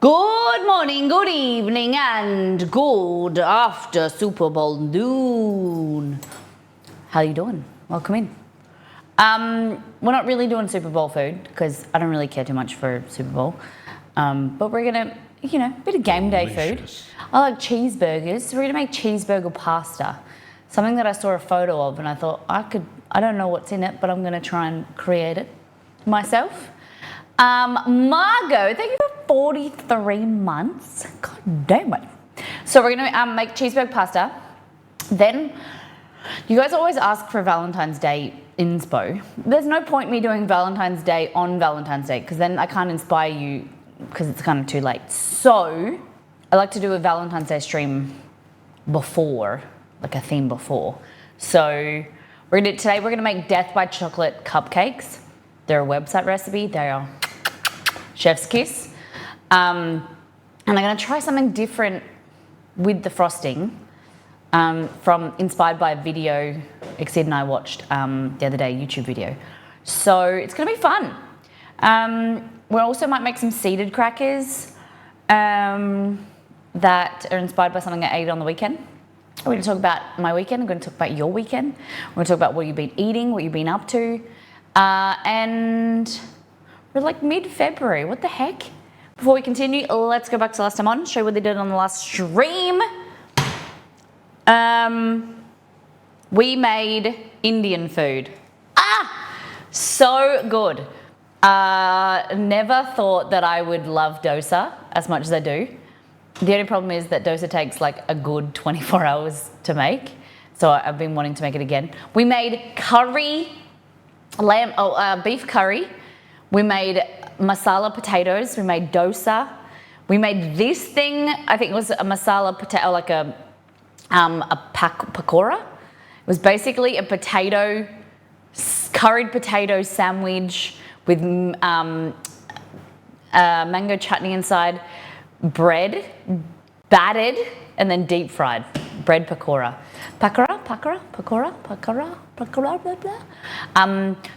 Good morning, good evening, and good after Super Bowl noon. How you doing? Welcome in. We're not really doing Super Bowl food because I don't really care too much for Super Bowl. But we're gonna, a bit of game day food. I like cheeseburgers, so we're gonna make cheeseburger pasta. Something that I saw a photo of and I thought I don't know what's in it, but I'm gonna try and create it myself. Margot, thank you for 43 months. God damn it. So we're going to make cheeseburger pasta. Then, you guys always ask for Valentine's Day inspo. There's no point me doing Valentine's Day on Valentine's Day because then I can't inspire you because it's kind of too late. So, I like to do a Valentine's Day stream before, like a theme before. So, today we're going to make Death by Chocolate cupcakes. They're a website recipe. They are chef's kiss. And I'm going to try something different with the frosting inspired by a video Exceed and I watched the other day, YouTube video. So it's going to be fun. We also might make some seeded crackers that are inspired by something I ate on the weekend. We're going to talk about my weekend. I'm going to talk about your weekend. We're going to talk about what you've been eating, what you've been up to. And we're like mid-February. What the heck? Before we continue, let's go back to last time on, show you what they did on the last stream. We made Indian food. So good. Never thought that I would love dosa as much as I do. The only problem is that dosa takes like a good 24 hours to make. So I've been wanting to make it again. We made beef curry. We made masala potatoes. We made dosa. We made this thing. I think it was a masala potato, like a pakora. It was basically a curried potato sandwich with mango chutney inside, bread, battered, and then deep fried. Bread pakora. Pakora.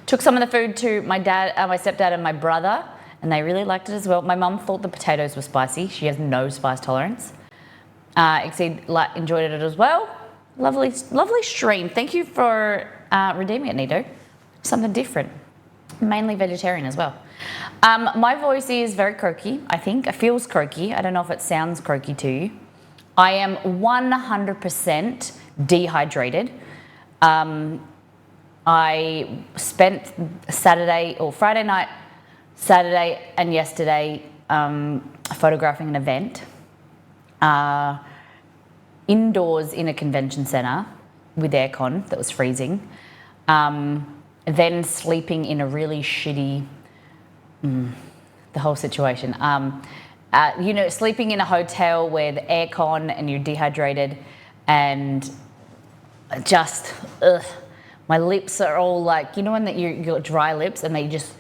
Took some of the food to my dad, my stepdad, and my brother, and they really liked it as well. My mum thought the potatoes were spicy. She has no spice tolerance. Exceed enjoyed it as well. Lovely stream. Thank you for redeeming it, Nido. Something different. Mainly vegetarian as well. My voice is very croaky, I think. It feels croaky. I don't know if it sounds croaky to you. I am 100% dehydrated. I spent Friday night, Saturday and yesterday photographing an event indoors in a convention centre with aircon that was freezing. Then sleeping in a really shitty, the whole situation. Sleeping in a hotel where the aircon and you're dehydrated and just, my lips are all like, when you got dry lips and they just,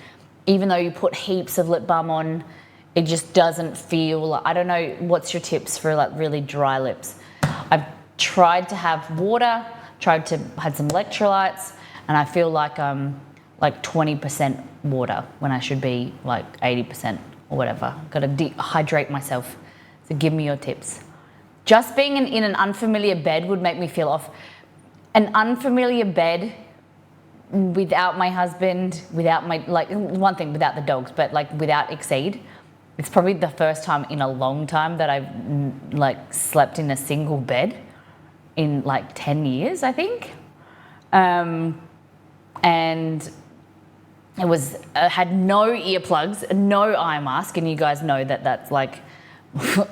even though you put heaps of lip balm on, it just doesn't feel like, I don't know, what's your tips for like really dry lips? I've tried to have water, had some electrolytes, and I feel like I'm like 20% water when I should be like 80% or whatever. Got to dehydrate myself. So give me your tips. Just being in an unfamiliar bed would make me feel off. An unfamiliar bed without my husband, without my, like, one thing, without the dogs, but like without Exceed. It's probably the first time in a long time that I've like slept in a single bed in like 10 years, I think. And it was, had no earplugs, no eye mask, and you guys know that that's like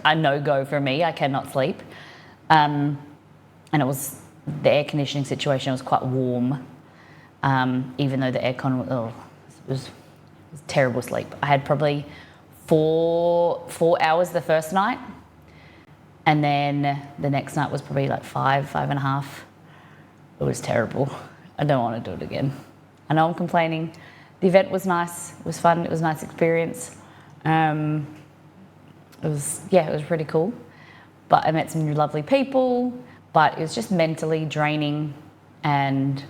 a no-go for me. I cannot sleep. And it was, the air conditioning situation was quite warm, even though the aircon was terrible sleep. I had probably 4 hours the first night, and then the next night was probably like 5.5. It was terrible. I don't want to do it again. I know I'm complaining. The event was nice. It was fun. It was a nice experience. It was pretty cool. But I met some new lovely people, but it was just mentally draining, and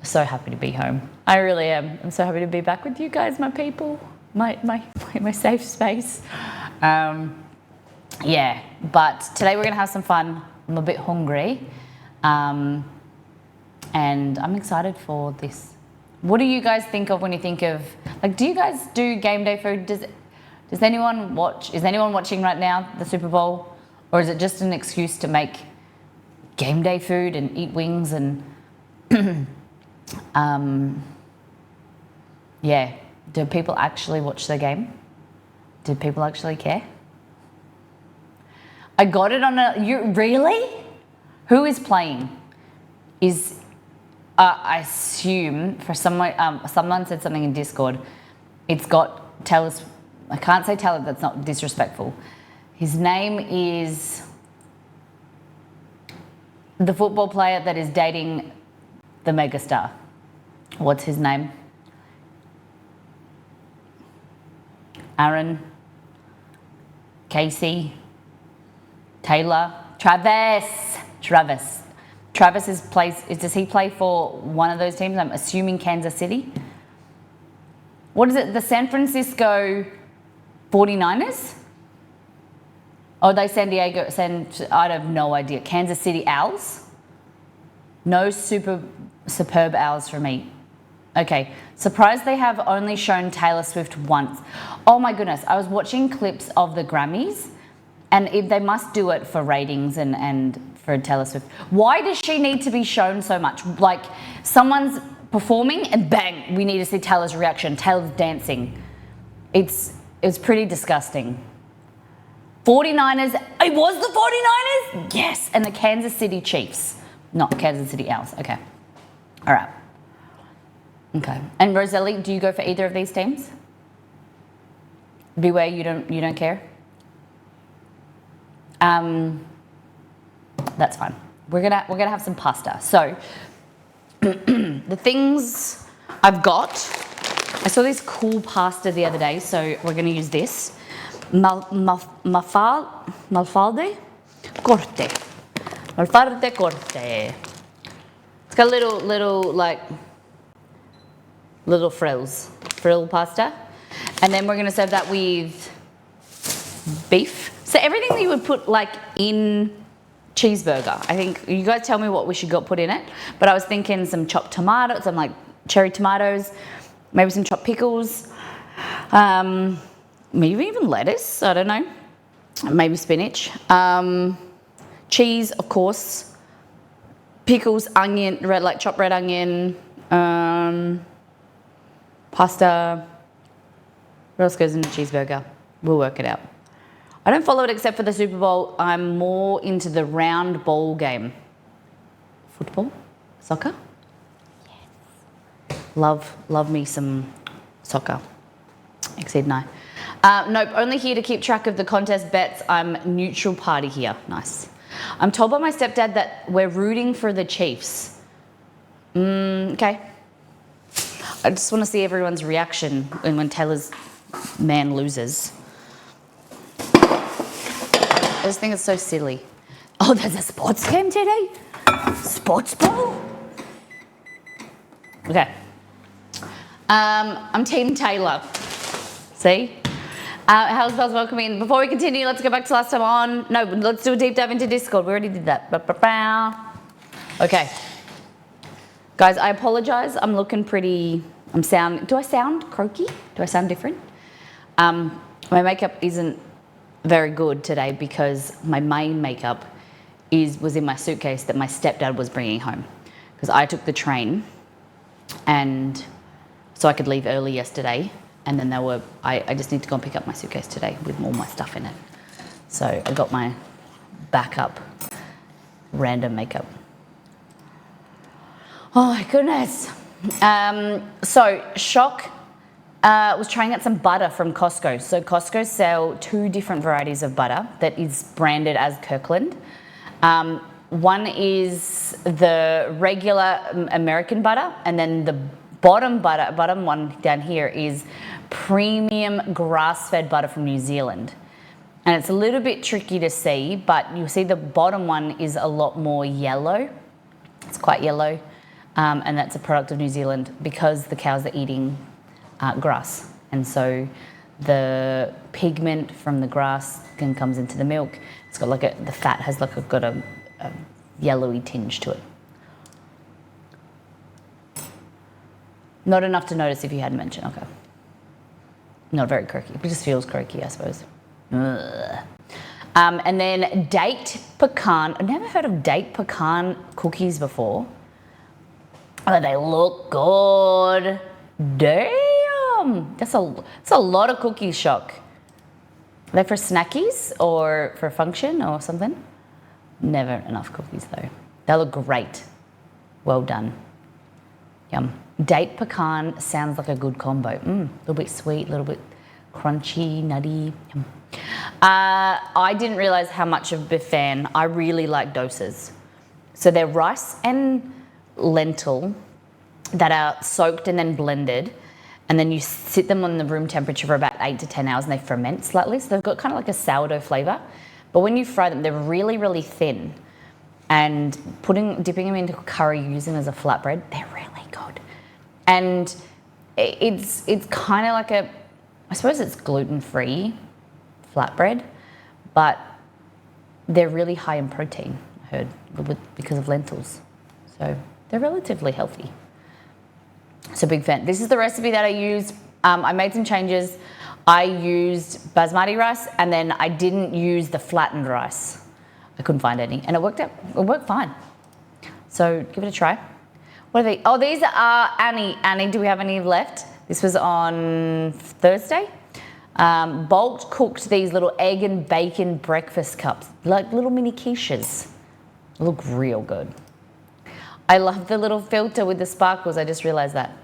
so happy to be home. I really am. I'm so happy to be back with you guys, my people, my safe space. But today we're gonna have some fun. I'm a bit hungry, and I'm excited for this. What do you guys think of when you think of, like, do you guys do game day food? Does anyone watch? Is anyone watching right now the Super Bowl, or is it just an excuse to make game day food and eat wings and do people actually watch the game? Do people actually care? I got it on really? Who is playing? I assume for someone said something in Discord. It's got Taylor's. I can't say Taylor. That's not disrespectful. His name is the football player that is dating the megastar. What's his name? Aaron, Casey, Taylor, Travis. Does he play for one of those teams? I'm assuming Kansas City. What is it? The San Francisco 49ers? Oh, they I have no idea. Kansas City Owls? No superb owls for me. Okay, surprised they have only shown Taylor Swift once. Oh my goodness, I was watching clips of the Grammys, and they must do it for ratings and for Taylor Swift. Why does she need to be shown so much? Like, someone's performing and bang, we need to see Taylor's reaction. Taylor's dancing. It's pretty disgusting. 49ers, it was the 49ers? Yes, and the Kansas City Chiefs, not Kansas City Owls. Okay, all right. Okay, and Roselli, do you go for either of these teams? Beware, you don't care. That's fine. We're gonna have some pasta. So the things I've got, I saw this cool pasta the other day, so we're gonna use this. Malfalde corte. It's got little frill pasta. And then we're gonna serve that with beef. So everything that you would put like in cheeseburger. I think you guys tell me what we should put in it. But I was thinking some chopped tomatoes, some like cherry tomatoes, maybe some chopped pickles, maybe even lettuce, I don't know. Maybe spinach. Cheese, of course. Pickles, onion, chopped red onion, pasta. What else goes in a cheeseburger? We'll work it out. I don't follow it except for the Super Bowl. I'm more into the round ball game. Football? Soccer? Yes. Love me some soccer. Exceed no. Nope, only here to keep track of the contest bets. I'm neutral party here. Nice. I'm told by my stepdad that we're rooting for the Chiefs. Okay. I just want to see everyone's reaction when Taylor's man loses. I just think it's so silly. Oh, there's a sports game today? Sports ball? Okay. I'm Team Taylor. See? How's Bells welcoming? Before we continue, let's go back to last time on. No, let's do a deep dive into Discord. We already did that. Okay. Guys, I apologize. I'm looking pretty... Do I sound croaky? Do I sound different? My makeup isn't very good today because my main makeup was in my suitcase that my stepdad was bringing home, because I took the train, and so I could leave early yesterday, and then I just need to go and pick up my suitcase today with all my stuff in it. So I got my backup random makeup. Oh my goodness. So shock was trying out some butter from Costco. So Costco sell 2 different varieties of butter that is branded as Kirkland. One is the regular American butter, and then the bottom one down here is premium grass-fed butter from New Zealand. And it's a little bit tricky to see, but you'll see the bottom one is a lot more yellow. It's quite yellow, and that's a product of New Zealand because the cows are eating grass. And so the pigment from the grass then comes into the milk. It's got the fat has got a yellowy tinge to it. Not enough to notice if you hadn't mentioned, okay. Not very croaky, it just feels croaky, I suppose. And then date pecan. I've never heard of date pecan cookies before. Oh, they look good. Damn, that's a lot of cookies, Shock. Are they for snackies or for function or something? Never enough cookies though. They look great. Well done. Yum. Date pecan sounds like a good combo. A little bit sweet, a little bit crunchy, nutty. Yum. I didn't realize how much of a fan. I really like dosas. So they're rice and lentil that are soaked and then blended, and then you sit them on the room temperature for about 8 to 10 hours and they ferment slightly. So they've got kind of like a sourdough flavor. But when you fry them, they're really, really thin. And dipping them into curry, using them as a flatbread, they're really good. And it's kind of like I suppose it's gluten-free flatbread, but they're really high in protein, I heard, because of lentils. So they're relatively healthy. So big fan. This is the recipe that I used. I made some changes. I used basmati rice, and then I didn't use the flattened rice. I couldn't find any, and it worked fine. So give it a try. What are they? Oh, these are Annie. Annie, do we have any left? This was on Thursday. Bolt cooked these little egg and bacon breakfast cups, like little mini quiches. They look real good. I love the little filter with the sparkles. I just realized that.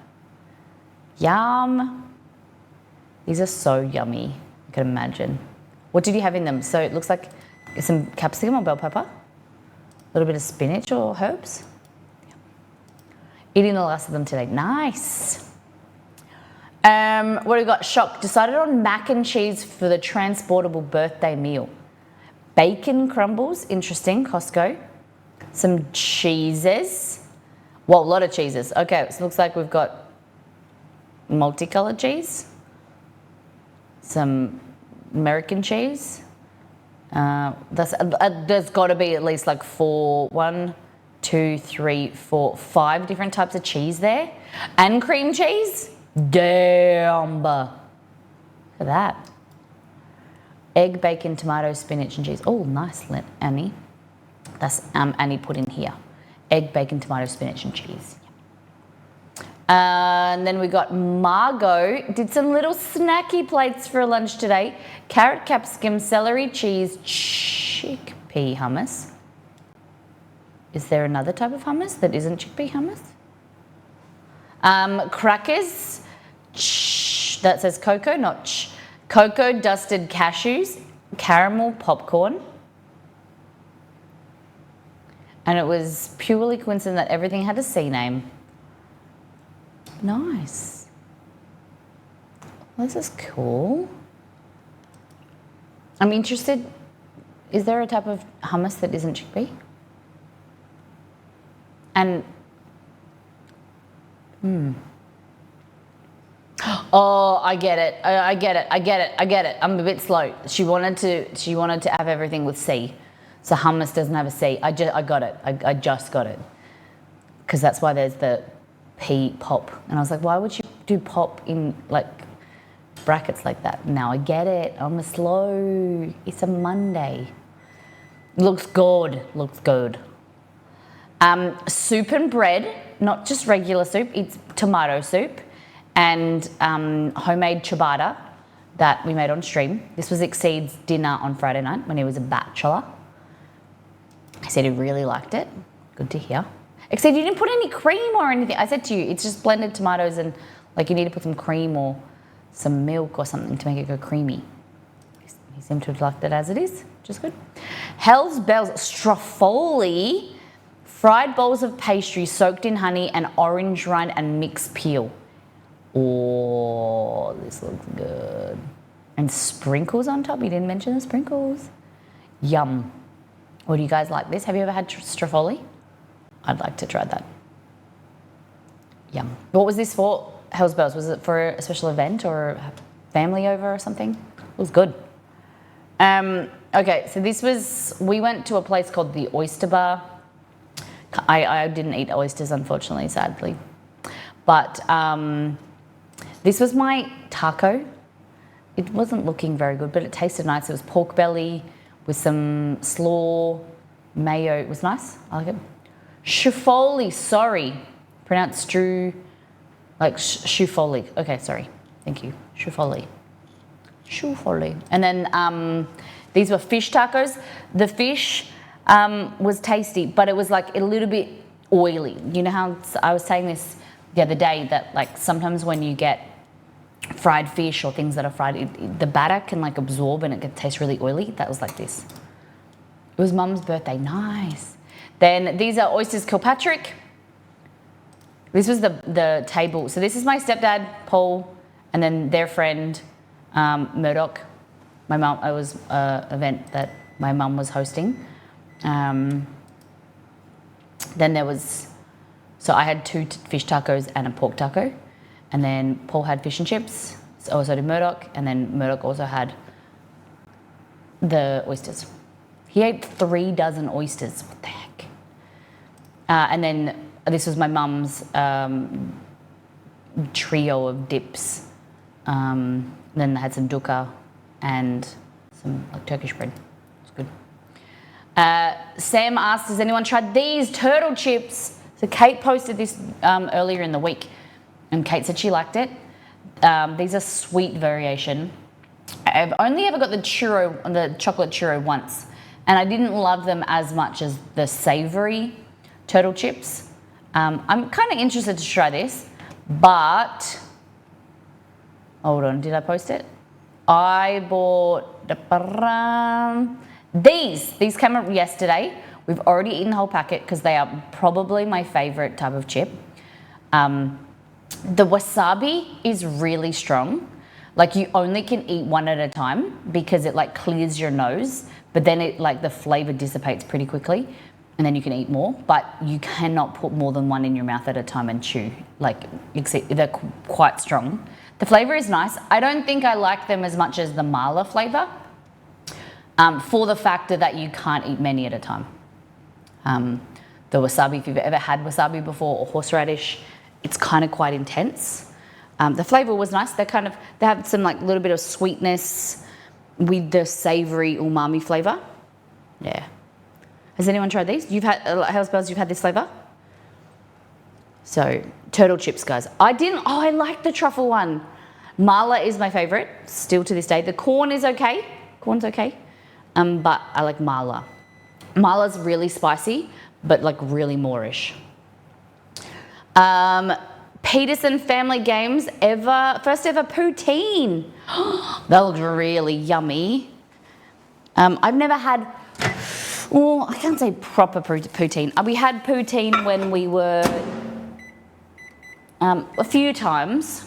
Yum. These are so yummy. I can imagine. What did you have in them? So it looks like some capsicum or bell pepper, a little bit of spinach or herbs. Eating the last of them today. Nice. What do we got? Shock. Decided on mac and cheese for the transportable birthday meal. Bacon crumbles. Interesting. Costco. Some cheeses. Well, a lot of cheeses. Okay, so it looks like we've got multicolored cheese. Some American cheese. There's got to be at least like 5 different types of cheese there. And cream cheese. Damn. Look at that. Egg, bacon, tomato, spinach, and cheese. Oh, nice, Annie. That's Annie put in here. Egg, bacon, tomato, spinach, and cheese. And then we got Margot. Did some little snacky plates for lunch today. Carrot, capsicum, celery, cheese, chickpea hummus. Is there another type of hummus that isn't chickpea hummus? Crackers. That says cocoa, not cocoa dusted cashews, caramel popcorn. And it was purely coincident that everything had a C name. Nice. Well, this is cool. I'm interested, is there a type of hummus that isn't chickpea? And, oh, I get it. I get it. I'm a bit slow. She wanted to have everything with C. So hummus doesn't have a C. I got it. I just got it. Because that's why there's the P pop. And I was like, why would you do pop in like brackets like that? Now I get it. I'm slow. It's a Monday. Looks good. Soup and bread, not just regular soup. It's tomato soup and homemade ciabatta that we made on stream. This was Exceed's dinner on Friday night when he was a bachelor. He said he really liked it. Good to hear. Exceed, you didn't put any cream or anything. I said to you, it's just blended tomatoes and like you need to put some cream or some milk or something to make it go creamy. He seemed to have liked it as it is, which is good. Hell's Bells Strafoli, fried balls of pastry soaked in honey and orange rind and mixed peel. Oh, this looks good. And sprinkles on top. You didn't mention the sprinkles. Yum. Would you guys like this? Have you ever had strafoli? I'd like to try that. Yum. What was this for? Hell's Bells. Was it for a special event or a family over or something? It was good. Okay, so this was, we went to a place called the Oyster Bar. I didn't eat oysters, unfortunately, sadly. But this was my taco. It wasn't looking very good, but it tasted nice. It was pork belly with some slaw, mayo. It was nice. I like it. Shufoli, sorry. Pronounced stew, like shufoli. Okay, sorry. Thank you. Shufoli. Shufoli. And then these were fish tacos. The fish was tasty, but it was like a little bit oily. You know how I was saying this the other day that like sometimes when you get fried fish or things that are fried, the batter can like absorb and it can taste really oily. That was like this. It was Mum's birthday. Nice. Then these are oysters Kilpatrick. This was the table. So this is my stepdad, Paul, and then their friend, Murdoch. My mum, it was an event that my mum was hosting. Then there was, so I had 2 fish tacos and a pork taco. And then Paul had fish and chips. So did Murdoch. And then Murdoch also had the oysters. He ate 3 dozen oysters. What the heck? And then this was my mum's trio of dips. Then I had some dukkha and some like Turkish bread. It's good. Sam asked, has anyone tried these turtle chips? So Kate posted this earlier in the week. And Kate said she liked it. These are sweet variation. I've only ever got the chocolate churro once. And I didn't love them as much as the savory turtle chips. I'm kind of interested to try this, but hold on, did I post it? I bought these came up yesterday. We've already eaten the whole packet because they are probably my favorite type of chip. The wasabi is really strong. Like you only can eat one at a time because it like clears your nose, but then it like the flavor dissipates pretty quickly. And then you can eat more, but you cannot put more than one in your mouth at a time and chew. Like, they're quite strong. The flavor is nice. I don't think I like them as much as the mala flavor for the factor that you can't eat many at a time. The wasabi, if you've ever had wasabi before, or horseradish, it's kind of quite intense. The flavor was nice. They have some like little bit of sweetness with the savory umami flavor. Yeah. Has anyone tried these? You've had Hell's Bells, you've had this flavour? So, turtle chips, guys. I like the truffle one. Mala is my favourite, still to this day. The corn is okay. Corn's okay. But I like mala. Mala's really spicy, but like really Moorish. Peterson Family Games first ever poutine. That looks really yummy. I've never had, well, I can't say proper poutine. We had poutine when we were, a few times.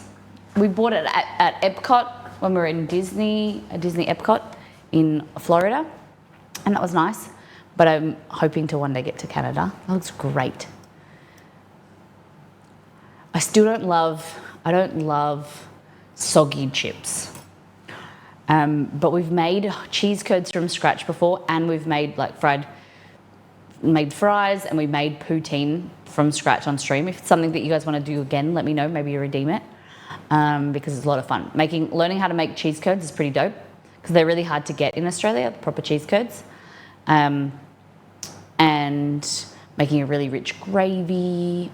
We bought it at Epcot when we were in Disney Epcot in Florida, and that was nice. But I'm hoping to one day get to Canada. That looks great. I don't love soggy chips. But we've made cheese curds from scratch before, and we've made made fries, and we made poutine from scratch on stream. If it's something that you guys want to do again, let me know. Maybe you redeem it, because it's a lot of fun. Learning how to make cheese curds is pretty dope, because they're really hard to get in Australia, proper cheese curds. And making a really rich gravy.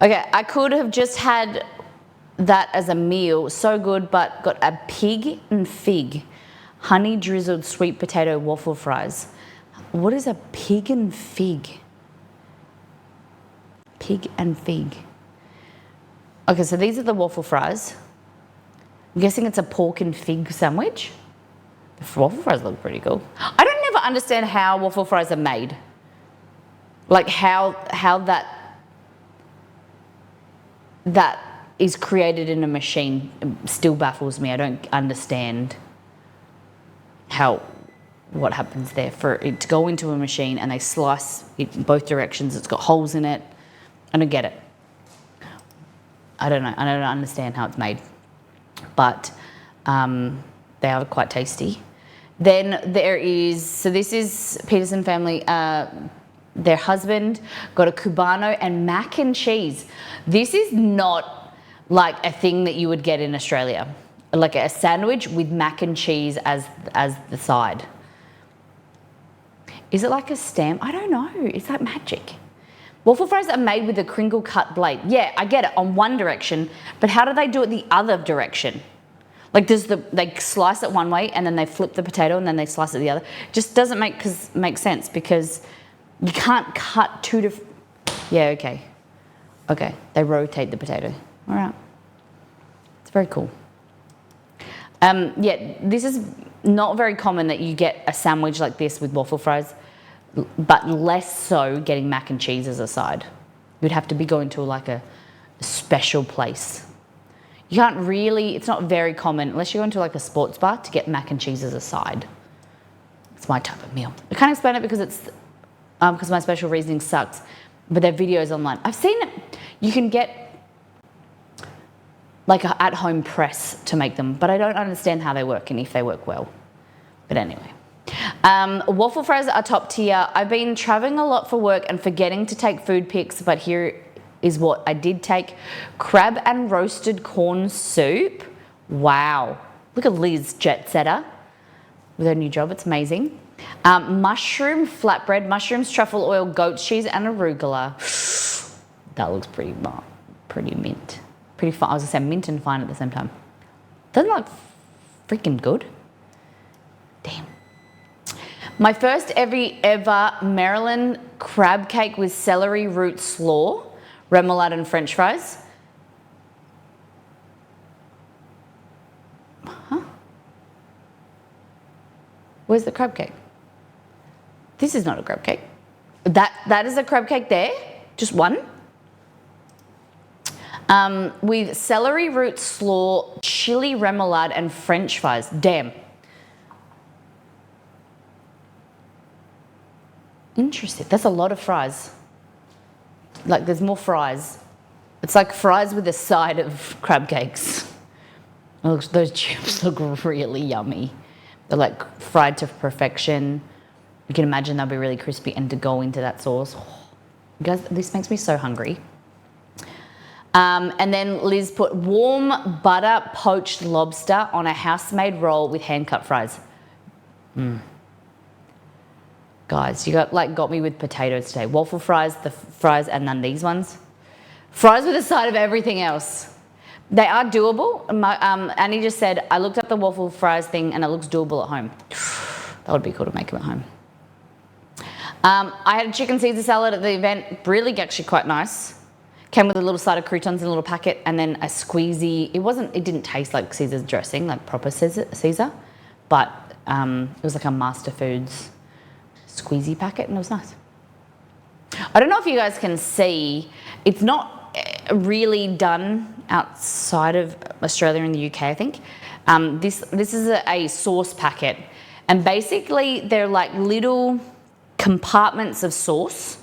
Okay, I could have just had that as a meal, so good, but got a pig and fig, honey drizzled sweet potato waffle fries. What is a pig and fig? Pig and fig. Okay, so these are the waffle fries. I'm guessing it's a pork and fig sandwich. The waffle fries look pretty cool. I don't never understand how waffle fries are made. Like how that is created in a machine still baffles me. I don't understand what happens there for it to go into a machine and they slice it in both directions. It's got holes in it. I don't get it. I don't know. I don't understand how it's made, but they are quite tasty. Then there is, so this is Peterson family. Their husband got a Cubano and mac and cheese. This is not like a thing that you would get in Australia, like a sandwich with mac and cheese as the side. Is it like a stamp? I don't know. Is that magic? Waffle fries are made with a crinkle cut blade. Yeah, I get it on one direction, but how do they do it the other direction? Like they slice it one way and then they flip the potato and then they slice it the other. It just doesn't make sense because you can't cut two different. Yeah, okay. Okay, they rotate the potato. All right. It's very cool. Yeah, this is not very common that you get a sandwich like this with waffle fries, but less so getting mac and cheese as a side. You'd have to be going to like a special place. You can't really, it's not very common, unless you go into like a sports bar, to get mac and cheese as a side. It's my type of meal. I can't explain it because it's, because my special reasoning sucks, but there are videos online. I've seen it, you can get like an at-home press to make them, but I don't understand how they work and if they work well. But anyway. Waffle fries are top tier. I've been traveling a lot for work and forgetting to take food pics, but here is what I did take. Crab and roasted corn soup. Wow. Look at Liz, jet setter, with her new job. It's amazing. Mushroom flatbread, mushrooms, truffle oil, goat cheese, and arugula. That looks pretty mint. Pretty fine. I was gonna say mint and fine at the same time. Doesn't it look freaking good? Damn. My first ever Maryland crab cake with celery root slaw, remoulade and French fries. Huh? Where's the crab cake? This is not a crab cake. That is a crab cake there, just one. With celery root slaw, chili remoulade and French fries. Damn. Interesting. That's a lot of fries. Like there's more fries. It's like fries with a side of crab cakes. Oh, those chips look really yummy. They're like fried to perfection. You can imagine they'll be really crispy and to go into that sauce. Oh, you guys, this makes me so hungry. And then Liz put warm butter poached lobster on a house-made roll with hand-cut fries. Guys, you got me with potatoes today. Waffle fries, the fries, and then these ones. Fries with a side of everything else. They are doable. Annie just said, I looked up the waffle fries thing and it looks doable at home. That would be cool to make them at home. I had a chicken Caesar salad at the event. Really actually quite nice. Came with a little side of croutons in a little packet and then a squeezy. It didn't taste like Caesar's dressing, like proper Caesar, but it was like a Master Foods squeezy packet and it was nice. I don't know if you guys can see, it's not really done outside of Australia and the UK, I think. This is a sauce packet and basically they're like little compartments of sauce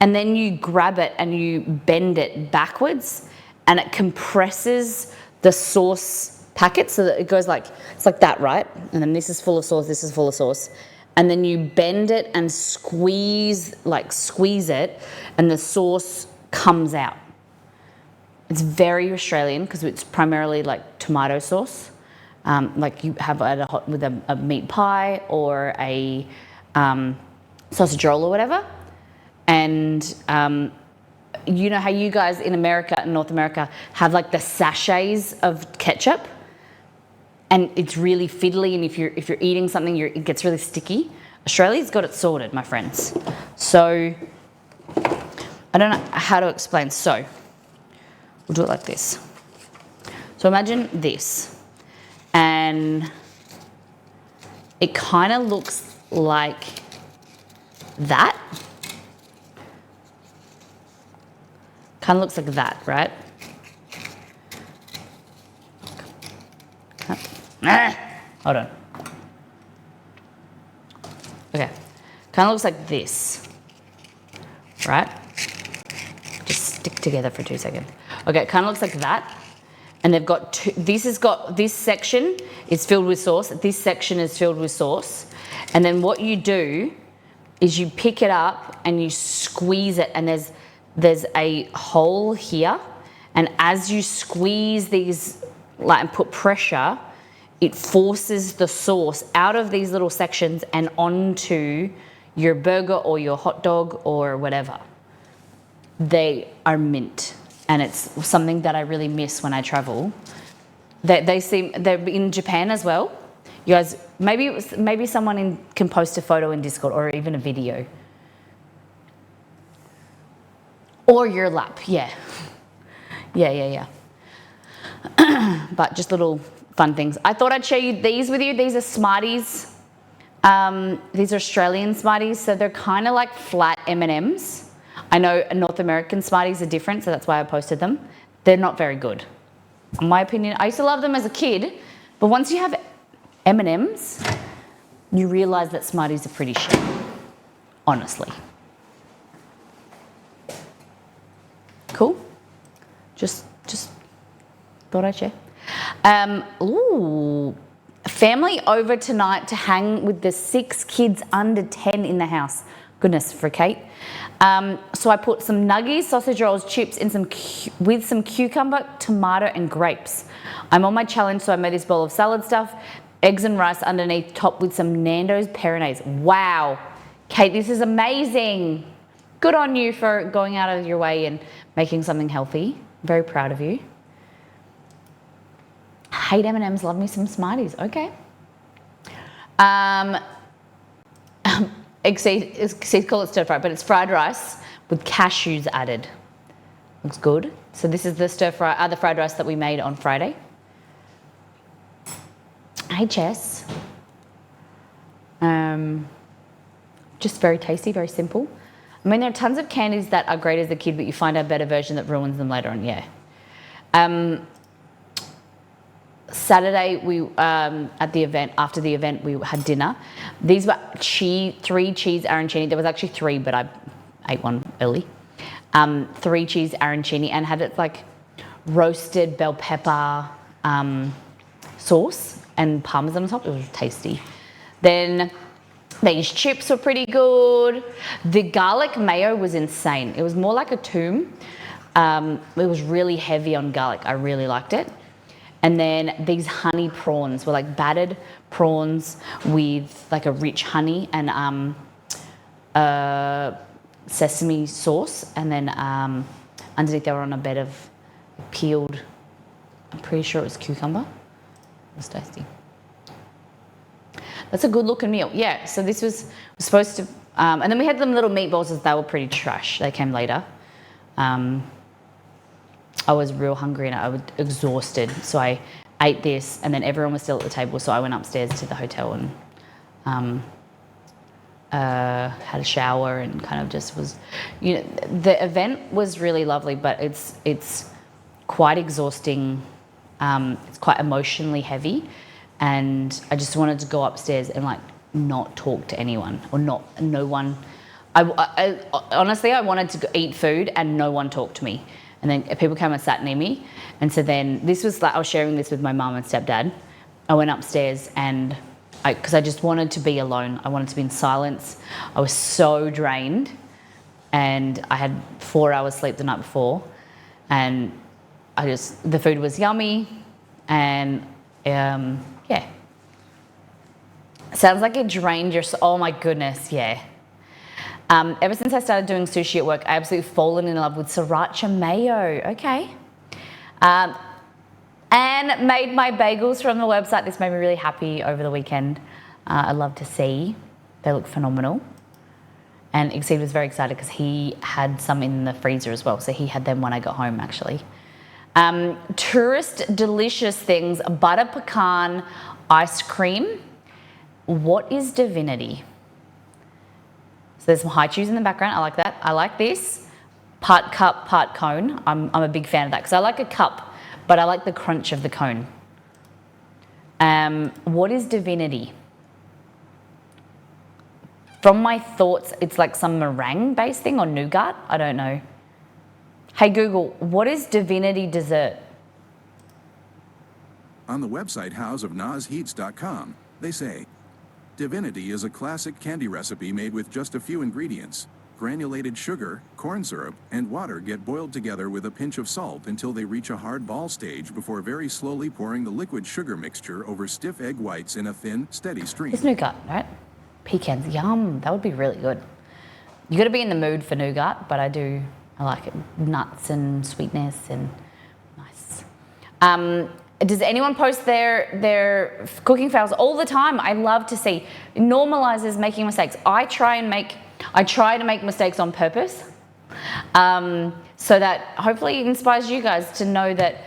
and then you grab it and you bend it backwards and it compresses the sauce packet so that it goes like, it's like that, right? And then this is full of sauce, this is full of sauce. And then you bend it and squeeze it and the sauce comes out. It's very Australian because it's primarily like tomato sauce. Like you have with a meat pie or a sausage roll or whatever. And you know how you guys in America, in North America, have like the sachets of ketchup? And it's really fiddly, and if you're eating something, it gets really sticky. Australia's got it sorted, my friends. So, I don't know how to explain. So, we'll do it like this. So imagine this. And it kind of looks like that. Kind of looks like that, right? Hold on. Okay. Kind of looks like this, right? Just stick together for 2 seconds. Okay, it kind of looks like that. And they've got two, this section is filled with sauce. This section is filled with sauce. And then what you do is you pick it up and you squeeze it, and there's a hole here. And as you squeeze these, like, and put pressure, it forces the sauce out of these little sections and onto your burger or your hot dog or whatever. They are mint, and it's something that I really miss when I travel. They're in Japan as well. You guys, maybe someone can post a photo in Discord or even a video. Or your lap, yeah. Yeah. But just little fun things. I thought I'd share these with you. These are Smarties. These are Australian Smarties, so they're kind of like flat M&Ms. I know North American Smarties are different, so that's why I posted them. They're not very good, in my opinion. I used to love them as a kid, but once you have M&Ms, you realise that Smarties are pretty shit, honestly. Cool? Just thought I'd share. Family over tonight to hang with the 6 kids under 10 in the house. Goodness for Kate. So I put some nuggies, sausage rolls, chips, and with some cucumber, tomato, and grapes. I'm on my challenge, so I made this bowl of salad stuff, eggs and rice underneath, topped with some Nando's Peronaise. Wow, Kate, this is amazing. Good on you for going out of your way and making something healthy. I'm very proud of you. Hate M&Ms, love me some Smarties. Okay. Exceed call it stir fry, but it's fried rice with cashews added. Looks good. So this is the the fried rice that we made on Friday. Hey, Jess. Just very tasty, very simple. I mean, there are tons of candies that are great as a kid, but you find a better version that ruins them later on. Yeah. Saturday, we at the event, after the event, we had dinner. These were 3 cheese arancini. There was actually 3, but I ate one early. 3 cheese arancini, and had it like roasted bell pepper sauce and parmesan on top. It was tasty. Then these chips were pretty good. The garlic mayo was insane. It was more like a tomb. It was really heavy on garlic. I really liked it. And then these honey prawns were like battered prawns with like a rich honey and sesame sauce. And then underneath they were on a bed of peeled, I'm pretty sure it was cucumber. It was tasty. That's a good looking meal. Yeah, so this was supposed to, and then we had them little meatballs, as they were pretty trash. They came later. I was real hungry and I was exhausted, so I ate this, and then everyone was still at the table, so I went upstairs to the hotel and had a shower and kind of just was, the event was really lovely, but it's quite exhausting. It's quite emotionally heavy, and I just wanted to go upstairs and like not talk to anyone or no one. I honestly, I wanted to eat food and no one talked to me. And then people came and sat near me. And so then this was like, I was sharing this with my mum and stepdad. I went upstairs and because I just wanted to be alone. I wanted to be in silence. I was so drained, and I had 4 hours sleep the night before, and the food was yummy, and yeah. Sounds like it drained your soul. Oh my goodness, yeah. Ever since I started doing sushi at work, I absolutely fallen in love with sriracha mayo. Okay. And made my bagels from the website. This made me really happy over the weekend. I love to see. They look phenomenal. And Exceed was very excited because he had some in the freezer as well. So he had them when I got home, actually. Tourist delicious things, butter pecan ice cream. What is divinity? So there's some high chews in the background. I like that. I like this. Part cup, part cone. I'm a big fan of that because I like a cup, but I like the crunch of the cone. What is divinity? From my thoughts, it's like some meringue-based thing or nougat. I don't know. Hey Google, what is divinity dessert? On the website houseofnazheats.com, they say, Divinity is a classic candy recipe made with just a few ingredients. Granulated sugar, corn syrup, and water get boiled together with a pinch of salt until they reach a hard ball stage before very slowly pouring the liquid sugar mixture over stiff egg whites in a thin, steady stream. It's nougat, right? Pecans, yum, that would be really good. You got to be in the mood for nougat, but I like it. Nuts and sweetness and nice. Does anyone post their cooking fails all the time? I love to see. It normalizes making mistakes. I try to make mistakes on purpose, so that hopefully it inspires you guys to know that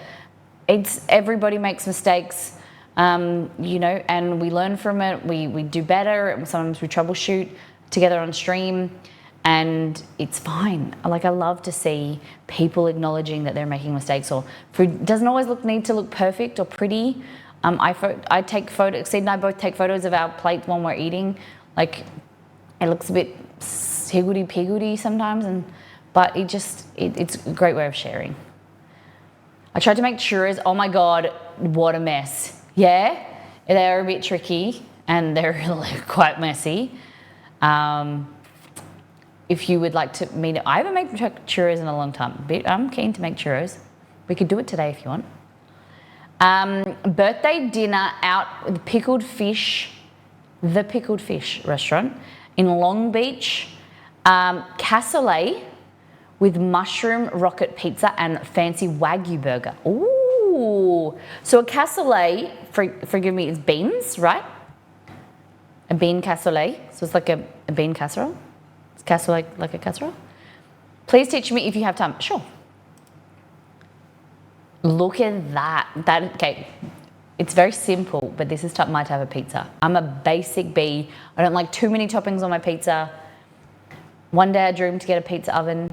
everybody makes mistakes, and we learn from it. We do better. Sometimes we troubleshoot together on stream. And it's fine. Like, I love to see people acknowledging that they're making mistakes, or food doesn't always need to look perfect or pretty. I take photos. Sid and I both take photos of our plate when we're eating. Like, it looks a bit higgledy-piggledy sometimes, but it's a great way of sharing. I tried to make churros. Oh my God, what a mess. Yeah, they're a bit tricky and they're really quite messy. If you would like to meet it, I haven't made churros in a long time, but I'm keen to make churros. We could do it today if you want. Birthday dinner out with the Pickled Fish restaurant in Long Beach. Cassoulet with mushroom rocket pizza and fancy Wagyu burger. Ooh. So a cassoulet, forgive me, is beans, right? A bean cassoulet. So it's like a bean casserole. Casserole like a casserole? Please teach me if you have time. Sure. Look at that. Okay. It's very simple, but this is my type of pizza. I'm a basic bee. I don't like too many toppings on my pizza. One day I dreamed to get a pizza oven.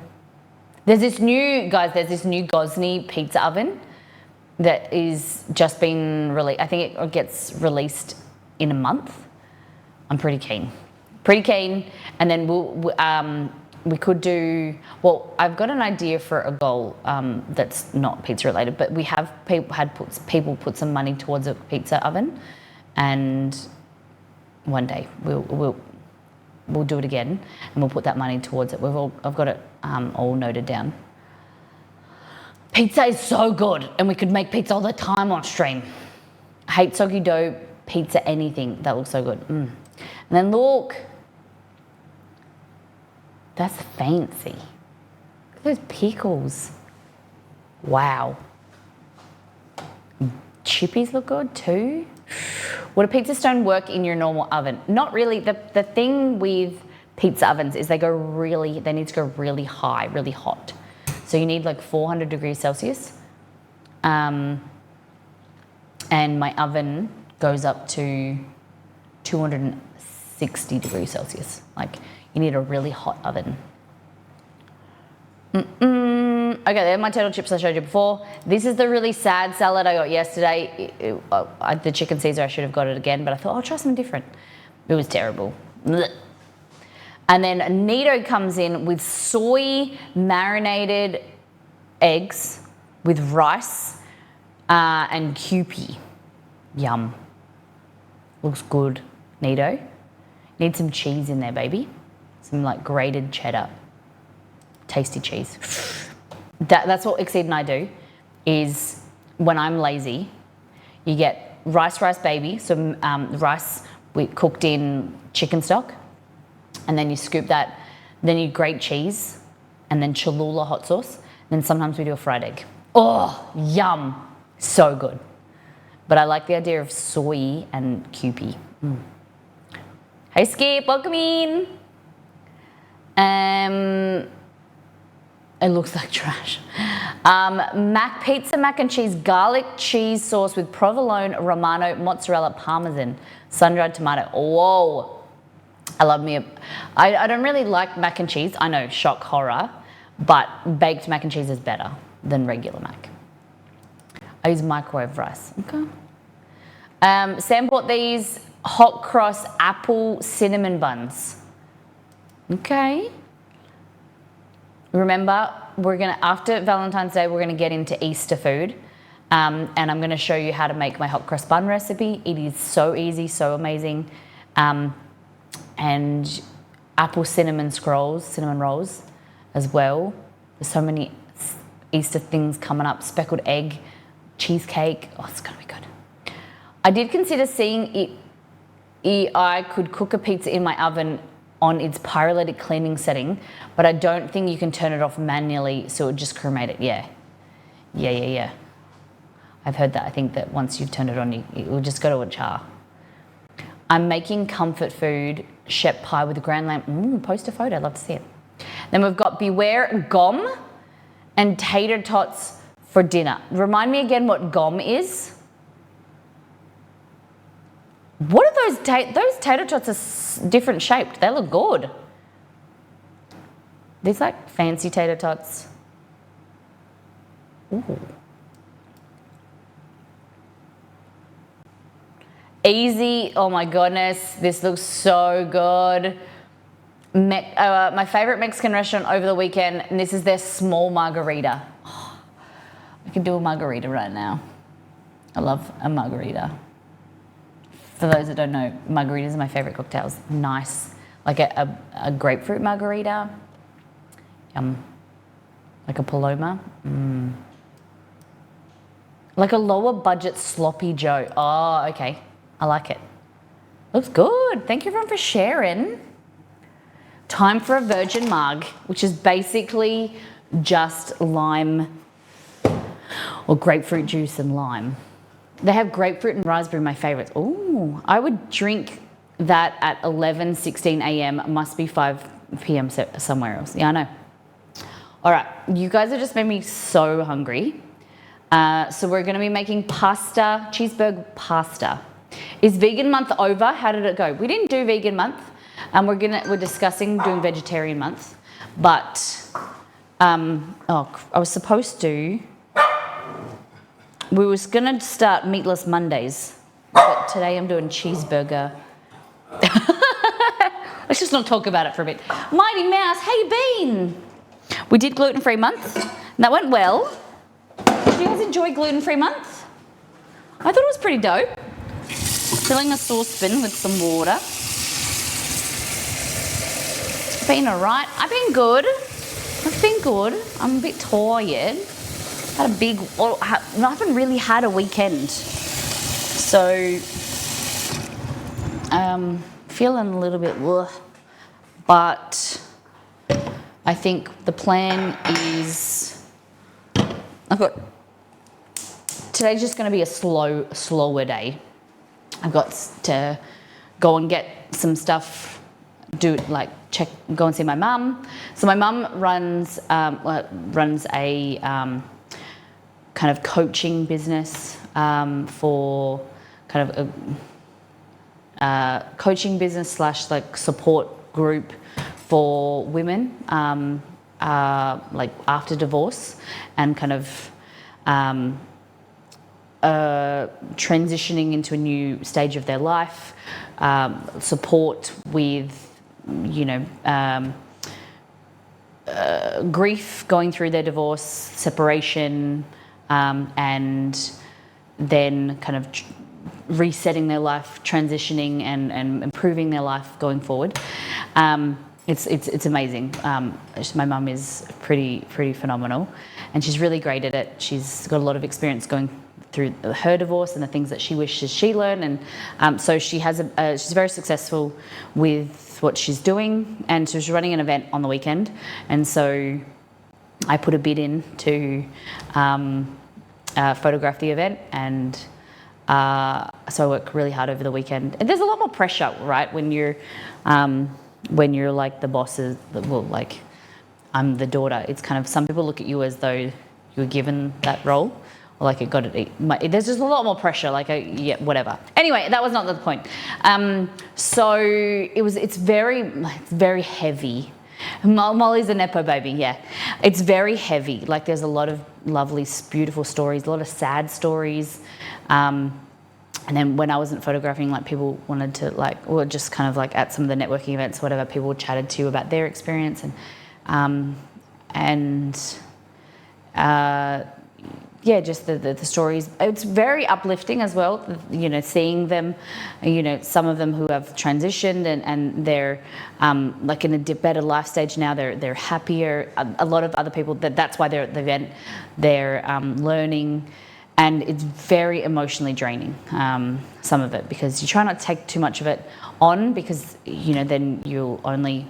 There's this new Gosney pizza oven that is just been released. I think it gets released in a month. I'm pretty keen. And then we could do, well, I've got an idea for a goal that's not pizza related, but we have people put some money towards a pizza oven, and one day we'll do it again, and we'll put that money towards it. I've got it all noted down. Pizza is so good, and we could make pizza all the time on stream. I hate soggy dough, pizza, anything. That looks so good. And then look. That's fancy. Look at those pickles. Wow. Chippies look good too. Would a pizza stone work in your normal oven? Not really. The thing with pizza ovens is they need to go really high, really hot. So you need like 400 degrees Celsius. And my oven goes up to 260 degrees Celsius. Like, you need a really hot oven. Okay, they're my turtle chips I showed you before. This is the really sad salad I got yesterday. The chicken Caesar, I should have got it again, but I thought, I'll try something different. It was terrible. Blech. And then Nito comes in with soy marinated eggs with rice and Kewpie. Yum. Looks good, Nito. Need some cheese in there, baby. Some like grated cheddar. Tasty cheese. That's what Exceed and I do, is when I'm lazy, you get rice baby, so rice cooked in chicken stock, and then you scoop that, then you grate cheese, and then Cholula hot sauce, and then sometimes we do a fried egg. Oh, yum. So good. But I like the idea of soy and Kewpie. Hey Skip, welcome in. It looks like trash. Mac pizza, mac and cheese, garlic cheese sauce with provolone, romano, mozzarella, parmesan, sun-dried tomato. Whoa. I love me. I don't really like mac and cheese. I know, shock horror. But baked mac and cheese is better than regular mac. I use microwave rice. Okay. Sam bought these hot cross apple cinnamon buns. Okay. Remember, after Valentine's Day, we're gonna get into Easter food. And I'm gonna show you how to make my hot cross bun recipe. It is so easy, so amazing. And apple cinnamon rolls as well. There's so many Easter things coming up. Speckled egg, cheesecake. Oh, it's gonna be good. I did consider seeing if I could cook a pizza in my oven on its pyrolytic cleaning setting, but I don't think you can turn it off manually, so it would just cremate it. Yeah. I've heard that. I think that once you've turned it on, it will just go to a char. I'm making comfort food, shep pie with a ground lamb. Post a photo, I'd love to see it. Then we've got beware gom and tater tots for dinner. Remind me again what gom is. What are those tater tots are different shaped. They look good. These like fancy tater tots. Ooh. Easy. Oh my goodness, this looks so good. My favorite Mexican restaurant over the weekend, and this is their small margarita. Oh, I could do a margarita right now. I love a margarita. For those that don't know, margaritas are my favorite cocktails. Nice, like a grapefruit margarita. Like a Paloma. Like a lower budget sloppy Joe. Oh, okay. I like it. Looks good. Thank you everyone for sharing. Time for a virgin mug, which is basically just lime or grapefruit juice and lime. They have grapefruit and raspberry, my favorites. Ooh, I would drink that at 11:16 a.m. Must be 5 p.m. somewhere else. Yeah, I know. All right, you guys have just made me so hungry. So we're gonna be making pasta, cheeseburger pasta. Is vegan month over? How did it go? We didn't do vegan month. We're discussing doing vegetarian month, but I was supposed to. We was gonna start meatless Mondays, but today I'm doing cheeseburger. Let's just not talk about it for a bit. Mighty Mouse, how you been? We did gluten-free month, and that went well. Did you guys enjoy gluten-free month? I thought it was pretty dope. Filling a saucepan with some water. Been alright. I've been good. I'm a bit tired. I haven't really had a weekend. So, feeling a little bit, but I think the plan is, today's just going to be a slower day. I've got to go and get some stuff, go and see my mum. So my mum runs a kind of coaching business for kind of a coaching business / like support group for women like after divorce and kind of transitioning into a new stage of their life, support with grief, going through their divorce, separation, and then kind of resetting their life, transitioning and improving their life going forward. It's amazing. My mum is pretty phenomenal, and she's really great at it. She's got a lot of experience going through her divorce and the things that she wishes she learned, and so she has she's very successful with what she's doing, and she was running an event on the weekend, and so I put a bid in to photograph the event, and so I work really hard over the weekend. And there's a lot more pressure, right, when you're like the bosses, well, like I'm the daughter. It's kind of, some people look at you as though you were given that role, or like it got it. There's just a lot more pressure. Like, yeah, whatever. Anyway, that was not the point. So it's very heavy. Molly's a nepo baby, yeah. It's very heavy. Like, there's a lot of lovely, beautiful stories, a lot of sad stories. And then when I wasn't photographing, like, people wanted to, like, or just kind of like at some of the networking events, whatever, people chatted to you about their experience, yeah, just the stories. It's very uplifting as well, you know, seeing them, you know, some of them who have transitioned and they're like in a better life stage now. They're happier. A lot of other people, that's why they're at the event. They're learning, and it's very emotionally draining, some of it, because you try not to take too much of it on, because, you know, then you'll only.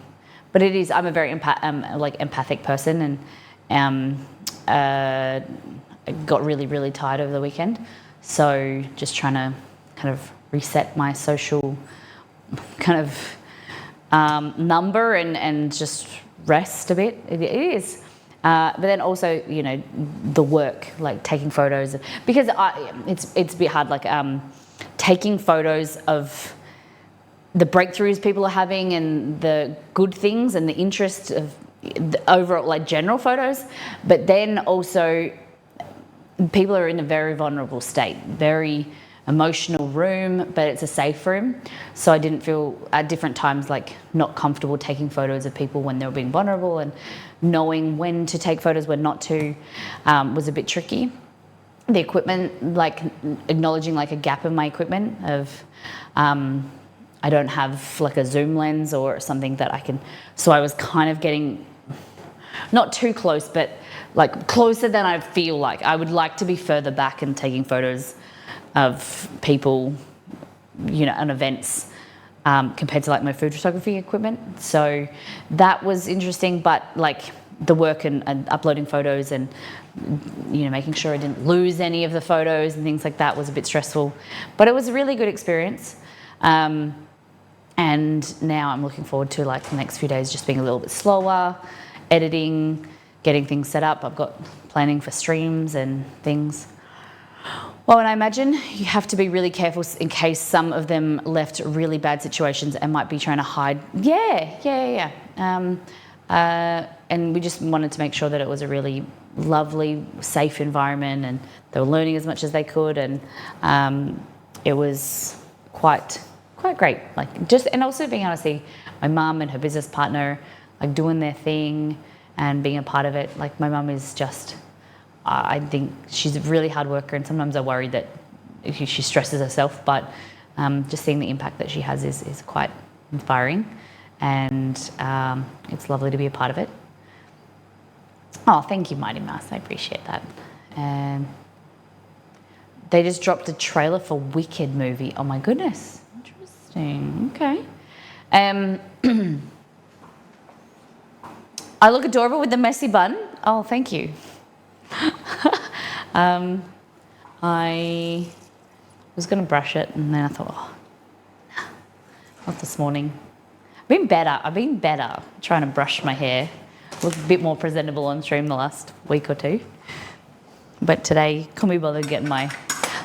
But it is. I'm a very empathic person, and I got really, really tired over the weekend. So just trying to kind of reset my social kind of number and just rest a bit. It is. But then also, you know, the work, like taking photos, because it's a bit hard, like taking photos of the breakthroughs people are having and the good things and the interest of the overall, like, general photos, but then also people are in a very vulnerable state, very emotional room, but it's a safe room. So I didn't feel at different times like not comfortable taking photos of people when they were being vulnerable, and knowing when to take photos, when not to, was a bit tricky. The equipment, like acknowledging like a gap in my equipment of, I don't have like a zoom lens or something that I can, so I was kind of getting not too close, but like closer than I feel like. I would like to be further back and taking photos of people, you know, and events, compared to like my food photography equipment. So that was interesting, but like the work and uploading photos and, you know, making sure I didn't lose any of the photos and things like that was a bit stressful, but it was a really good experience. And now I'm looking forward to like the next few days just being a little bit slower, editing, getting things set up. I've got planning for streams and things. Well, and I imagine you have to be really careful in case some of them left really bad situations and might be trying to hide. Yeah. And we just wanted to make sure that it was a really lovely, safe environment, and they were learning as much as they could, and it was quite great. Like, just, and also being able to see my mum and her business partner like doing their thing and being a part of it. Like, my mum is just, I think she's a really hard worker, and sometimes I worry that she stresses herself, but just seeing the impact that she has is quite inspiring, and it's lovely to be a part of it. Oh, thank you, Mighty Mouse. I appreciate that. They just dropped a trailer for Wicked movie. Oh my goodness. Interesting. Okay. I look adorable with the messy bun. Oh, thank you. I was going to brush it, and then I thought, oh, no, not this morning. I've been better trying to brush my hair. Look a bit more presentable on stream the last week or two. But today, couldn't be bothered getting my...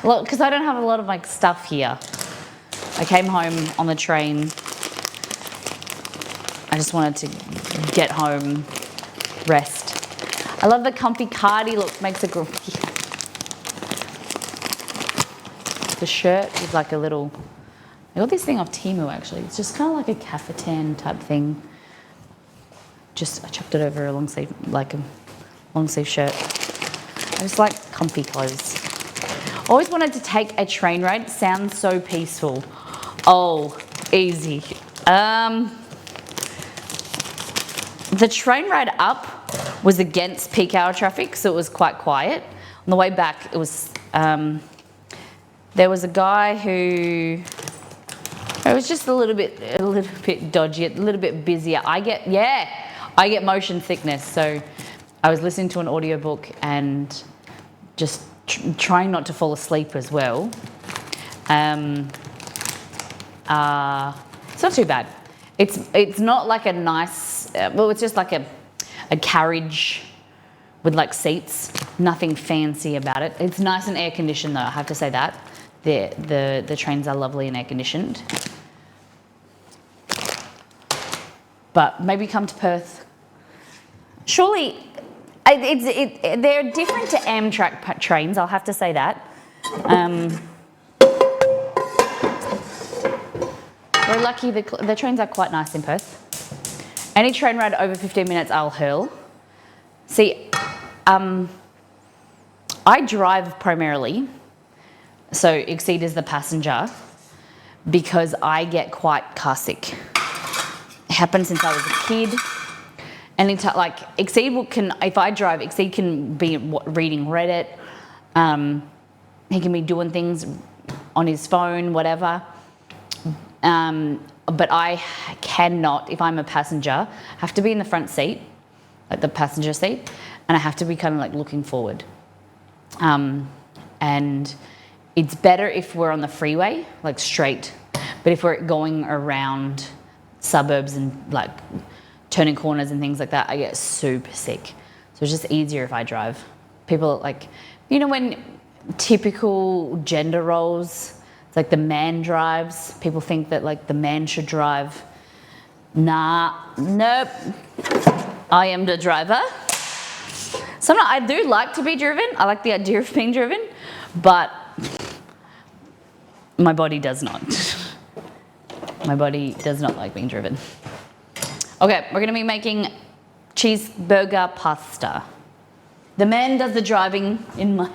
Look, because I don't have a lot of my stuff here. I came home on the train. I just wanted to get home, rest. I love the comfy cardi look, makes a good... The shirt with like a little... I got this thing off Temu, actually. It's just kind of like a caftan type thing. I chucked it over a long sleeve, like a long sleeve shirt. I just like comfy clothes. Always wanted to take a train ride. It sounds so peaceful. Oh, easy. The train ride up was against peak hour traffic, so it was quite quiet. On the way back, it was, there was a guy who, it was just a little bit dodgy, a little bit busier. I get motion sickness, so I was listening to an audiobook and just trying not to fall asleep as well. It's not too bad. It's not like a nice, well, it's just like a carriage with like seats. Nothing fancy about it. It's nice and air conditioned though, I have to say that. The trains are lovely and air conditioned. But maybe come to Perth. Surely, they're different to Amtrak trains, I'll have to say that. We're lucky the trains are quite nice in Perth. Any train ride over 15 minutes, I'll hurl. See, I drive primarily, so Exceed is the passenger, because I get quite car sick. It happened since I was a kid. Anytime, like Exceed can, if I drive, Exceed can be reading Reddit. He can be doing things on his phone, whatever. But I cannot, if I'm a passenger, have to be in the front seat, like the passenger seat, and I have to be kind of like looking forward. And it's better if we're on the freeway, like straight. But if we're going around suburbs and like turning corners and things like that, I get super sick. So it's just easier if I drive. People like, you know, when typical gender roles, it's like the man drives. People think that like the man should drive. Nah, nope. I am the driver. Sometimes I do like to be driven. I like the idea of being driven, but my body does not. My body does not like being driven. Okay, we're gonna be making cheeseburger pasta. The man does the driving in my,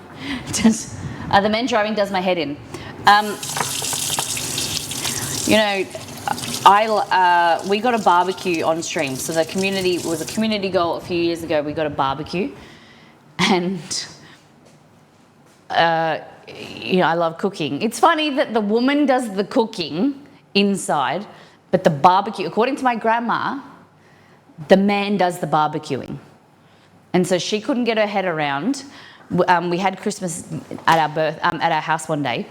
the man driving does my head in. You know, we got a barbecue on stream. So the community, it was a community goal a few years ago, we got a barbecue. And, you know, I love cooking. It's funny that the woman does the cooking inside, but the barbecue, according to my grandma, the man does the barbecuing. And so she couldn't get her head around. We had Christmas at our house one day,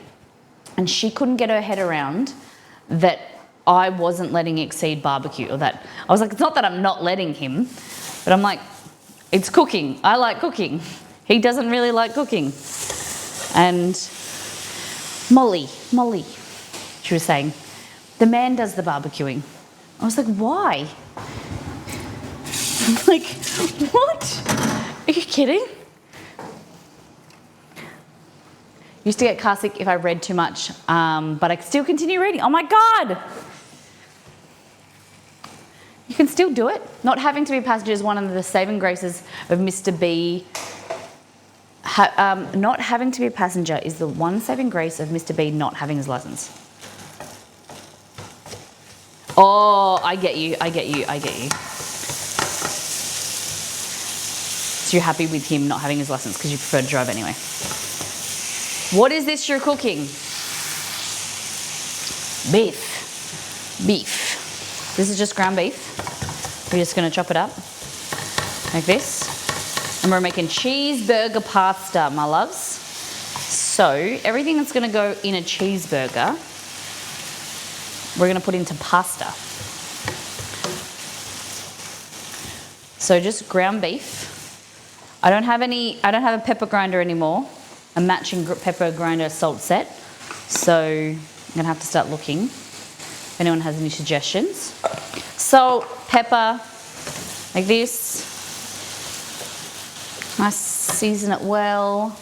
and she couldn't get her head around that I wasn't letting Exceed barbecue, or that I was like, it's not that I'm not letting him, but I'm like, it's cooking. I like cooking. He doesn't really like cooking. And Molly, she was saying, the man does the barbecuing. I was like, why? I'm like, what? Are you kidding? Used to get car sick if I read too much, but I could still continue reading. Oh my God! You can still do it. Not having to be a passenger is one of the saving graces of Mr. B. Not having to be a passenger is the one saving grace of Mr. B not having his license. Oh, I get you. So you're happy with him not having his license because you prefer to drive anyway. What is this you're cooking? Beef. This is just ground beef. We're just gonna chop it up like this. And we're making cheeseburger pasta, my loves. So everything that's gonna go in a cheeseburger, we're gonna put into pasta. So just ground beef. I don't have a pepper grinder anymore. A matching pepper grinder salt set. So I'm gonna have to start looking if anyone has any suggestions. Salt, pepper, like this. I season it well.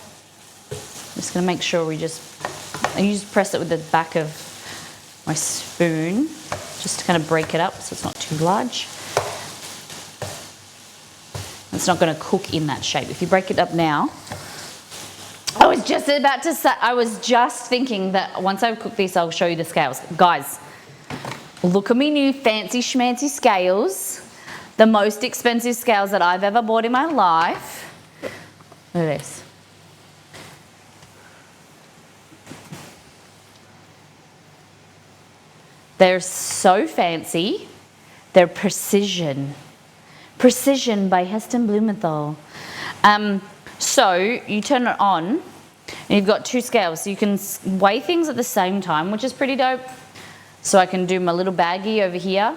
Just gonna make sure I just press it with the back of my spoon, just to kind of break it up so it's not too large. It's not gonna cook in that shape. If you break it up now, I was just thinking that once I cook this, I'll show you the scales. Guys, look at me new fancy schmancy scales. The most expensive scales that I've ever bought in my life. Look at this. They're so fancy. They're precision. Precision by Heston Blumenthal. So you turn it on and you've got two scales. So you can weigh things at the same time, which is pretty dope. So I can do my little baggie over here.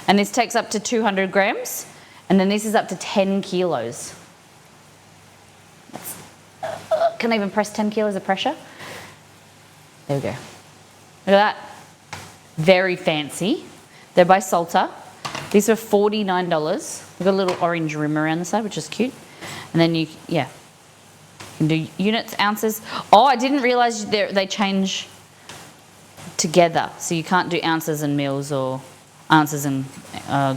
And this takes up to 200 grams. And then this is up to 10 kilos. Can I even press 10 kilos of pressure? There we go. Look at that. Very fancy. They're by Salter. These are $49. They've got a little orange rim around the side, which is cute. And then you can do units, ounces. Oh, I didn't realise they change together. So you can't do ounces and mils or ounces and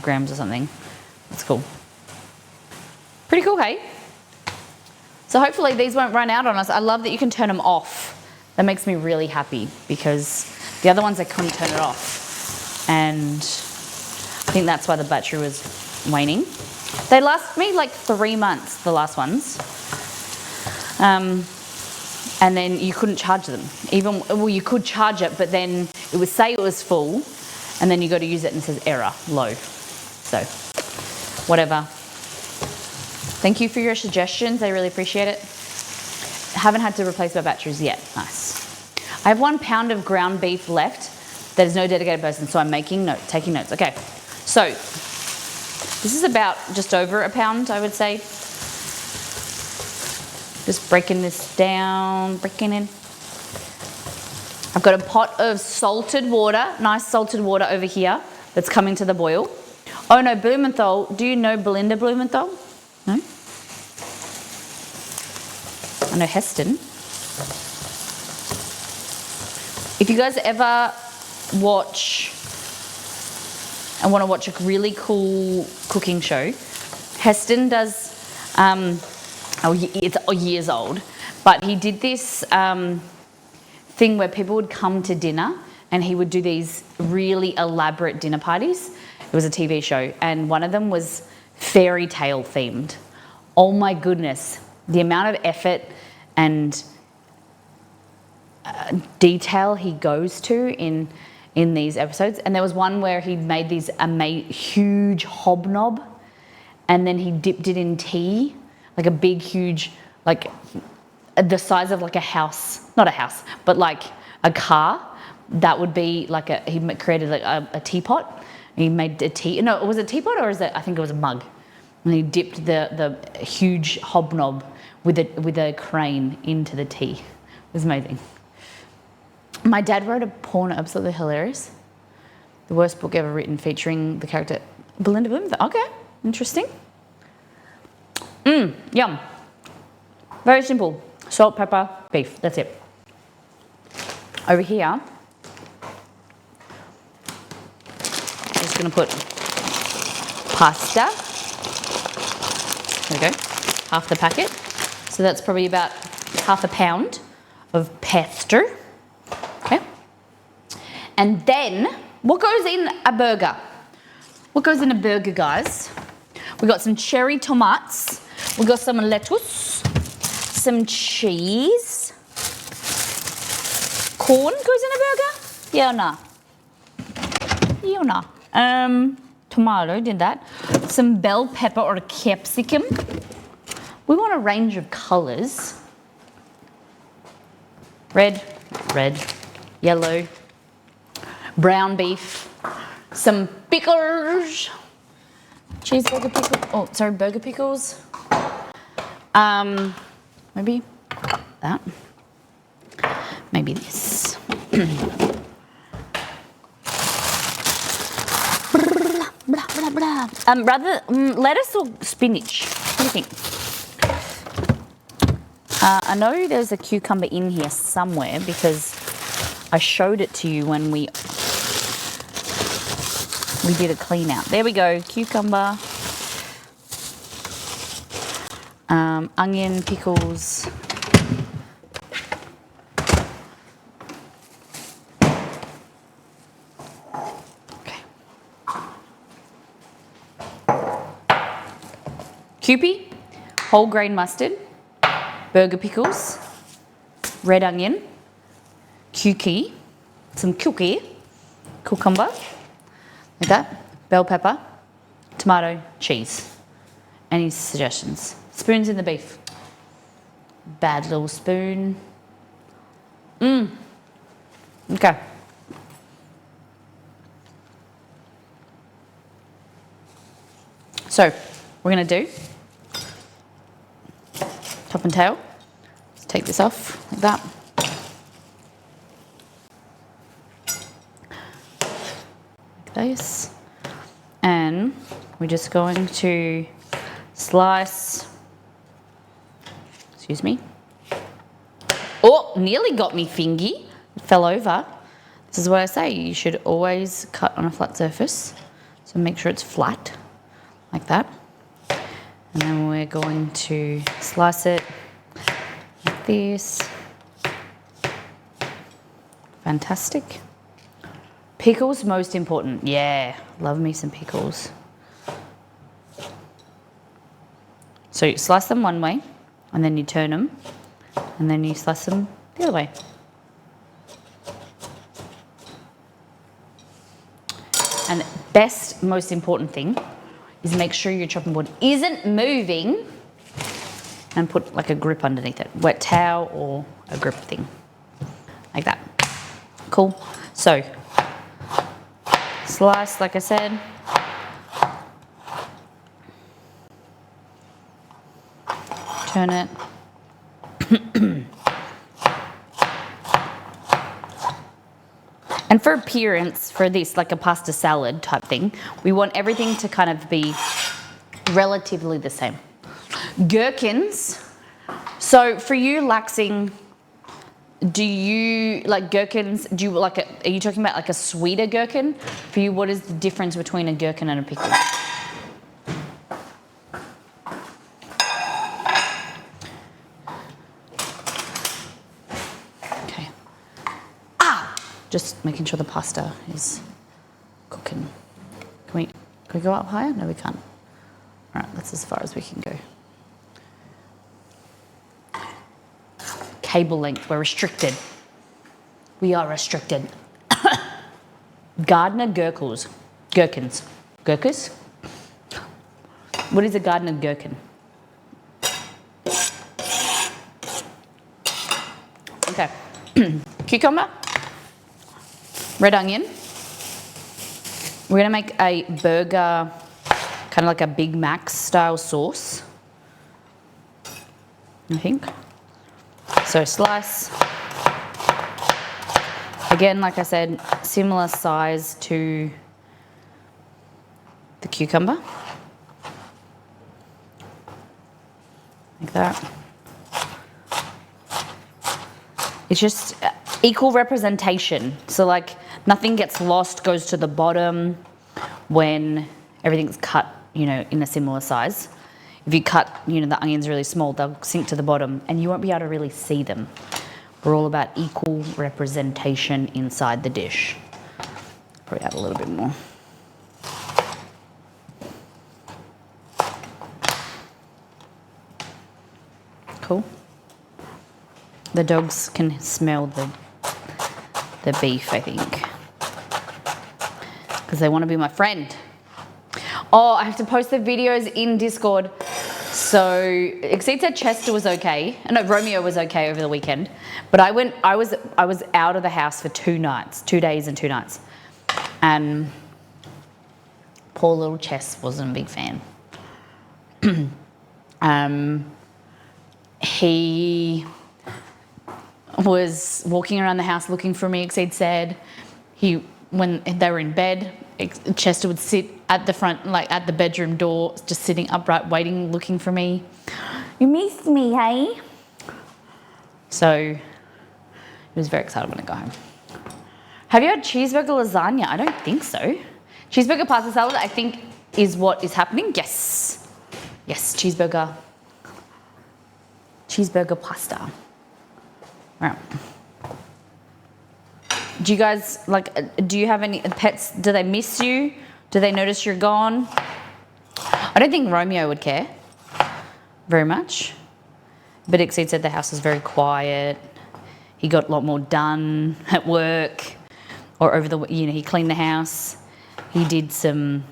grams or something. That's cool. Pretty cool, hey? So hopefully these won't run out on us. I love that you can turn them off. That makes me really happy because the other ones I couldn't turn it off. And I think that's why the battery was waning. They last me like 3 months, the last ones. And then you couldn't charge them. Well, you could charge it, but then it would say it was full, and then you go to use it and it says error, low. So, whatever. Thank you for your suggestions. I really appreciate it. Haven't had to replace my batteries yet. Nice. I have 1 pound of ground beef left. There's no dedicated person, so I'm taking notes. Okay. So, this is about just over a pound, I would say. Just breaking this down, breaking in. I've got a pot of salted water, nice salted water over here that's coming to the boil. Oh no, Blumenthal. Do you know Belinda Blumenthal? No? I know Heston. If you guys ever watch and want to watch a really cool cooking show, Heston does, it's years old, but he did this thing where people would come to dinner and he would do these really elaborate dinner parties. It was a TV show, and one of them was fairy tale themed. Oh my goodness, the amount of effort and detail he goes to in these episodes. And there was one where he made these huge hobnob, and then he dipped it in tea, like a big, huge, like the size of like a house, not a house, but like a car. That would be like he created like a teapot. He made a tea. No, was it a teapot or is it? I think it was a mug. And he dipped the huge hobnob with a crane into the tea. It was amazing. My dad wrote a porno, absolutely hilarious. The worst book ever written, featuring the character Belinda Blumenthal. Okay, interesting. Yum. Very simple. Salt, pepper, beef. That's it. Over here, just going to put pasta. There we go. Half the packet. So that's probably about half a pound of pesto. Okay. And then, what goes in a burger? What goes in a burger, guys? We got some cherry tomatoes. We got some lettuce, some cheese. Corn goes in a burger? Yeah or nah? Yeah or nah? Tomato, did that. Some bell pepper or capsicum. We want a range of colours. Red, yellow, brown beef, some pickles. Cheeseburger pickles. Oh, sorry, burger pickles. Maybe that. Maybe this. Lettuce or spinach? What do you think? I know there's a cucumber in here somewhere because I showed it to you when we did a clean out. There we go, cucumber, onion, pickles. Okay. Kewpie, whole grain mustard, burger pickles, red onion, cucumber, some cucumber, like that, bell pepper, tomato, cheese. Any suggestions? Spoons in the beef. Bad little spoon. Okay. So, we're going to do, top and tail. Let's take this off like that. Like this. And we're just going to slice, excuse me. Oh, nearly got me fingy. It fell over. This is what I say, you should always cut on a flat surface. So make sure it's flat, like that. And then we're going to slice it like this. Fantastic. Pickles, most important. Yeah, love me some pickles. So you slice them one way, and then you turn them, and then you slice them the other way. And best, most important thing is make sure your chopping board isn't moving, and put like a grip underneath it. Wet towel or a grip thing, like that. Cool. So, slice, like I said. Turn it. And for appearance, for this, like a pasta salad type thing, we want everything to kind of be relatively the same. Gherkins. So for you, laxing, do you like gherkins? Do you like are you talking about like a sweeter gherkin? For you, what is the difference between a gherkin and a pickle? Okay. Just making sure the pasta is cooking. Can we go up higher? No, we can't. All right, that's as far as we can go. Cable length, we're restricted. We are restricted. Gardner gherkins. Gherkins. Gherkins? What is a Gardner gherkin? Okay. Cucumber. Red onion. We're gonna make a burger, kind of like a Big Mac style sauce, I think. So slice. Again, like I said, similar size to the cucumber. Like that. It's just equal representation. So like nothing gets lost, goes to the bottom when everything's cut, you know, in a similar size. If you cut, you know, the onions really small, they'll sink to the bottom and you won't be able to really see them. We're all about equal representation inside the dish. Probably add a little bit more. Cool. The dogs can smell the beef, I think, because they want to be my friend. Oh, I have to post the videos in Discord. So Exceed said Chester was okay. No, Romeo was okay over the weekend. But I was out of the house for 2 nights, 2 days and 2 nights. And poor little Chess wasn't a big fan. He was walking around the house looking for me, Exceed said. When they were in bed, Chester would sit at the front, like at the bedroom door, just sitting upright, waiting, looking for me. You missed me, hey? So he was very excited when I got home. Have you had cheeseburger lasagna? I don't think so. Cheeseburger pasta salad, I think, is what is happening. Yes. Yes, cheeseburger pasta. All right. Do you guys, do you have any pets? Do they miss you? Do they notice you're gone? I don't think Romeo would care very much. But Exceed said the house was very quiet. He got a lot more done at work or he cleaned the house. He did some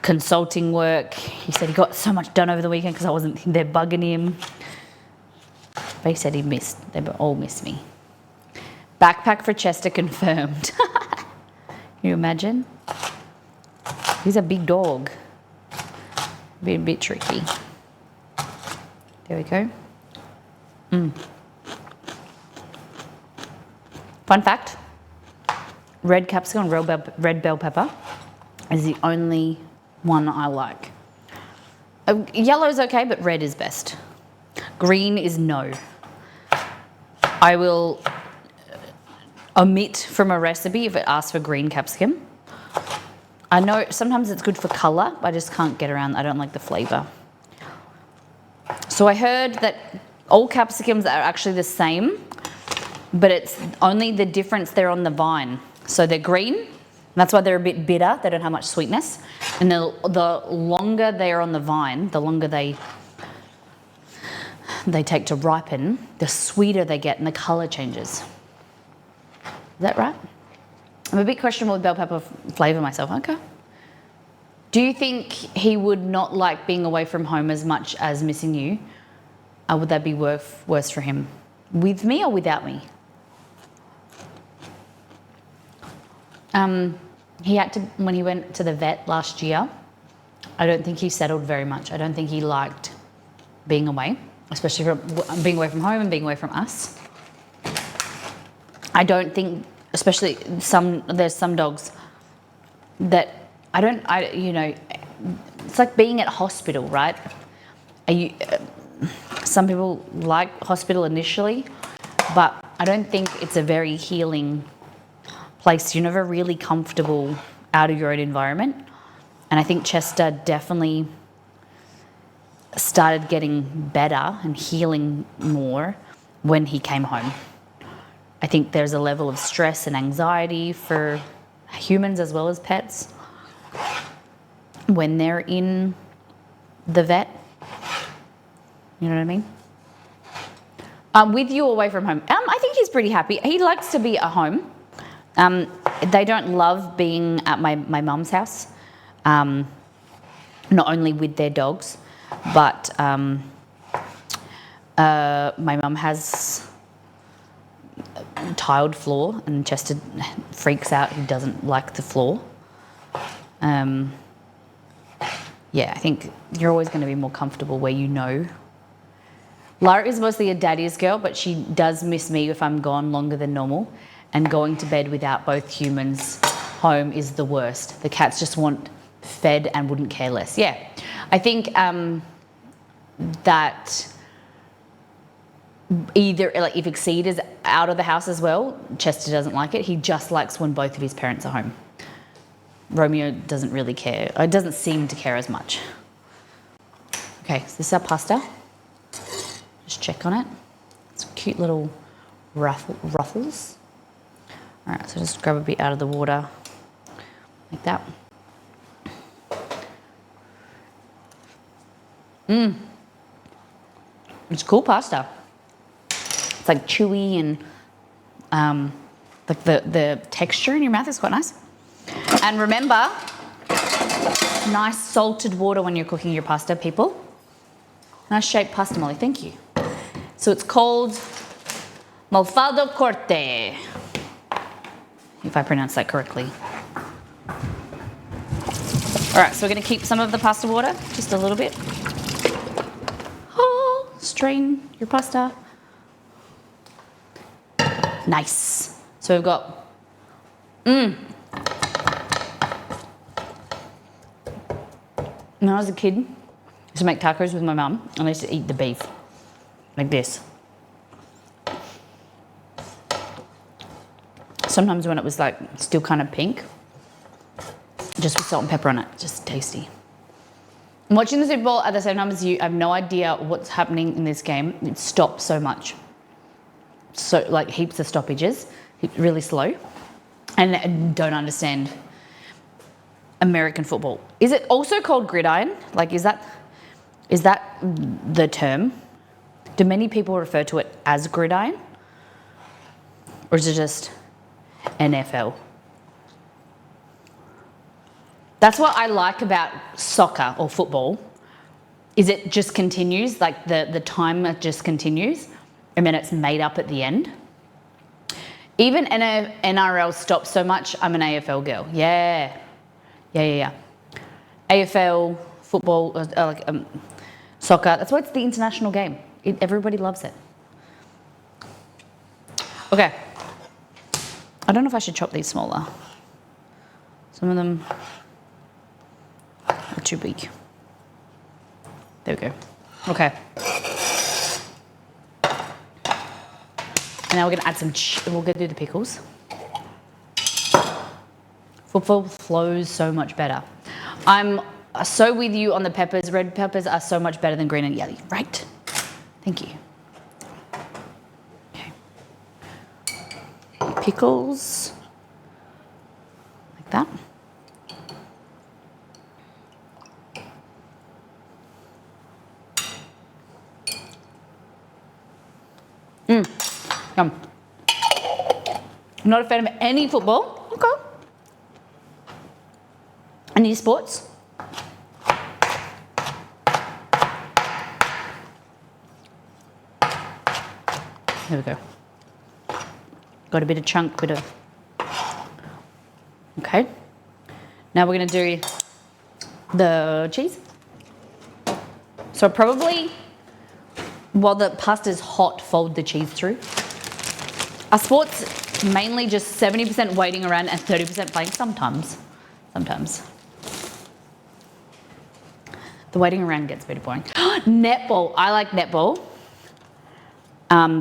consulting work. He said he got so much done over the weekend because I wasn't there bugging him. But he said they all missed me. Backpack for Chester confirmed. Can you imagine? He's a big dog. Be a bit tricky. There we go. Fun fact, red capsicum, red bell pepper is the only one I like. Yellow's okay, but red is best. Green is no. I will omit from a recipe if it asks for green capsicum. I know sometimes it's good for colour, but I just can't get around. I don't like the flavour. So I heard that all capsicums are actually the same, but it's only the difference they're on the vine. So they're green, and that's why they're a bit bitter. They don't have much sweetness. And the longer they're on the vine, the longer they take to ripen, the sweeter they get and the colour changes. Is that right? I'm a bit questionable with bell pepper flavour myself. Okay. Do you think he would not like being away from home as much as missing you? Would that be worse for him? With me or without me? He had to, when he went to the vet last year, I don't think he settled very much. I don't think he liked being away, especially from being away from home and being away from us. I don't think, especially there's some dogs that it's like being at hospital, right? Some people like hospital initially, but I don't think it's a very healing place. You're never really comfortable out of your own environment. And I think Chester definitely started getting better and healing more when he came home. I think there's a level of stress and anxiety for humans as well as pets when they're in the vet. You know what I mean? With you away from home, I think he's pretty happy. He likes to be at home. They don't love being at my mum's house, not only with their dogs, but my mum has tiled floor and Chester freaks out. He doesn't like the floor. Yeah, I think you're always going to be more comfortable where you know. Lara is mostly a daddy's girl, but she does miss me if I'm gone longer than normal. And going to bed without both humans home is the worst. The cats just want fed and wouldn't care less. Yeah, I think that either, like, if Exceed is out of the house as well, Chester doesn't like it. He just likes when both of his parents are home. Romeo doesn't really care. It doesn't seem to care as much. Okay, so this is our pasta. Just check on it. It's cute little ruffles. All right, so just grab a bit out of the water like that. It's cool pasta. It's like chewy and like the texture in your mouth is quite nice. And remember, nice salted water when you're cooking your pasta, people. Nice shaped pasta, Molly, thank you. So it's called Malfado Corte, if I pronounce that correctly. All right, so we're gonna keep some of the pasta water, just a little bit. Oh, strain your pasta. Nice. So we've got, When I was a kid, I used to make tacos with my mum, and I used to eat the beef, like this. Sometimes when it was like still kind of pink, just with salt and pepper on it, just tasty. I'm watching the Super Bowl at the same time as you. I have no idea what's happening in this game. It stops so much. So, like, heaps of stoppages, really slow, and I don't understand American football. Is it also called gridiron? Like, is that the term? Do many people refer to it as gridiron? Or is it just NFL? That's what I like about soccer or football, is it just continues, like the time just continues, and then it's made up at the end. Even NRL stops so much, I'm an AFL girl. Yeah. AFL, football, soccer. That's why it's the international game. Everybody loves it. Okay. I don't know if I should chop these smaller. Some of them are too big. There we go. Okay. And now we're gonna add some, we'll go do the pickles. Football flows so much better. I'm so with you on the peppers. Red peppers are so much better than green and yellow. Right. Thank you. Okay. Pickles. Like that. Yum. I'm not a fan of any football. Okay. Any sports? There we go. Got a bit of chunk, bit of. Okay. Now we're going to do the cheese. So probably, while the pasta's hot, fold the cheese through. Our sports mainly just 70% waiting around and 30% playing sometimes. Sometimes. The waiting around gets a bit boring. Netball. I like netball.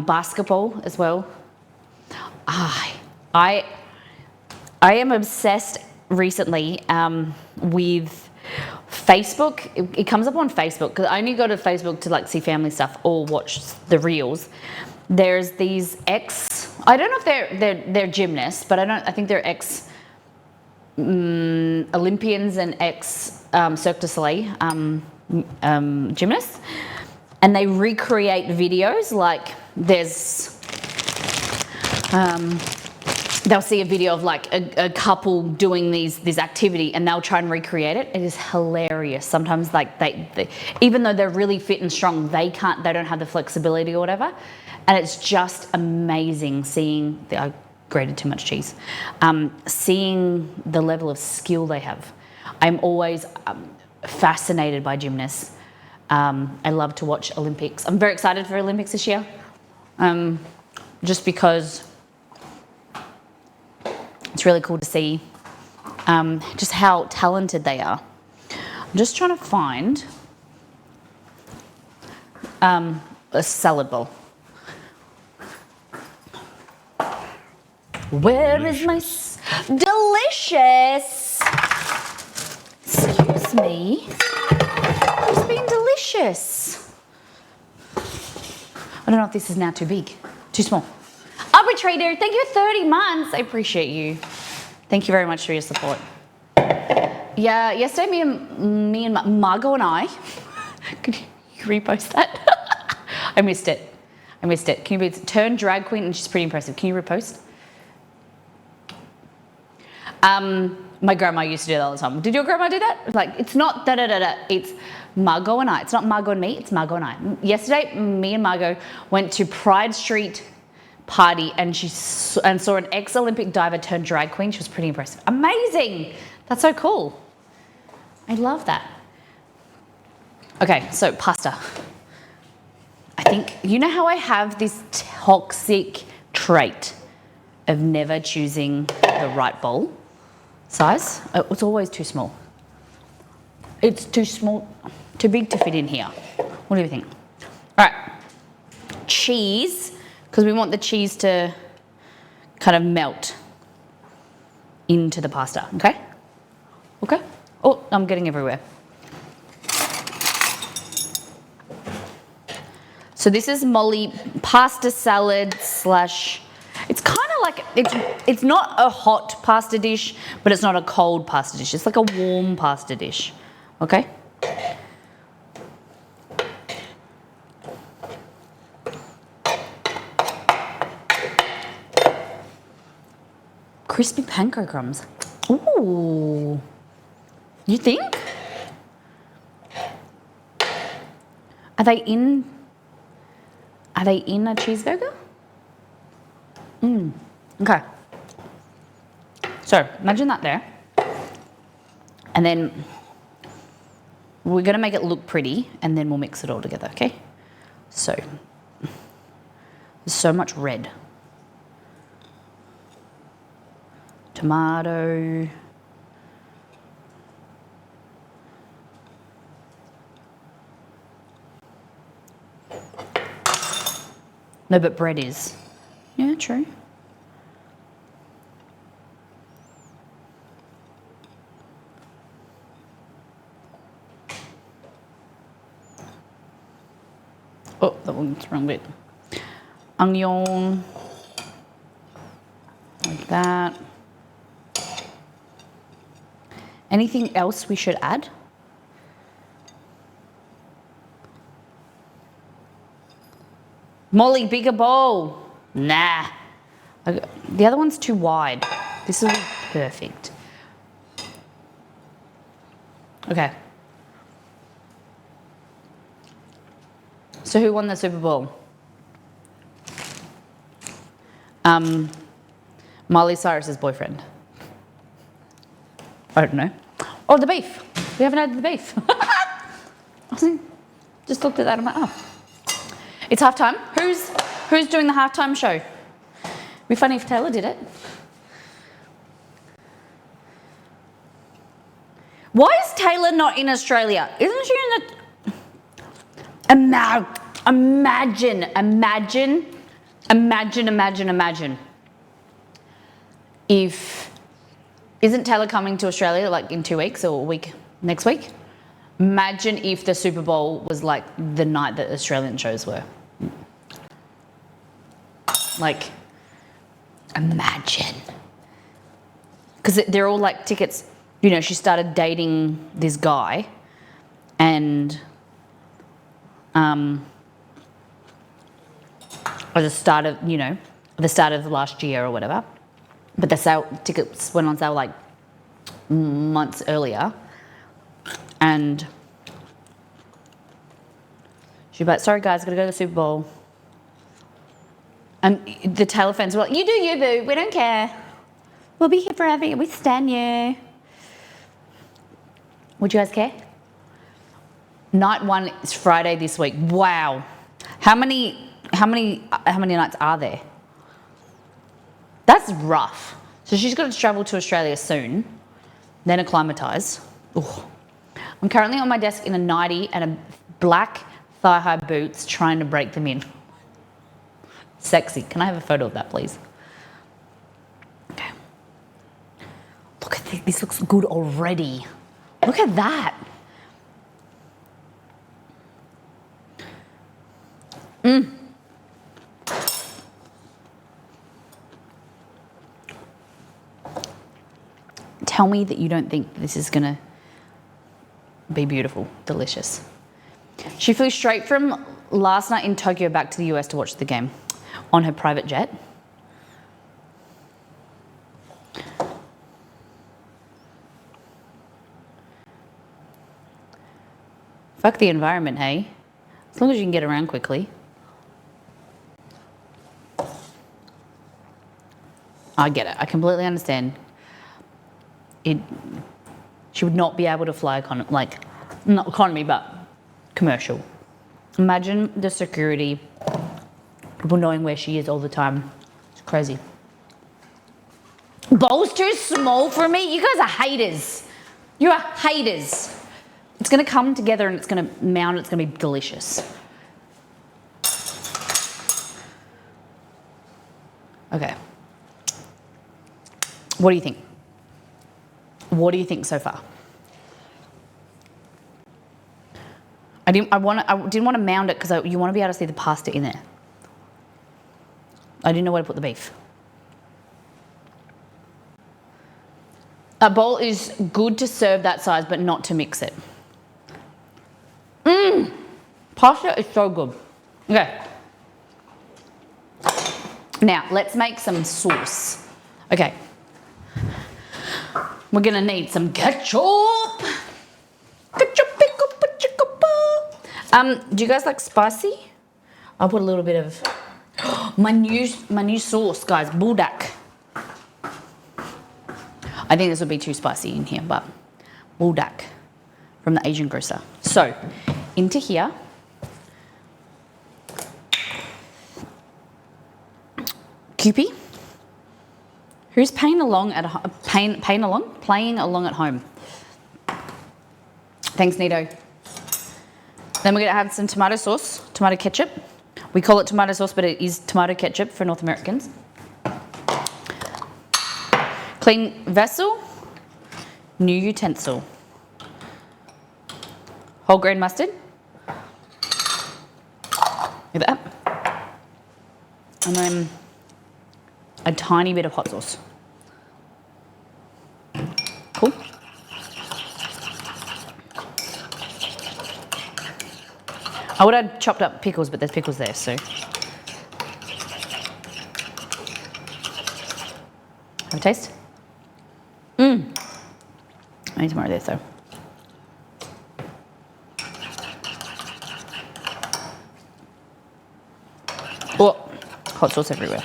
Basketball as well. I am obsessed recently with Facebook. It comes up on Facebook because I only go to Facebook to like see family stuff or watch the reels. There's these I don't know if they're gymnasts, but I think they're ex Olympians and ex Cirque du Soleil gymnasts, and they recreate videos. Like there's they'll see a video of like a couple doing this activity and they'll try and recreate it. It is hilarious. Sometimes like they even though they're really fit and strong, they don't have the flexibility or whatever. And it's just amazing seeing I grated too much cheese. Seeing the level of skill they have. I'm always fascinated by gymnasts. I love to watch Olympics. I'm very excited for Olympics this year. Just because it's really cool to see just how talented they are. I'm just trying to find a salad bowl. Where is my delicious? Excuse me. It's been delicious. I don't know if this is now too big, too small. Arbitrator, thank you for 30 months. I appreciate you. Thank you very much for your support. Yeah, yesterday me and Margot and I, could you repost that? I missed it. Can you turn drag queen? And she's pretty impressive. Can you repost? My grandma used to do that all the time. Did your grandma do that? Like, it's not da-da-da-da. It's Margot and I. It's not Margot and me. It's Margot and I. Yesterday, me and Margot went to Pride Street party and saw an ex-Olympic diver turn drag queen. She was pretty impressive. Amazing. That's so cool. I love that. Okay, so pasta. I think, you know how I have this toxic trait of never choosing the right bowl size? It's always too small. It's too small, too big to fit in here. What do you think? All right, cheese, because we want the cheese to kind of melt into the pasta, okay? Okay? Oh, I'm getting everywhere. So this is Molly pasta salad slash, it's kind of like, it's not a hot pasta dish, but it's not a cold pasta dish. It's like a warm pasta dish, okay? Crispy panko crumbs. Ooh. You think? Are they in a cheeseburger? Okay. So imagine that there. And then we're going to make it look pretty and then we'll mix it all together, okay? So, there's so much red. Tomato. No, but bread is. Yeah, true. Oh, that one's wrong bit. Onion. Like that. Anything else we should add? Molly, bigger bowl. Nah. The other one's too wide. This will be perfect. Okay. So who won the Super Bowl? Miley Cyrus's boyfriend. I don't know. Oh, the beef. We haven't had the beef. Just looked at that. I'm like, oh. It's halftime. Who's doing the halftime show? It'd be funny if Taylor did it. Why is Taylor not in Australia? Isn't she in the... Imagine. If... Isn't Taylor coming to Australia like in 2 weeks or a week next week? Imagine if the Super Bowl was like the night that Australian shows were. Like, imagine. Because they're all like tickets. You know, she started dating this guy and at the start of, the start of last year or whatever. But the tickets went on sale like months earlier. And she's like, sorry guys, gotta go to the Super Bowl. And the Taylor fans were like, you do you, boo, we don't care. We'll be here forever, we stand you. Would you guys care? Night 1 is Friday this week. Wow. How many nights are there? That's rough. So she's got to travel to Australia soon, then acclimatise. Ooh. I'm currently on my desk in a nightie and a black thigh-high boots trying to break them in. Sexy. Can I have a photo of that, please? Okay. Look at this. This looks good already. Look at that. Tell me that you don't think this is going to be beautiful, delicious. She flew straight from last night in Tokyo back to the US to watch the game on her private jet. Fuck the environment, hey? As long as you can get around quickly. I get it. I completely understand. She would not be able to fly not economy, but commercial. Imagine the security, people knowing where she is all the time. It's crazy. Bowl's too small for me. You guys are haters. You are haters. It's going to come together and it's going to mount. It's going to be delicious. Okay. What do you think? What do you think so far? I didn't want to mound it because you want to be able to see the pasta in there. I didn't know where to put the beef. A bowl is good to serve that size, but not to mix it. Pasta is so good. Okay. Now, let's make some sauce. Okay. We're going to need some ketchup. Do you guys like spicy? I'll put a little bit of my new sauce, guys, buldak. I think this would be too spicy in here, but buldak. from the Asian grocer. So, into here. Cupie, who's playing along at home? Thanks, Nito. Then we're gonna add some tomato sauce, tomato ketchup. We call it tomato sauce, but it is tomato ketchup for North Americans. Clean vessel, new utensil. Whole grain mustard. Look at that. And then a tiny bit of hot sauce. Cool. I would have chopped up pickles, but there's pickles there, so. Have a taste? I need more of this though. Oh, hot sauce everywhere.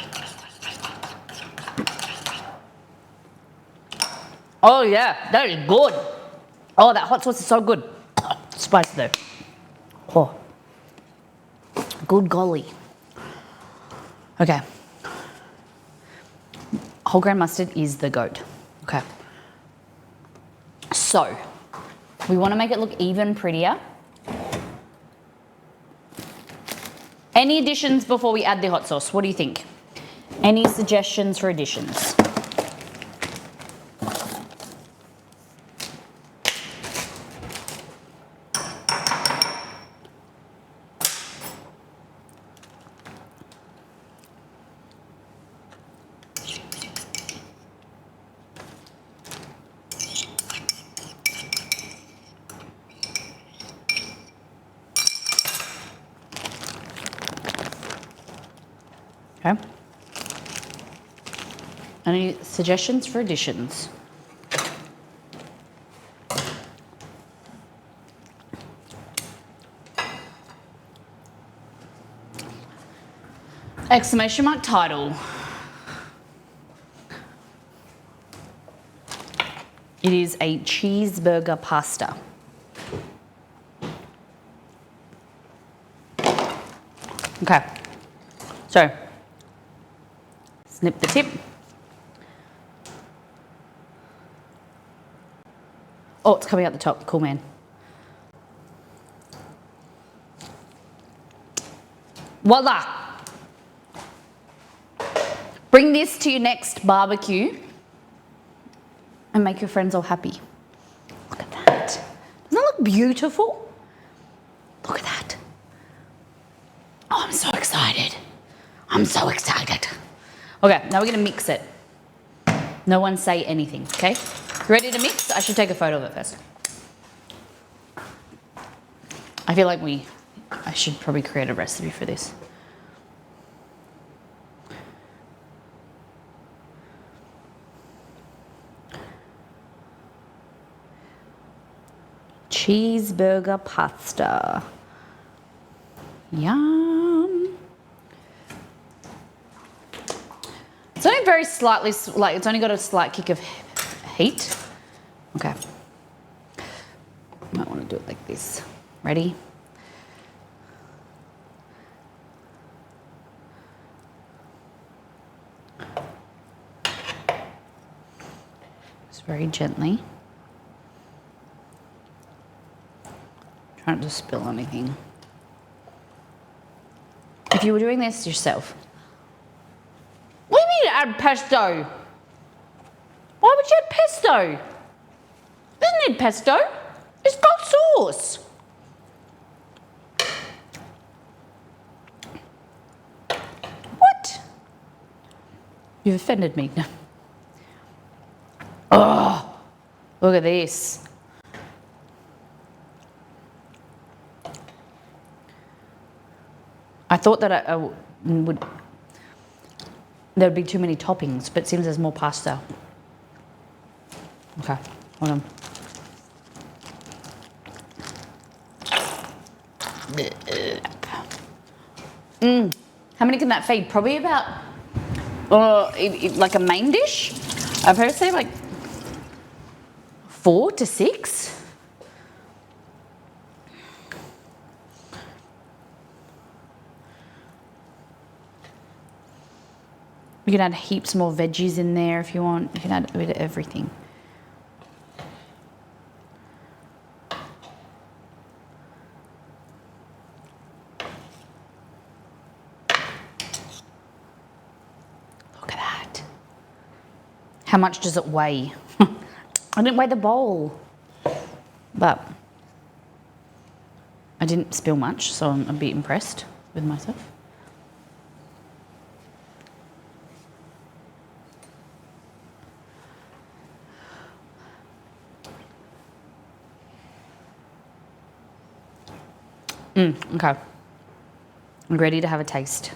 Oh yeah, that is good. Oh, that hot sauce is so good. Spicy though. Oh, good golly. Okay. Whole grain mustard is the goat. Okay. So, we want to make it look even prettier. Any additions before we add the hot sauce? What do you think? Any suggestions for additions? Okay. Any suggestions for additions? Exclamation mark title. It is a cheeseburger pasta. Okay. So, snip the tip. Oh, it's coming out the top. Cool, man. Voila! Bring this to your next barbecue and make your friends all happy. Look at that. Doesn't that look beautiful? Look at that. Oh, I'm so excited. I'm so excited. Okay, now we're gonna mix it. No one say anything, okay? You ready to mix? I should take a photo of it first. I feel like I should probably create a recipe for this. Cheeseburger pasta. Yum. It's only very slightly, like it's only got a slight kick of heat. Okay. Might want to do it like this. Ready? Just very gently. Try not to spill anything. If you were doing this yourself, what do you mean add pesto? Why would you add pesto? Doesn't need pesto. It's got sauce. What? You've offended me. Oh, look at this. I thought that there'd be too many toppings, but it seems there's more pasta. Okay, hold on. How many can that feed? Probably about, like a main dish? I've heard say like 4 to 6. You can add heaps more veggies in there if you want. You can add a bit of everything. Look at that. How much does it weigh? I didn't weigh the bowl, but I didn't spill much, so I'm a bit impressed with myself. Okay. I'm ready to have a taste.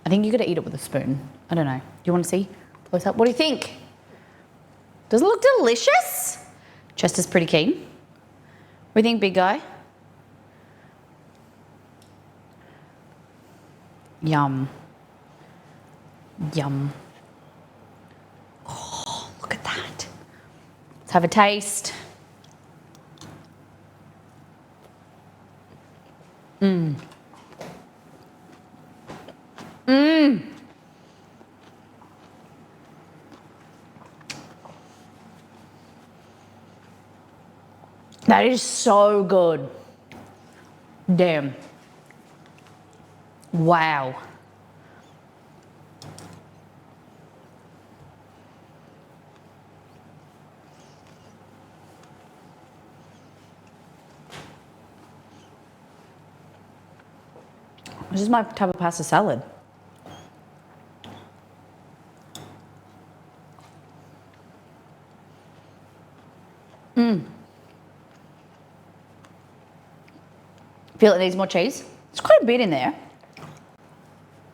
I think you gotta eat it with a spoon. I don't know. Do you want to see close up? What do you think? Does it look delicious? Chester's pretty keen. What do you think, big guy? Yum. Yum. Oh, look at that. Let's have a taste. That is so good. Damn. Wow. This is my type of pasta salad. Feel it needs more cheese. It's quite a bit in there.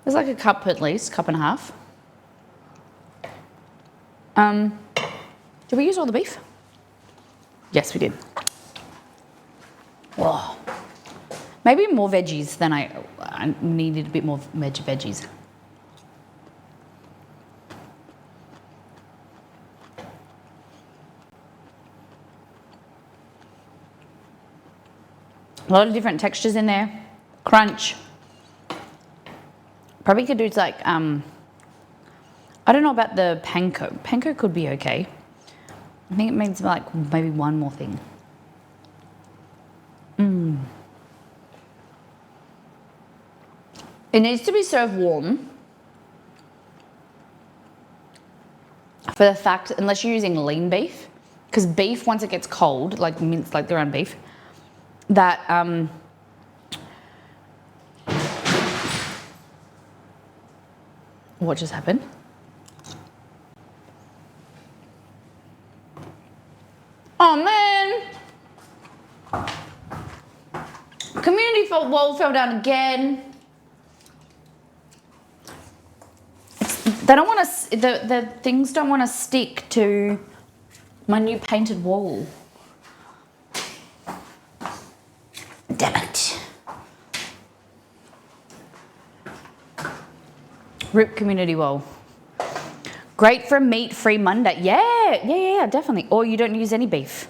There's like a cup at least, cup and a half. Did we use all the beef? Yes, we did. Whoa. Maybe more veggies than I needed a bit more veggies. A lot of different textures in there. Crunch. Probably could do like, I don't know about the panko. Panko could be okay. I think it means like maybe one more thing. It needs to be served warm. For the fact, unless you're using lean beef, because beef, once it gets cold, like minced, like ground beef, that what just happened? Oh man! Community wall fell down again. They don't want to. The things don't want to stick to my new painted wall. Damn it. Rip community wall. Great for a meat-free Monday. Yeah, definitely. Or you don't use any beef.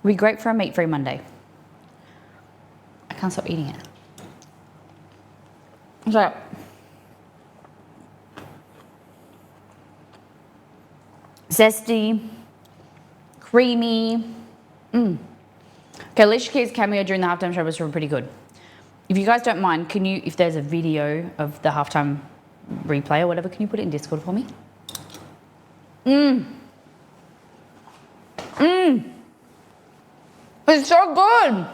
Would be great for a meat-free Monday. I can't stop eating it. So, zesty, creamy. Okay, Alicia Keys' cameo during the halftime show was pretty good. If you guys don't mind, can you, if there's a video of the halftime replay or whatever, can you put it in Discord for me? It's so good.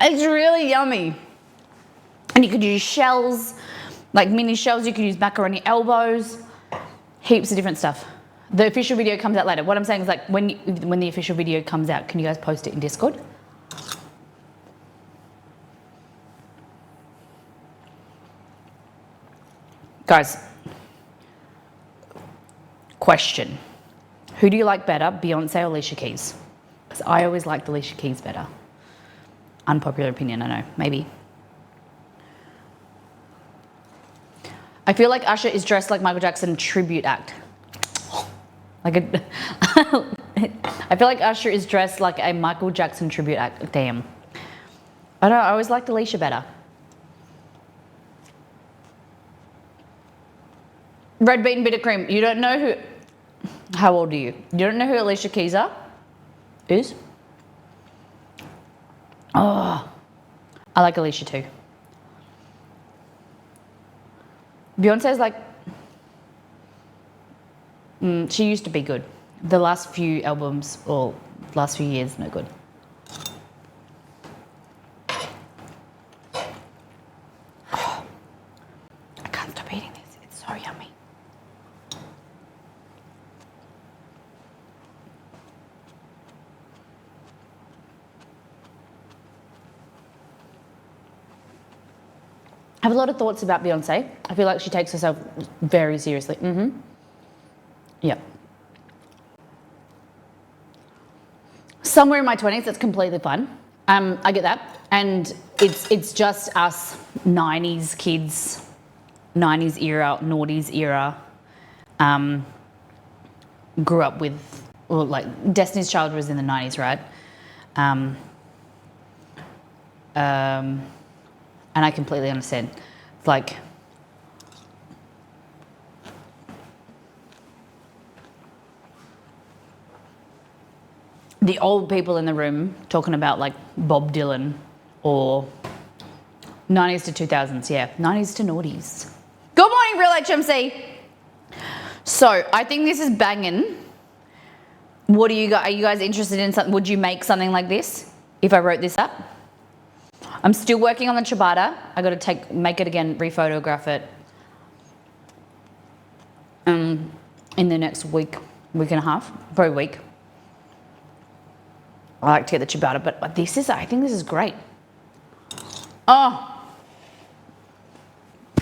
It's really yummy. And you could use shells, like mini shells. You could use macaroni elbows, heaps of different stuff. The official video comes out later. What I'm saying is like when the official video comes out, can you guys post it in Discord? Guys, question. Who do you like better, Beyonce or Alicia Keys? Because I always liked Alicia Keys better. Unpopular opinion, I know, maybe. I feel like Usher is dressed like Michael Jackson tribute act. I feel like Usher is dressed like a Michael Jackson tribute act. Damn. I don't know, I always liked Alicia better. Red bean bitter cream. You don't know who... How old are you? You don't know who Alicia Keys is? Oh, I like Alicia too. Beyonce's like... she used to be good. The last few albums, or last few years, no good. Oh, I can't stop eating this. It's so yummy. I have a lot of thoughts about Beyonce. I feel like she takes herself very seriously. Yeah. Somewhere in my 20s, it's completely fine. I get that. And it's just us 90s kids, 90s era, noughties era, grew up with, well, like Destiny's Child was in the 90s, right? And I completely understand. It's like, the old people in the room talking about like Bob Dylan or 90s to 2000s, yeah, 90s to noughties. Good morning, Real HMC. So I think this is banging. What do you guys, are you guys interested in something? Would you make something like this if I wrote this up? I'm still working on the ciabatta. I got to make it again, rephotograph it in the next week and a half, probably a week. I like to get the ciabatta, but I think this is great. Oh,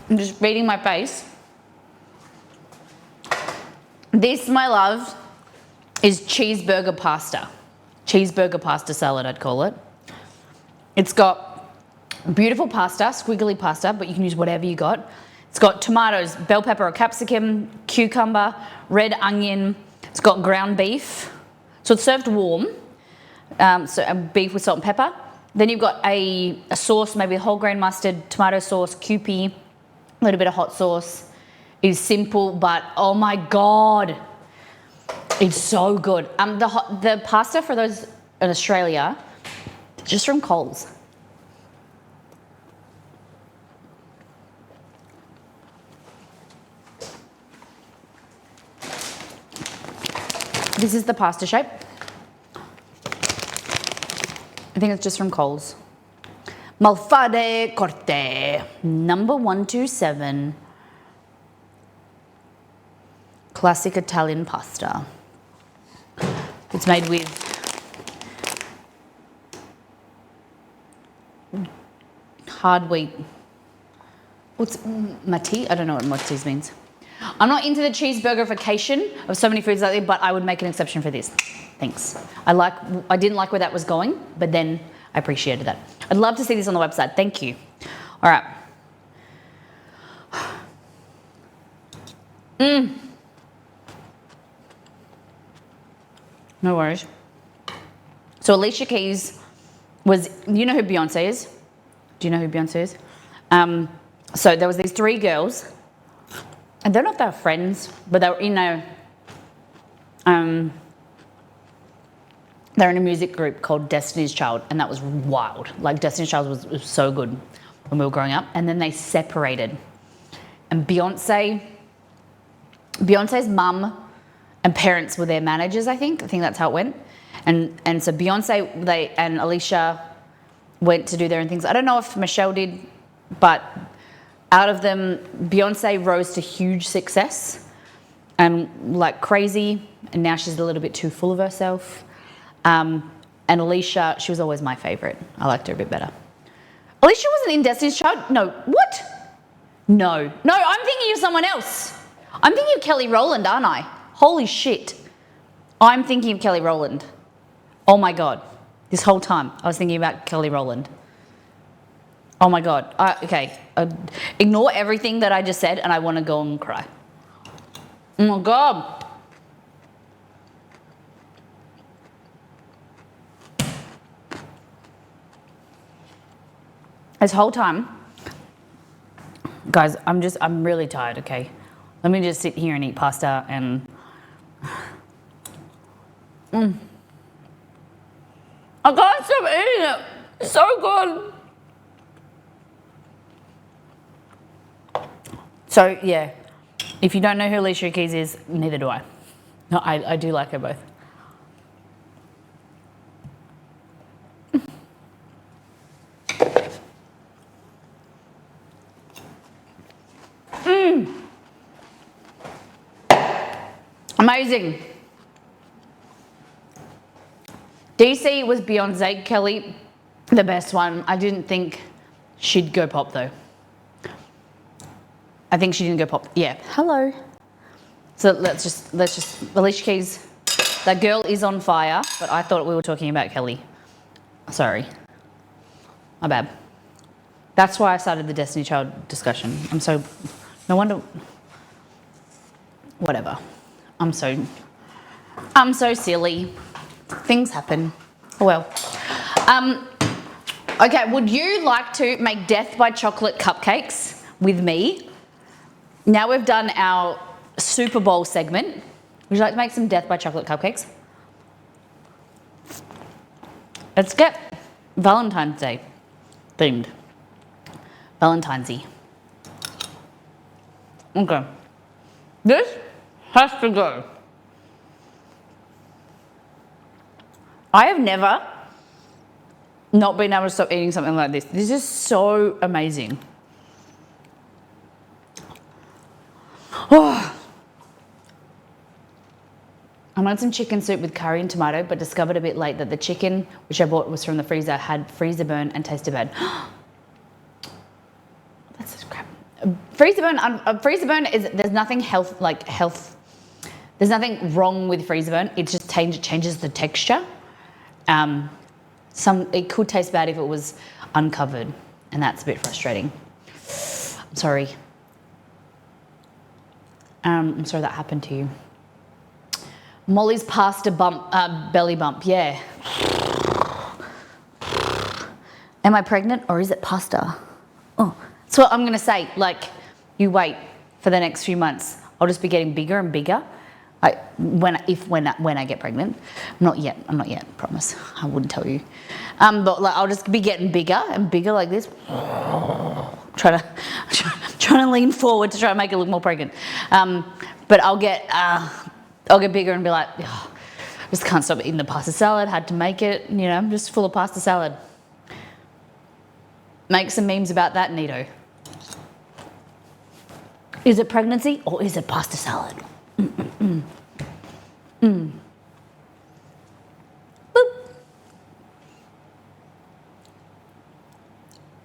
I'm just beating my face. This, my love, is cheeseburger pasta. Cheeseburger pasta salad, I'd call it. It's got beautiful pasta, squiggly pasta, but you can use whatever you got. It's got tomatoes, bell pepper or capsicum, cucumber, red onion. It's got ground beef. So it's served warm. So beef with salt and pepper. Then you've got a sauce, maybe a whole grain mustard, tomato sauce, Kewpie, a little bit of hot sauce. It's simple, but oh my God, it's so good. The pasta, for those in Australia, just from Coles. This is the pasta shape. I think it's just from Coles. Malfade Corte, number 127. Classic Italian pasta. It's made with hard wheat. What's mati? I don't know what mati means. I'm not into the cheeseburgerification of so many foods like that, but I would make an exception for this. Thanks. I didn't like where that was going, but then I appreciated that. I'd love to see this on the website. Thank you. All right. No worries. So Alicia Keys was, you know who Beyonce is? Do you know who Beyonce is? So there was these three girls. I don't know if they were friends, but they were they're in a music group called Destiny's Child, and that was wild. Like Destiny's Child was so good when we were growing up, and then they separated. And Beyonce's mum and parents were their managers, I think. I think that's how it went. And so Beyonce and Alicia went to do their own things. I don't know if Michelle did, but out of them, Beyonce rose to huge success and like crazy, and now she's a little bit too full of herself. And Alicia, she was always my favorite. I liked her a bit better. Alicia wasn't in Destiny's Child? No, what? No, I'm thinking of someone else. I'm thinking of Kelly Rowland, aren't I? Holy shit. I'm thinking of Kelly Rowland. Oh my God. This whole time I was thinking about Kelly Rowland. Oh my God. Okay. Ignore everything that I just said and I want to go and cry. Oh my God. This whole time, guys, I'm really tired, okay? Let me just sit here and eat pasta and... I can't stop eating it. It's so good. So, yeah. If you don't know who Alicia Keys is, neither do I. No, I do like her both. Amazing. DC was Beyonce. Kelly, the best one. I didn't think she'd go pop though. I think she didn't go pop. Yeah. Hello. So let's just Alicia Keys. That girl is on fire, but I thought we were talking about Kelly. Sorry. My bad. That's why I started the Destiny Child discussion. No wonder. Whatever. I'm so silly. Things happen. Oh well. Okay, would you like to make Death by Chocolate cupcakes with me? Now we've done our Super Bowl segment. Would you like to make some Death by Chocolate cupcakes? Let's get Valentine's Day themed. Valentine's-y. Okay. This has to go. I have never not been able to stop eating something like this. This is so amazing. Oh. I made some chicken soup with curry and tomato, but discovered a bit late that the chicken, which I bought was from the freezer, had freezer burn and tasted bad. That's just crap. Freezer burn is, there's nothing there's nothing wrong with freezer burn. It just changes the texture. It could taste bad if it was uncovered, and that's a bit frustrating. I'm sorry. I'm sorry that happened to you. Molly's pasta belly bump, yeah. Am I pregnant or is it pasta? Oh, that's what I'm gonna say. Like, you wait for the next few months. I'll just be getting bigger and bigger. When I get pregnant. I'm not yet, promise. I wouldn't tell you. But like, I'll just be getting bigger and bigger like this. Trying to lean forward to try and make it look more pregnant. But I'll get bigger and be like, oh, I just can't stop eating the pasta salad. Had to make it, I'm just full of pasta salad. Make some memes about that, Nito. Is it pregnancy or is it pasta salad? Boop.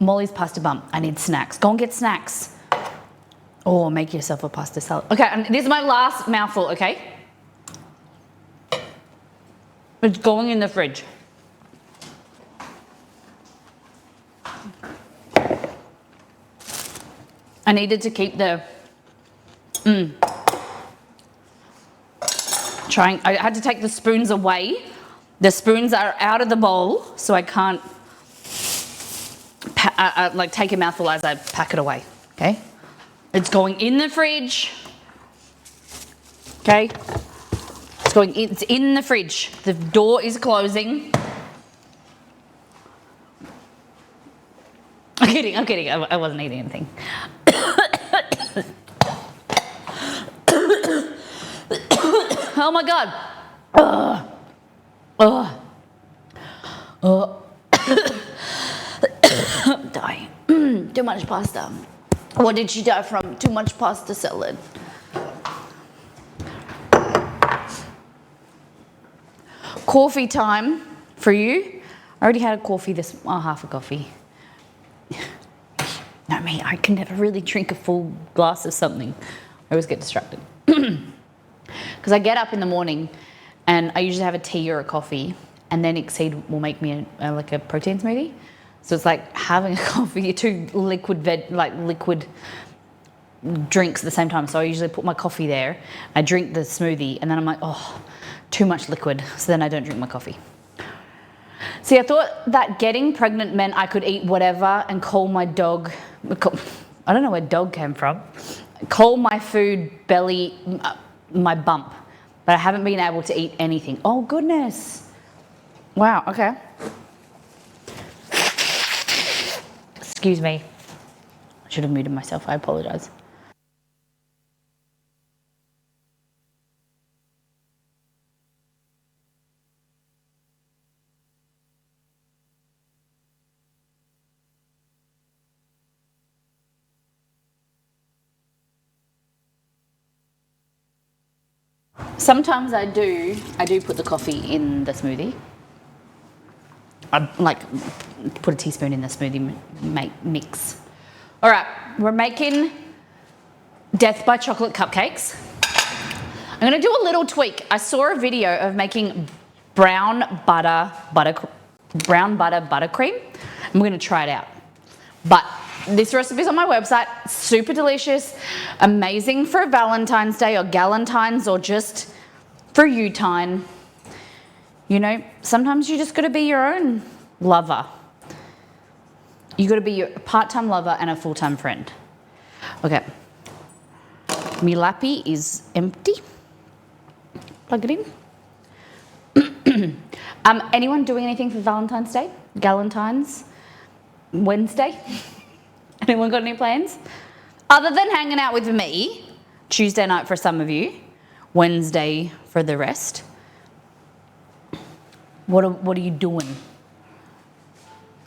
Molly's pasta bump. I need snacks. Go and get snacks. Or make yourself a pasta salad. Okay, and this is my last mouthful, okay? It's going in the fridge. I needed to keep the... I had to take the spoons away. The spoons are out of the bowl, so I can't take a mouthful as I pack it away, okay? It's going in the fridge, okay? It's in the fridge. The door is closing. I'm kidding. I wasn't eating anything. Oh my God. I'm dying. Too much pasta. What did she die from? Too much pasta salad. Coffee time for you. I already had a coffee half a coffee. Not me, I can never really drink a full glass of something. I always get distracted. Because I get up in the morning and I usually have a tea or a coffee, and then Exceed will make me a protein smoothie. So it's like having a coffee, two liquid drinks at the same time. So I usually put my coffee there, I drink the smoothie, and then I'm like, oh, too much liquid. So then I don't drink my coffee. See, I thought that getting pregnant meant I could eat whatever and call my dog. I don't know where dog came from. call my food belly my bump, but I haven't been able to eat anything. Oh goodness. Wow, okay. Excuse me. I should have muted myself, I apologize. Sometimes I do put the coffee in the smoothie. I like put a teaspoon in the smoothie mix. All right, we're making Death by Chocolate cupcakes. I'm gonna do a little tweak. I saw a video of making brown butter buttercream. I'm gonna try it out. But this recipe is on my website, super delicious, amazing for Valentine's Day or Galentine's or just for you-time. You know, sometimes you just gotta be your own lover. You gotta be your part-time lover and a full-time friend. Okay, my lappy is empty. Plug it in. Anyone doing anything for Valentine's Day? Galentine's? Wednesday? Anyone got any plans? Other than hanging out with me, Tuesday night for some of you, Wednesday for the rest. What are you doing?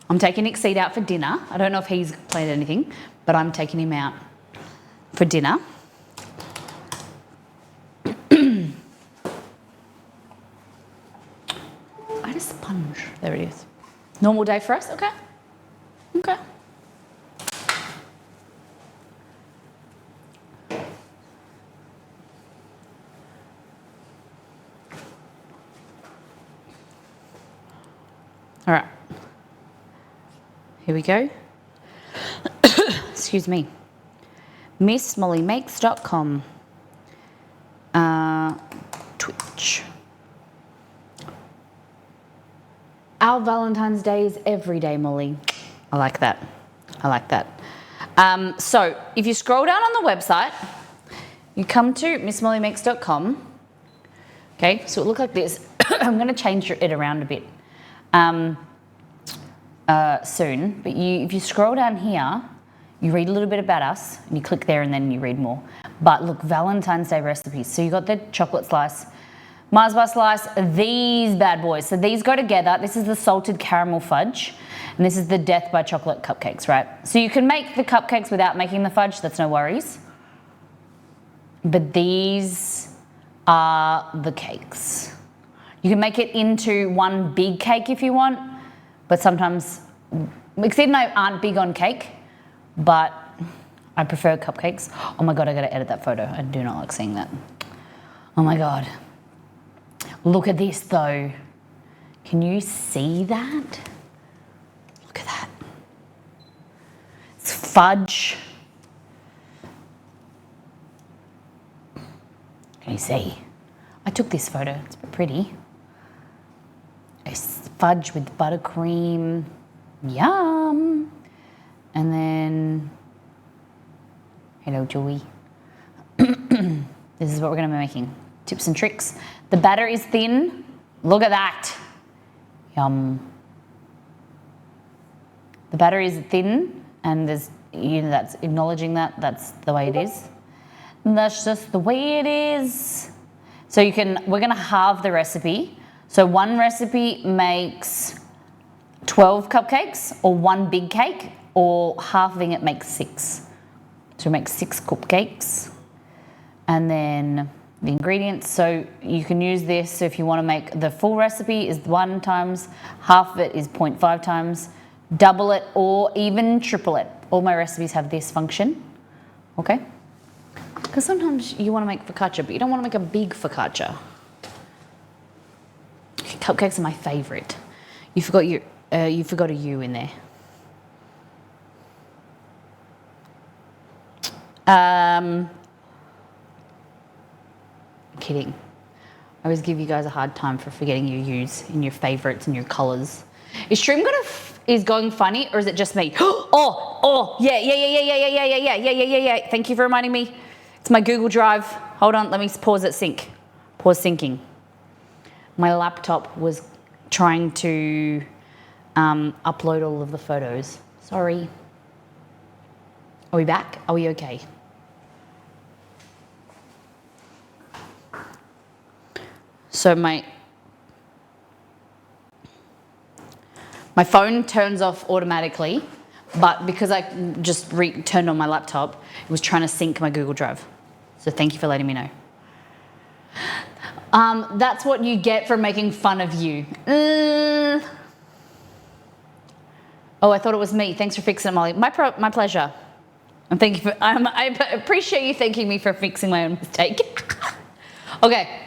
I'm taking Exceed out for dinner. I don't know if he's planned anything, but I'm taking him out for dinner. I had a sponge. There it is. Normal day for us? Okay. Okay. All right. Here we go. Excuse me. MissMollyMakes.com. Twitch. Our Valentine's Day is every day, Molly. I like that. I like that. So if you scroll down on the website, you come to MissMollyMakes.com. Okay, so it look like this. I'm going to change it around a bit soon. But if you scroll down here, you read a little bit about us, and you click there, and then you read more. But look, Valentine's Day recipes. So you got the chocolate slice, Mars bar slice, these bad boys. So these go together. This is the salted caramel fudge, and this is the Death by Chocolate cupcakes, right? So you can make the cupcakes without making the fudge. That's no worries. But these are the cakes. You can make it into one big cake if you want, but sometimes, Exceed and I aren't big on cake, but I prefer cupcakes. Oh my God, I gotta edit that photo. I do not like seeing that. Oh my God. Look at this though. Can you see that? Look at that. It's fudge. Can you see? I took this photo, it's pretty. It's fudge with buttercream, yum. And then, hello Joey. This is what we're gonna be making. Tips and tricks. The batter is thin, look at that. Yum. The batter is thin and there's, you know, that's acknowledging that, that's the way it is. And that's just the way it is. So we're gonna halve the recipe. So one recipe makes 12 cupcakes or one big cake, or halving it makes 6. So make 6 cupcakes. And then the ingredients, so you can use this, so if you wanna make the full recipe is 1 times, half of it is 0.5 times, double it or even triple it. All my recipes have this function, okay? Because sometimes you wanna make focaccia, but you don't wanna make a big focaccia. Cupcakes are my favorite. You forgot a U in there. Kidding. I always give you guys a hard time for forgetting your U's in your favorites and your colors. Is Stream going funny, or is it just me? Yeah. Thank you for reminding me. It's my Google Drive. Hold on, let me pause it sync. Pause syncing. My laptop was trying to upload all of the photos. Sorry. Are we back? Are we okay? So my phone turns off automatically, but because I just turned on my laptop, it was trying to sync my Google Drive. So thank you for letting me know. That's what you get for making fun of you. Oh, I thought it was me. Thanks for fixing it, Molly. My pleasure. And thank you for. I appreciate you thanking me for fixing my own mistake. Okay.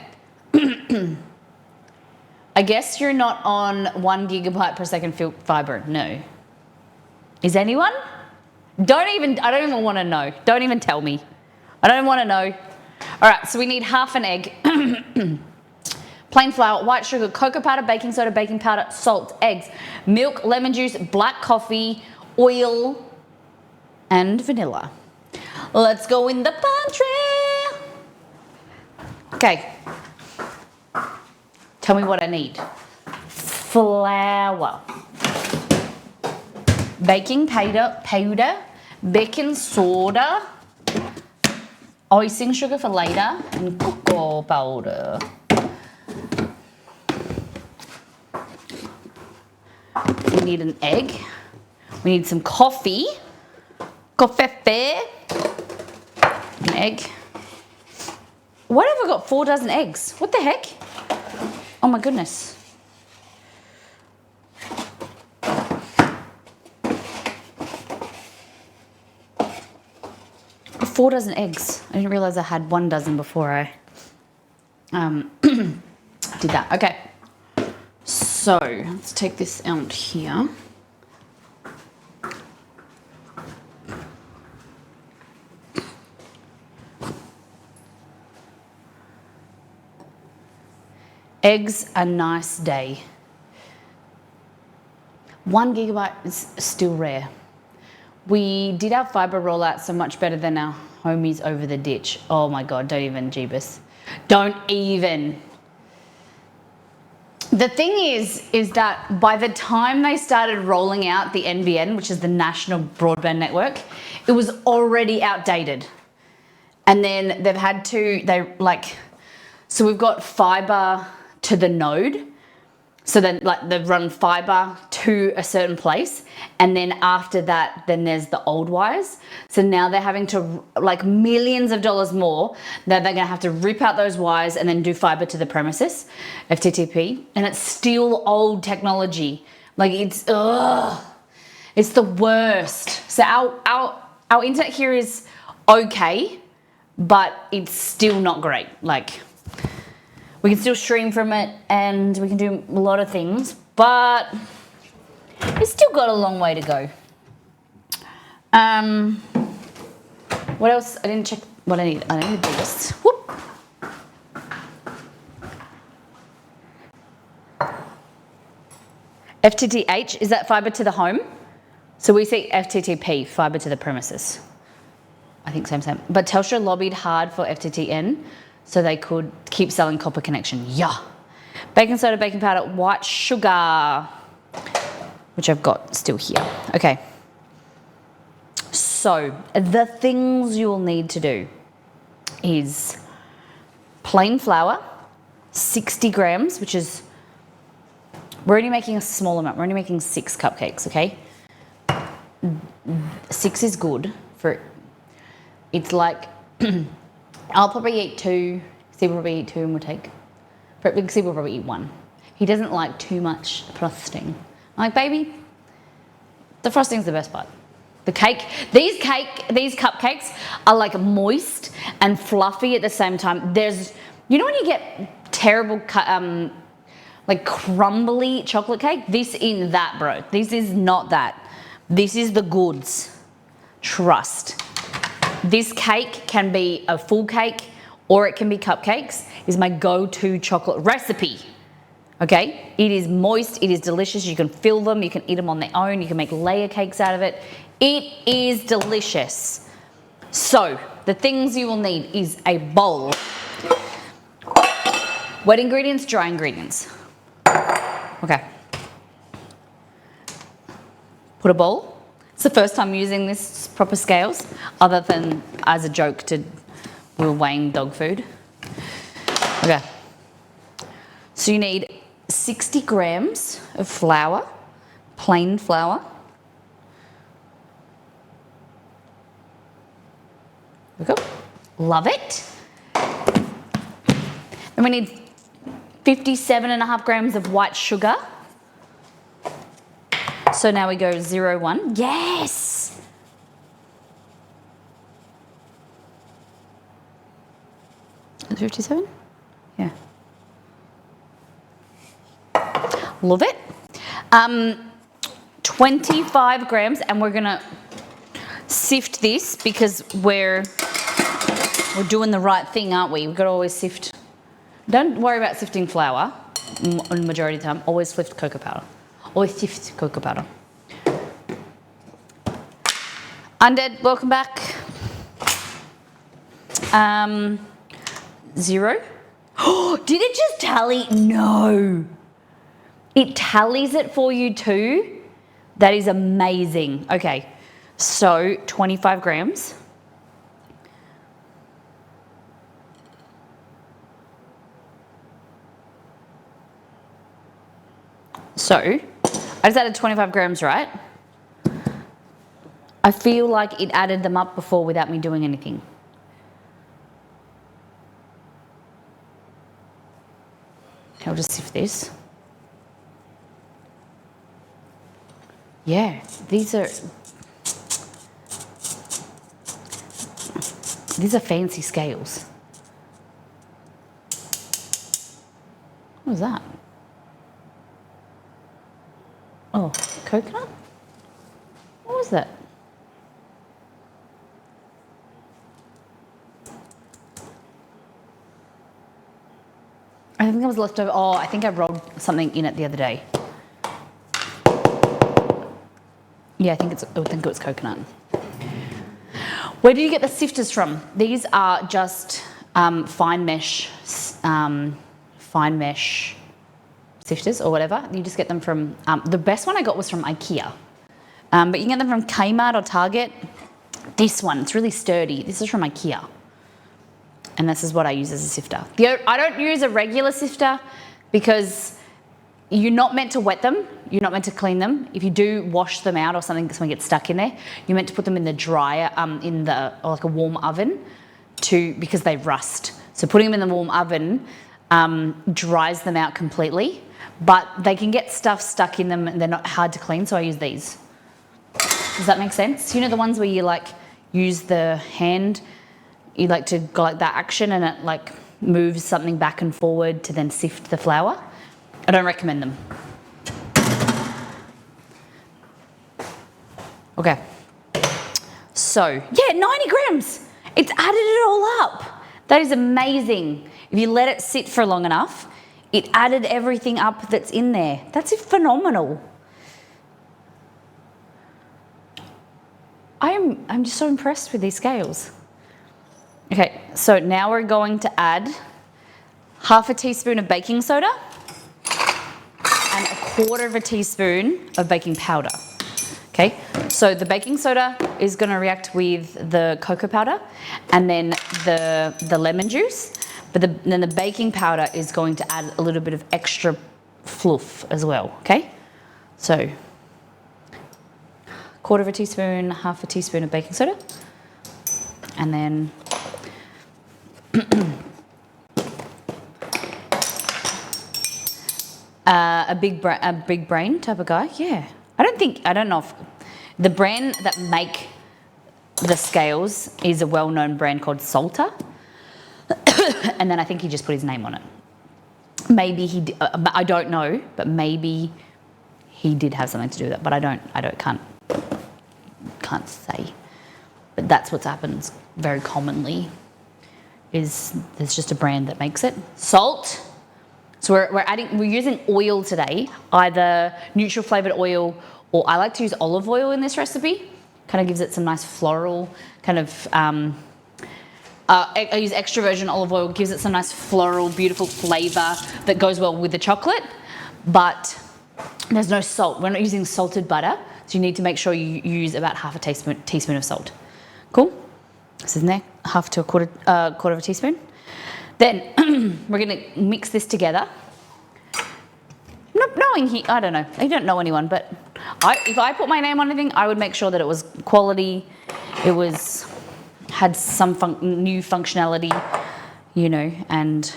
I guess you're not on 1 gigabyte per second fiber. No. Is anyone? I don't even want to know. Don't even tell me. I don't want to know. All right, so we need half an egg. Plain flour, white sugar, cocoa powder, baking soda, baking powder, salt, eggs, milk, lemon juice, black coffee, oil, and vanilla. Let's go in the pantry. Okay. Tell me what I need. Flour, baking powder, baking soda, icing sugar for later, and cocoa powder. We need an egg. We need some coffee. An egg. Why have I got 4 dozen eggs? What the heck? Oh my goodness. 4 dozen eggs. I didn't realize I had 1 dozen before I did that. Okay. So let's take this out here. Eggs, a nice day. 1 gigabyte is still rare. We did our fiber rollout so much better than our homies over the ditch. Oh my God, don't even, Jeebus. Don't even. The thing is that by the time they started rolling out the NBN, which is the National Broadband Network, it was already outdated. And then they've had to, so we've got fiber to the node. So then they've run fiber to a certain place. And then after that, then there's the old wires. So now they're having to, millions of dollars more, that they're gonna have to rip out those wires and then do fiber to the premises, FTTP. And it's still old technology. It's the worst. So our internet here is okay, but it's still not great. We can still stream from it and we can do a lot of things, but it's still got a long way to go. What else? I didn't check what I need. I need to do this. Whoop. FTTH, is that fiber to the home? So we say FTTP, fiber to the premises. I think same. But Telstra lobbied hard for FTTN, so they could keep selling copper connection. Yeah. Baking soda, baking powder, white sugar, which I've got still here. Okay. So the things you'll need to do is plain flour, 60 grams, which is, we're only making a small amount. We're only making 6 cupcakes, okay? 6 is good for, it's I'll probably eat 2. Steve will probably eat 2 and we'll take. Steve will probably eat 1. He doesn't like too much frosting. I'm like, baby, the frosting's the best part. The cake, these cupcakes are moist and fluffy at the same time. There's, you know when you get terrible, crumbly chocolate cake? This ain't that, bro. This is not that. This is the goods. Trust. This cake can be a full cake or it can be cupcakes. Is my go-to chocolate recipe. Okay? It is moist, it is delicious. You can fill them, you can eat them on their own, you can make layer cakes out of it. It is delicious. So, the things you will need is a bowl. Wet ingredients, dry ingredients. Okay. Put a bowl. It's the first time using this proper scales, other than as a joke we were weighing dog food. Okay. So you need 60 grams of flour, plain flour. There we go. Love it. Then we need 57.5 grams of white sugar. So now we go 0, 1. Yes! Is it 57? Yeah. Love it. 25 grams, and we're gonna sift this because we're doing the right thing, aren't we? We've got to always sift. Don't worry about sifting flour in the majority of the time. Always sift cocoa powder. Always sift cocoa powder. Undead, welcome back. 0. Oh, did it just tally? No. It tallies it for you too. That is amazing. Okay, so 25 grams. So, I just added 25 grams, right? I feel like it added them up before without me doing anything. Okay, I'll just sift this. Yeah, these are fancy scales. What was that? Oh, coconut? What was that? I think it was leftover. Oh, I think I rolled something in it the other day. Yeah, I think it was coconut. Where do you get the sifters from? These are just fine mesh sifters or whatever. You just get them from, the best one I got was from IKEA. But you can get them from Kmart or Target. This one, it's really sturdy. This is from IKEA. And this is what I use as a sifter. I don't use a regular sifter because you're not meant to wet them. You're not meant to clean them. If you do wash them out or something gets stuck in there, you're meant to put them in the dryer, or like a warm oven because they rust. So putting them in the warm oven dries them out completely, but they can get stuff stuck in them and they're not hard to clean, so I use these. Does that make sense? You know the ones where you like use the hand, you like to go like that action and it like moves something back and forward to then sift the flour? I don't recommend them. Okay. So, yeah, 90 grams. It's added it all up. That is amazing. If you let it sit for long enough, it added everything up that's in there. That's phenomenal. I'm just so impressed with these scales. Okay, so now we're going to add half a teaspoon of baking soda and a quarter of a teaspoon of baking powder. Okay, so the baking soda is going to react with the cocoa powder and then the lemon juice, but then the baking powder is going to add a little bit of extra fluff as well, okay? So, quarter of a teaspoon, half a teaspoon of baking soda, and then a big brain type of guy, yeah. I don't know if the brand that make the scales is a well-known brand called Salter. And then I think he just put his name on it. Maybe he did, I don't know, but maybe he did have something to do with it, but can't say. But that's what happens very commonly, is there's just a brand that makes it. Salt. So we're using oil today, either neutral flavored oil, or I like to use olive oil in this recipe. Kind of gives it some nice floral kind of I use extra virgin olive oil. It gives it some nice floral, beautiful flavor that goes well with the chocolate. But there's no salt. We're not using salted butter, so you need to make sure you use about half a teaspoon of salt. Cool? This is in there, half to a quarter of a teaspoon. Then we're going to mix this together. Not knowing I don't know. I don't know anyone, but if I put my name on anything, I would make sure that it was quality. It had some new functionality, you know, and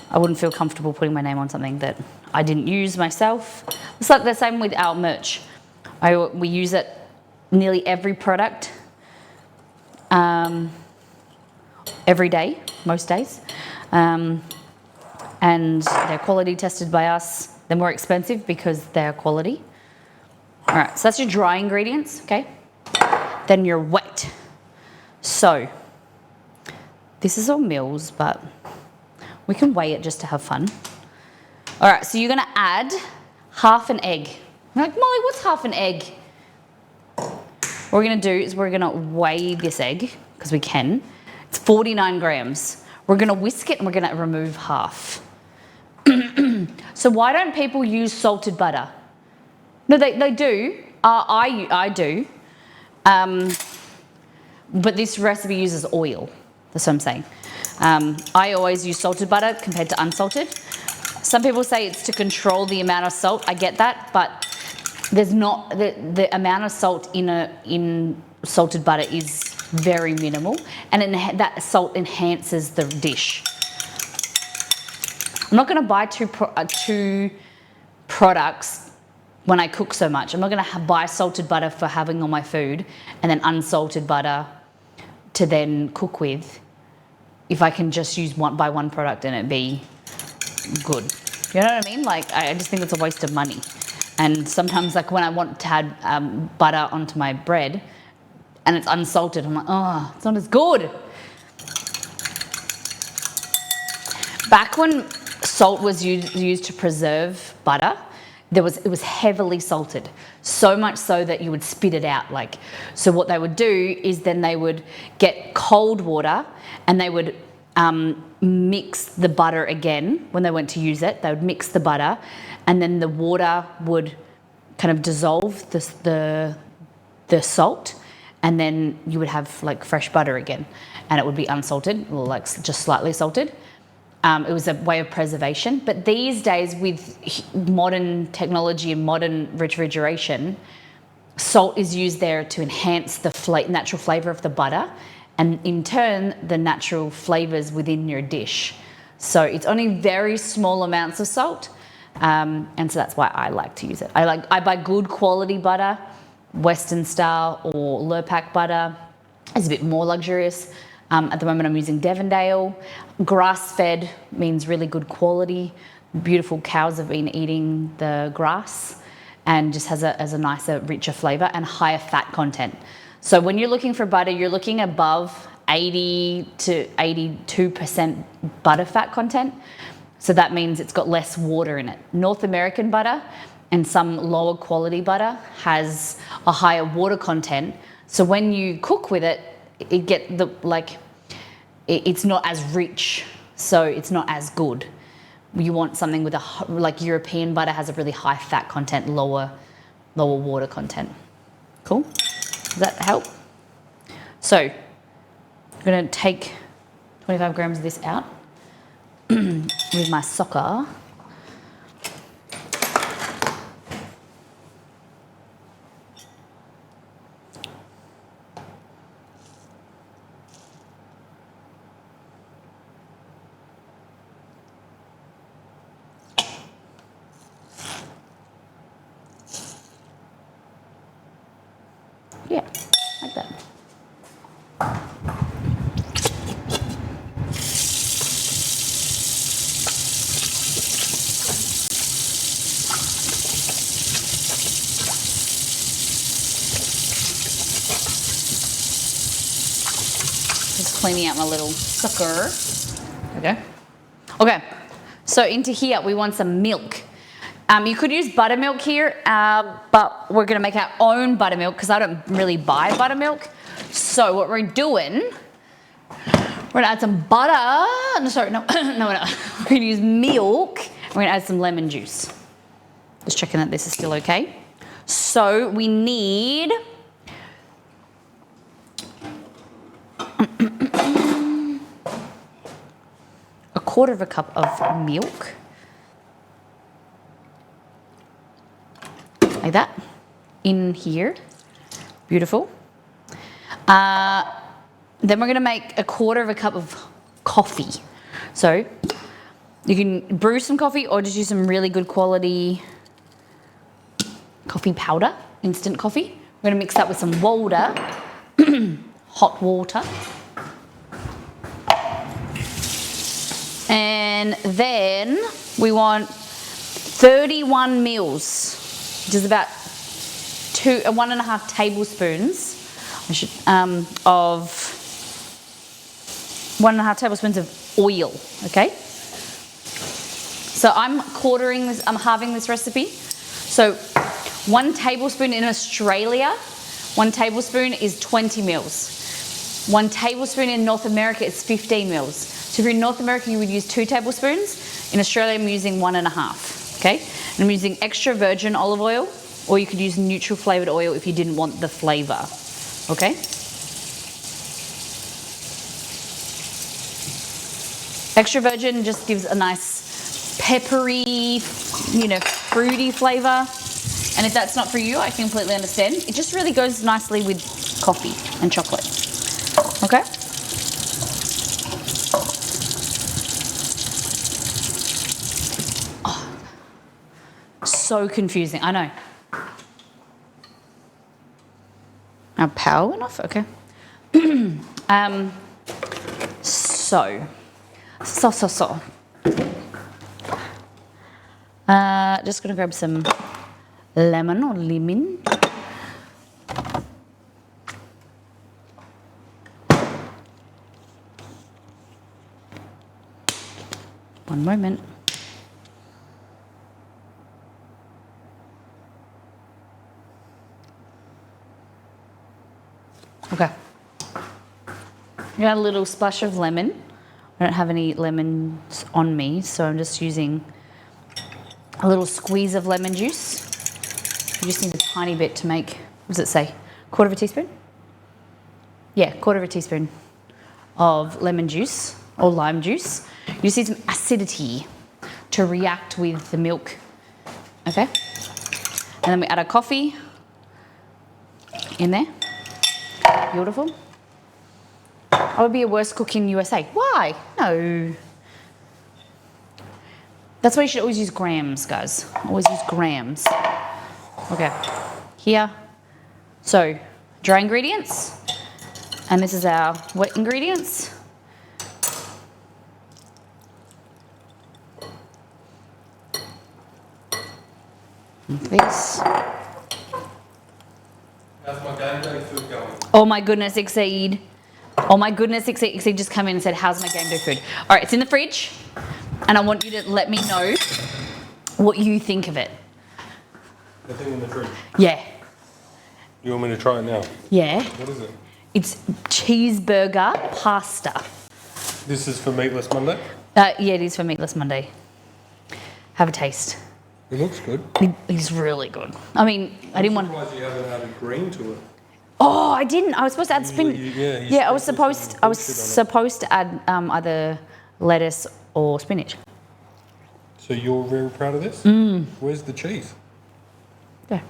I wouldn't feel comfortable putting my name on something that I didn't use myself. It's like the same with our merch. We use it nearly every product, every day, most days. And they're quality tested by us. They're more expensive because they're quality. All right, so that's your dry ingredients, okay? Then your wet. So, this is all mils, but we can weigh it just to have fun. All right, so you're gonna add half an egg. You're like, Molly, what's half an egg? What we're gonna do is we're gonna weigh this egg, because we can. It's 49 grams. We're gonna whisk it and we're gonna remove half. So why don't people use salted butter? No, they do. I do. But this recipe uses oil. That's what I'm saying. I always use salted butter compared to unsalted. Some people say it's to control the amount of salt. I get that, but there's not the amount of salt in salted butter is very minimal, and that salt enhances the dish. I'm not going to buy two products when I cook so much. I'm not going to buy salted butter for having on my food and then unsalted butter to then cook with, if I can just buy one product and it be good. You know what I mean? Like, I just think it's a waste of money. And sometimes, like, when I want to add butter onto my bread and it's unsalted, I'm like, oh, it's not as good. Back when salt was used to preserve butter, it was heavily salted, so much so that you would spit it out. Like, so what they would do is then they would get cold water and they would mix the butter again. When they went to use it, they would mix the butter, and then the water would kind of dissolve the salt, and then you would have like fresh butter again, and it would be unsalted, or like just slightly salted. It was a way of preservation. But these days, with modern technology and modern refrigeration, salt is used there to enhance the natural flavour of the butter, and in turn, the natural flavours within your dish. So it's only very small amounts of salt, and so that's why I like to use it. I buy good quality butter, Western style or Lurpak butter. It's a bit more luxurious. At the moment I'm using Devondale. Grass-fed means really good quality. Beautiful cows have been eating the grass and just has a nicer, richer flavour and higher fat content. So when you're looking for butter, you're looking above 80 to 82% butter fat content. So that means it's got less water in it. North American butter and some lower quality butter has a higher water content. So when you cook with it, it's not as rich, so it's not as good. You want something with like European butter has a really high fat content, lower water content. Cool? Does that help? So I'm gonna take 25 grams of this out with my soccer. Yeah, like that. Just cleaning out my little sucker. Okay, so into here we want some milk. You could use buttermilk here, but we're gonna make our own buttermilk because I don't really buy buttermilk. So what we're doing, We're gonna add some butter. No, sorry, no, no, we're not. We're gonna use milk. We're gonna add some lemon juice. Just checking that this is still okay. So we need a quarter of a cup of milk. Like that. In here. Beautiful. Then we're going to make a quarter of a cup of coffee. So you can brew some coffee or just use some really good quality coffee powder, instant coffee. We're going to mix that with some water, hot water. And then we want 31 mils, which is about 1.5 tablespoons of 1.5 tablespoons of oil, okay? So I'm halving this recipe. So 1 tablespoon in Australia, 1 tablespoon is 20 mils. 1 tablespoon in North America is 15 mils. So if you're in North America, you would use 2 tablespoons. In Australia, I'm using 1.5, okay? And I'm using extra virgin olive oil, or you could use neutral flavored oil if you didn't want the flavor, okay? Extra virgin just gives a nice peppery, fruity flavor. And if that's not for you, I completely understand. It just really goes nicely with coffee and chocolate, okay? Oh, so confusing, I know. Our power went off, okay. Just gonna grab some lemon or lemon. One moment. Okay. You got a little splash of lemon. I don't have any lemons on me, so I'm just using a little squeeze of lemon juice. You just need a tiny bit to make, what does it say? Quarter of a teaspoon? Yeah, quarter of a teaspoon of lemon juice or lime juice. You just need some acidity to react with the milk, okay? And then we add our coffee in there. Beautiful. I would be a worse cook in USA. Why? No. That's why you should always use grams, guys. Always use grams. Okay, here. So, dry ingredients. And this is our wet ingredients. This. How's my game day food going? Oh my goodness, Exceed. Oh my goodness, Exceed just come in and said, how's my game day food? All right, it's in the fridge. And I want you to let me know what you think of it. The thing in the fridge. Yeah. You want me to try it now? Yeah. What is it? It's cheeseburger pasta. This is for Meatless Monday? Yeah, it is for Meatless Monday. Have a taste. It looks good. It is really good. I mean, I didn't want to... I'm surprised you haven't added green to it. Oh, I didn't. I was supposed to add spinach. Yeah, I was supposed to add either lettuce or spinach. So you're very proud of this? Where's the cheese? Yeah.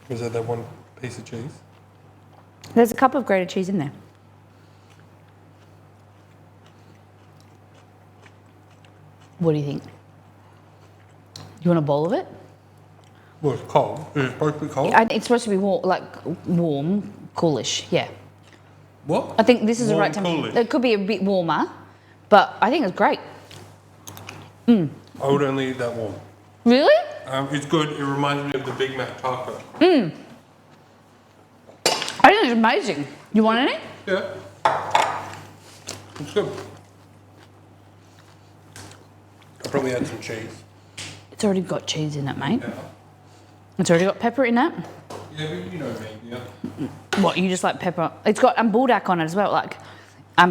Was that one piece of cheese? There's a cup of grated cheese in there. What do you think? You want a bowl of it? Well, it's cold. Is it supposed to be cold? It's supposed to be warm, coolish, yeah. What? I think this is the Warm, right time. coolish. It could be a bit warmer, but I think it's great. I would only eat that warm. Really? It's good. It reminds me of the Big Mac taco. I think it's amazing. You want any? Yeah. It's good. I'll probably add some cheese. It's already got cheese in it, mate. Yeah. It's already got pepper in it. Yeah, but you know me, yeah. What, you just like pepper? It's got buldak on it as well. Like,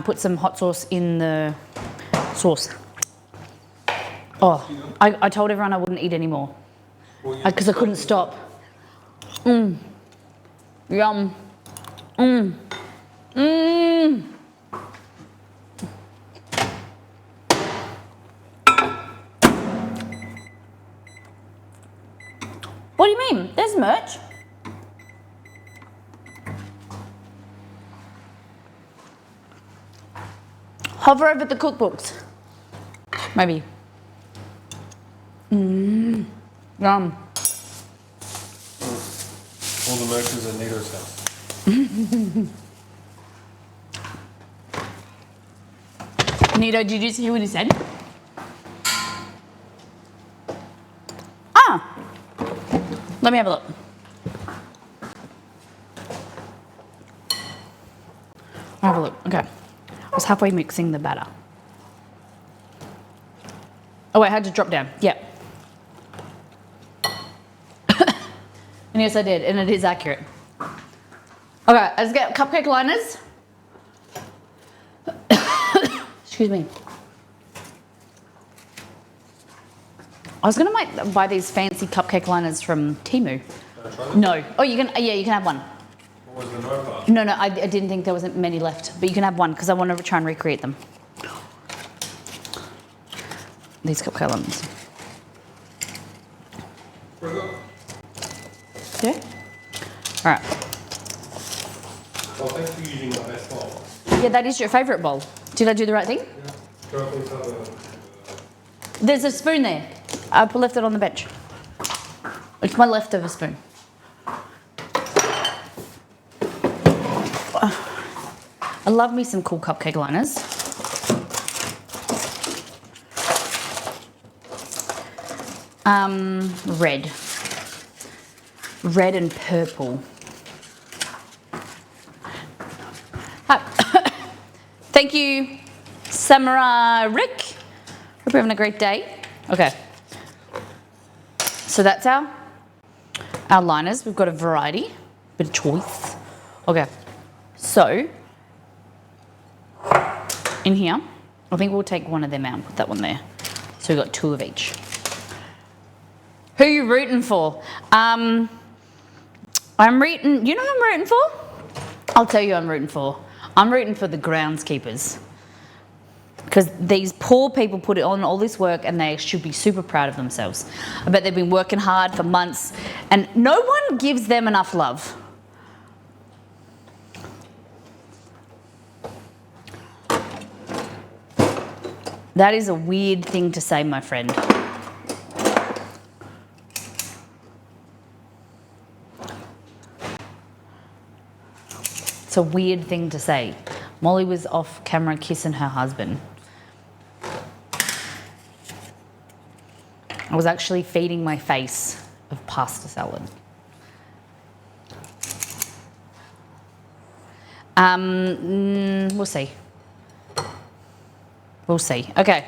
put some hot sauce in the sauce. Oh, I told everyone I wouldn't eat anymore because I couldn't stop. Yum. What do you mean? There's merch. Hover over the cookbooks. Maybe. Yum. All the merch is at Nito's house. Nito, did you see what he said? Ah! Let me have a look. I'll have a look. Okay. I was halfway mixing the batter. Oh, wait, I had to drop down. Yep. And yes, I did, and it is accurate. Okay, let's get cupcake liners. Excuse me. I was gonna buy these fancy cupcake liners from Temu. No. Oh, you can. Yeah, you can have one. What was the no part? No, I didn't think there wasn't many left, but you can have one because I want to try and recreate them. These cupcake liners. Yeah. All right. Well, thanks for using my best bowl. Yeah, that is your favourite bowl. Did I do the right thing? Yeah. Go up and have a... There's a spoon there. I left it on the bench. It's my leftover spoon. I love me some cool cupcake liners. Red. Red and purple. Thank you, Samurai Rick. Hope you're having a great day. Okay. So that's our liners. We've got a variety, bit of choice. Okay. So in here, I think we'll take one of them out and put that one there. So we've got two of each. Who are you rooting for? I'm rooting, you know who I'm rooting for? I'll tell you who I'm rooting for. I'm rooting for the groundskeepers. Because these poor people put it on all this work and they should be super proud of themselves. I bet they've been working hard for months and no one gives them enough love. That is a weird thing to say, my friend. It's a weird thing to say. Molly was off camera kissing her husband. I was actually feeding my face of pasta salad. We'll see. We'll see. Okay.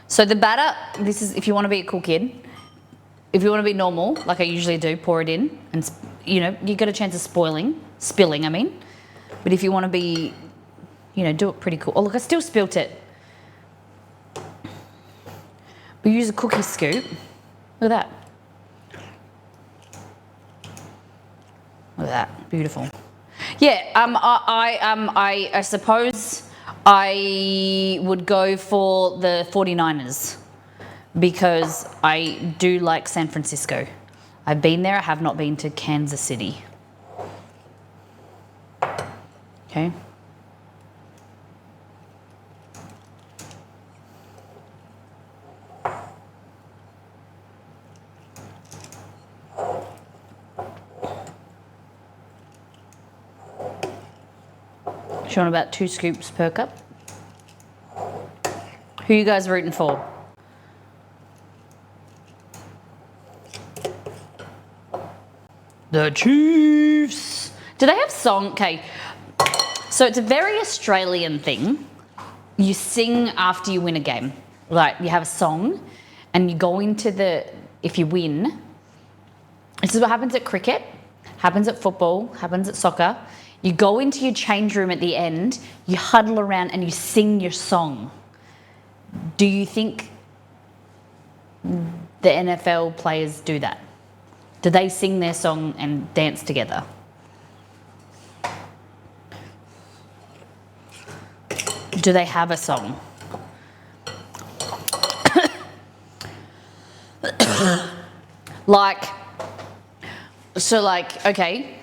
So the batter, this is if you want to be a cool kid. If you want to be normal, like I usually do, pour it in and, you know, you get a chance of spilling, I mean. But if you want to be, you know, do it pretty cool. Oh, look, I still spilt it. We use a cookie scoop. Look at that. Look at that. Beautiful. Yeah, I suppose I would go for the 49ers because I do like San Francisco. I've been there. I have not been to Kansas City. Okay. You want about 2 scoops per cup? Who are you guys rooting for? The Chiefs. Do they have song? Okay. So it's a very Australian thing. You sing after you win a game. Like you have a song and you go into if you win, this is what happens at cricket, happens at football, happens at soccer. You go into your change room at the end, you huddle around and you sing your song. Do you think the NFL players do that? Do they sing their song and dance together? Do they have a song? Okay.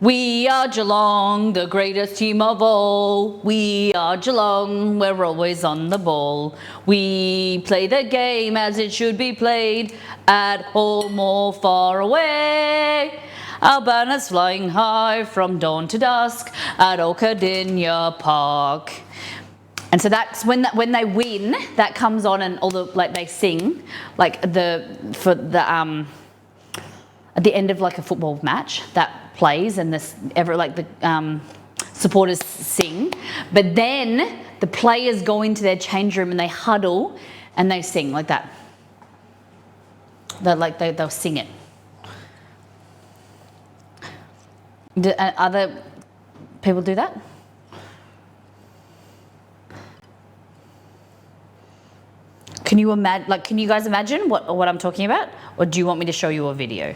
We are Geelong, the greatest team of all. We are Geelong, we're always on the ball. We play the game as it should be played, at home or far away. Our banners flying high from dawn to dusk at Okadinya Park. And so that's when they win, that comes on and all the they sing at the end of a football match that plays and the supporters sing, but then the players go into their change room and they huddle and they sing like that. They'll sing it. Do other people do that? Can you imagine? Can you guys imagine what I'm talking about, or do you want me to show you a video?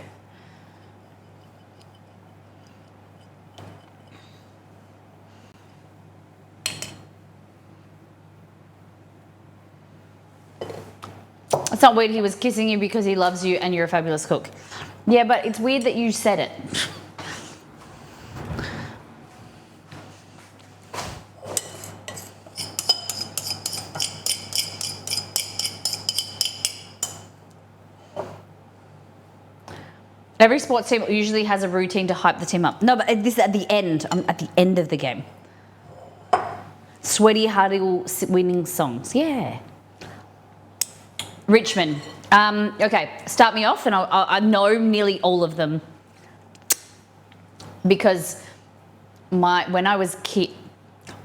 It's not weird he was kissing you because he loves you and you're a fabulous cook. Yeah, but it's weird that you said it. Every sports team usually has a routine to hype the team up. No, but this is at the end. I'm at the end of the game. Sweaty huddle winning songs. Yeah. Richmond. Okay, start me off, and I know nearly all of them because when I was kid.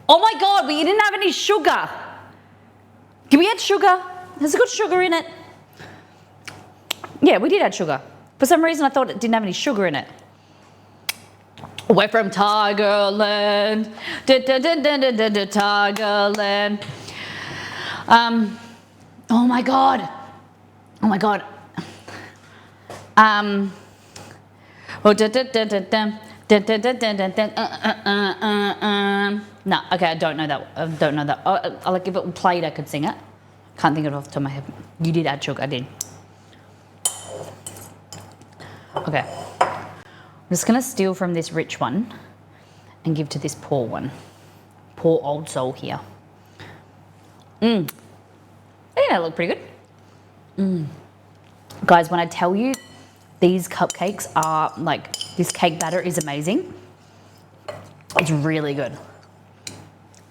Oh my God, we didn't have any sugar. Did we add sugar? Has it got sugar in it? Yeah, we did add sugar. For some reason, I thought it didn't have any sugar in it. We're from Tigerland, Tigerland. Oh my God. Oh my God. No, okay, I don't know that. I don't know that. If it played, I could sing it. Can't think of it off the top of my head. You did add sugar, I did. Okay. I'm just going to steal from this rich one and give to this poor one. Poor old soul here. I think that look pretty good. Guys, when I tell you these cupcakes are this cake batter is amazing. It's really good.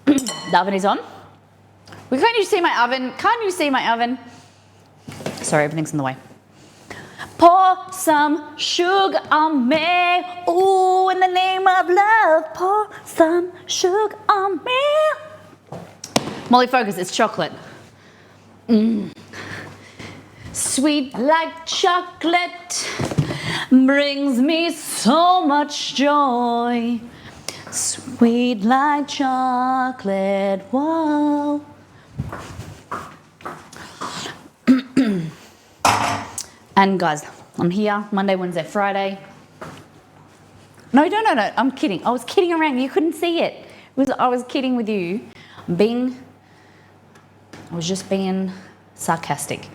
The oven is on. Well, can't you see my oven? Can't you see my oven? Sorry, everything's in the way. Pour some sugar on me. Ooh, in the name of love, pour some sugar on me. Molly, focus, it's chocolate. Sweet like chocolate brings me so much joy. Sweet like chocolate, whoa. And guys, I'm here Monday, Wednesday, Friday. No, I'm kidding. I was kidding around. You couldn't see it. I was kidding with you. I was just being sarcastic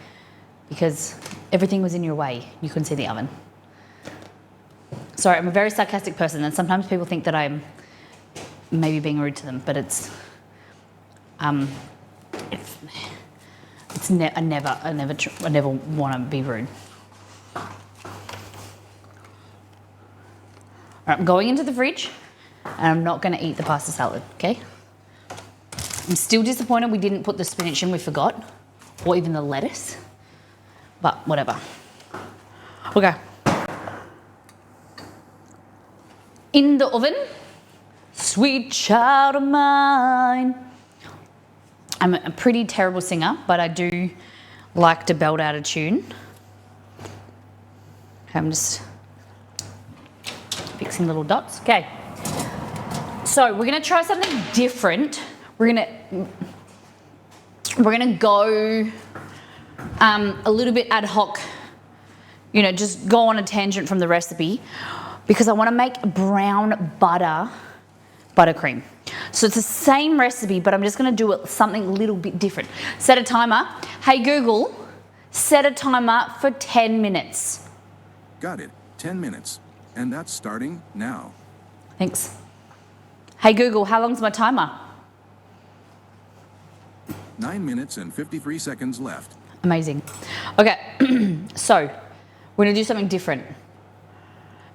because everything was in your way. You couldn't see the oven. Sorry, I'm a very sarcastic person, and sometimes people think that I'm maybe being rude to them, but I never want to be rude. All right, I'm going into the fridge, and I'm not going to eat the pasta salad, okay? I'm still disappointed we didn't put the spinach in, we forgot, or even the lettuce, but whatever. Okay. In the oven, sweet child of mine. I'm a pretty terrible singer, but I do like to belt out a tune. I'm just fixing little dots. Okay, So we're gonna try something different. We're gonna go a little bit ad hoc, you know, just go on a tangent from the recipe because I wanna make brown buttercream. So it's the same recipe, but I'm just gonna do it something a little bit different. Set a timer. Hey Google, set a timer for 10 minutes. Got it. 10 minutes. And that's starting now. Thanks. Hey Google, how long's my timer? 9 minutes and 53 seconds left. Amazing. Okay, so we're gonna do something different.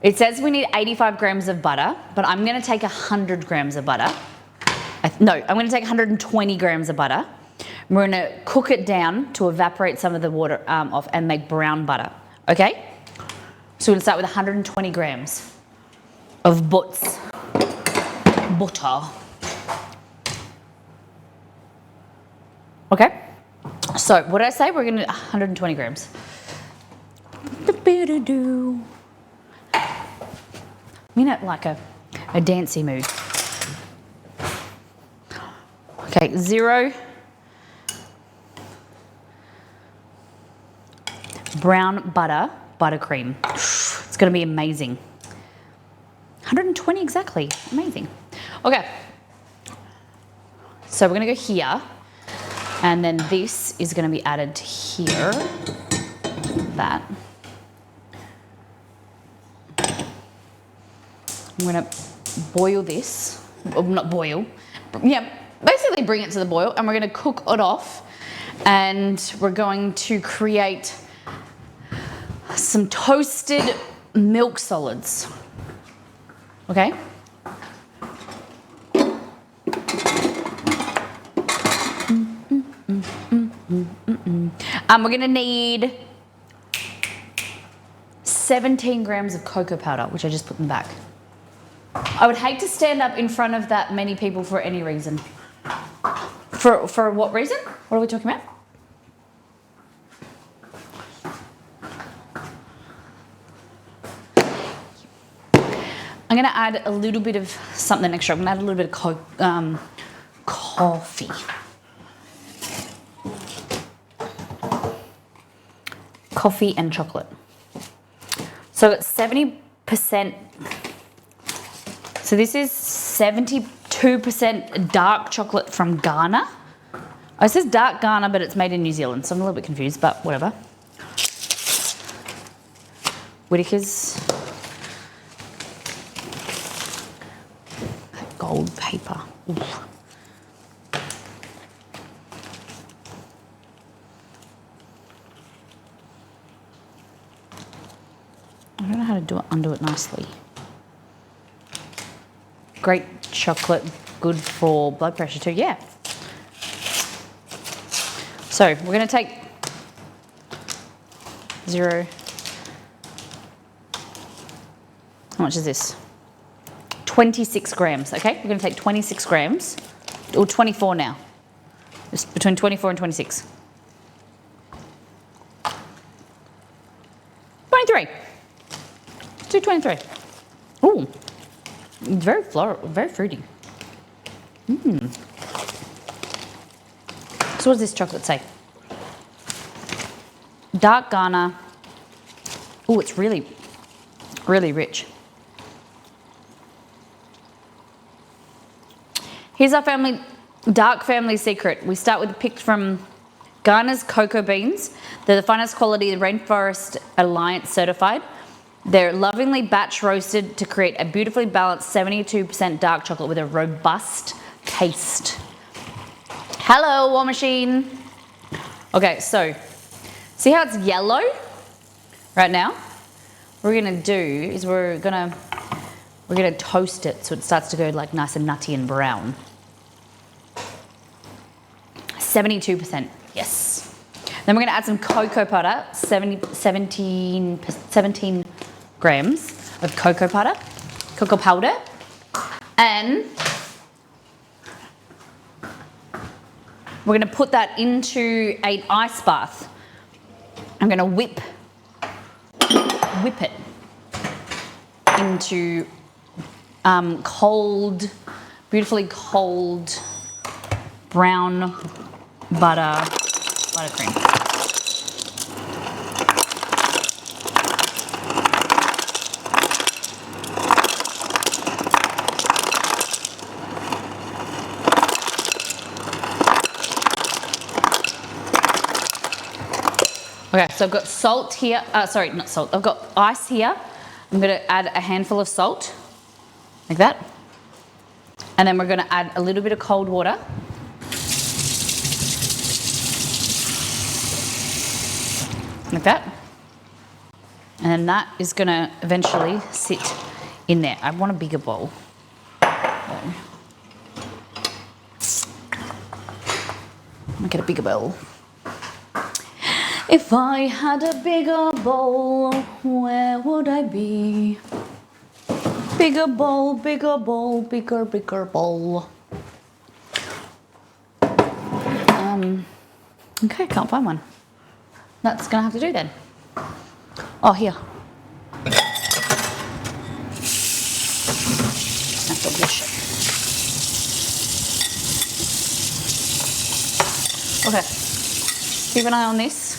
It says we need 85 grams of butter, but I'm gonna take 100 grams of butter. I'm gonna take 120 grams of butter. We're gonna cook it down to evaporate some of the water off and make brown butter, okay? So we're gonna start with 120 grams of butter. Okay, so what did I say? We're gonna 120 grams. I'm in like a dancey mood. Okay, 0 brown buttercream. It's gonna be amazing. 120 exactly, amazing. Okay, so we're gonna go here, and then this is gonna be added to here, that. I'm gonna boil this, well, not boil, yeah, basically bring it to the boil, and we're gonna cook it off, and we're going to create some toasted milk solids, okay? We're gonna need 17 grams of cocoa powder, which I just put in the back. I would hate to stand up in front of that many people for any reason. For what reason? What are we talking about? I'm gonna add a little bit of something extra. I'm gonna add a little bit of coffee. Coffee and chocolate. So it's 70%. So this is 72% dark chocolate from Ghana. Oh, it says dark Ghana, but it's made in New Zealand, so I'm a little bit confused, but whatever. Whittaker's. Gold paper. Oof. I don't know how to undo it nicely. Great chocolate, good for blood pressure too, yeah. So we're gonna take 0. How much is this? 26 grams, okay? We're gonna take 26 grams, or 24 now. It's between 24 and 26. 23. Let's do 23. Ooh, very floral, very fruity. So what does this chocolate say? Dark Ghana. Oh, it's really, really rich. Here's our dark family secret. We start with a pick from Ghana's cocoa beans. They're the finest quality, the Rainforest Alliance certified. They're lovingly batch roasted to create a beautifully balanced 72% dark chocolate with a robust taste. Hello, War Machine. Okay, so see how it's yellow right now? What we're gonna do is we're gonna toast it so it starts to go like nice and nutty and brown. 72%, yes. Then we're gonna add some cocoa powder, 17 grams of cocoa powder, and we're gonna put that into an ice bath. I'm gonna whip it into cold beautifully cold brown buttercream. Okay, so I've got salt here. Sorry, not salt. I've got ice here. I'm going to add a handful of salt, like that. And then we're going to add a little bit of cold water. Like that. And then that is going to eventually sit in there. I want a bigger bowl. I'm going to get a bigger bowl. If I had a bigger bowl, where would I be? Bigger bowl, bigger bowl, bigger bowl. Okay, can't find one. That's gonna have to do then. Oh, here. That's a dish. Okay, keep an eye on this.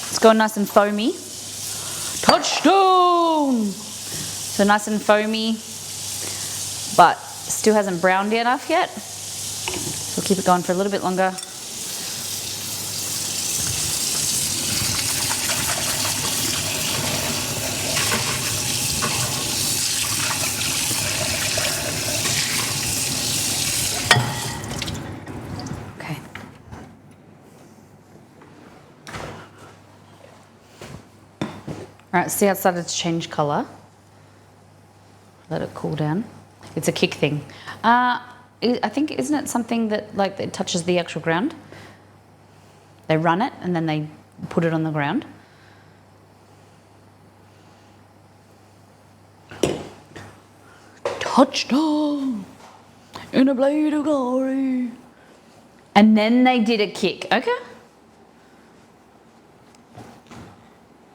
It's going nice and foamy. Touchdown! So nice and foamy, but still hasn't browned enough yet. So we'll keep it going for a little bit longer. Okay. All right, see how it started to change color? Let it cool down. It's a kick thing. I think, isn't it something that like it touches the actual ground? They run it and then they put it on the ground. Touchdown in a blade of glory. And then they did a kick. Okay.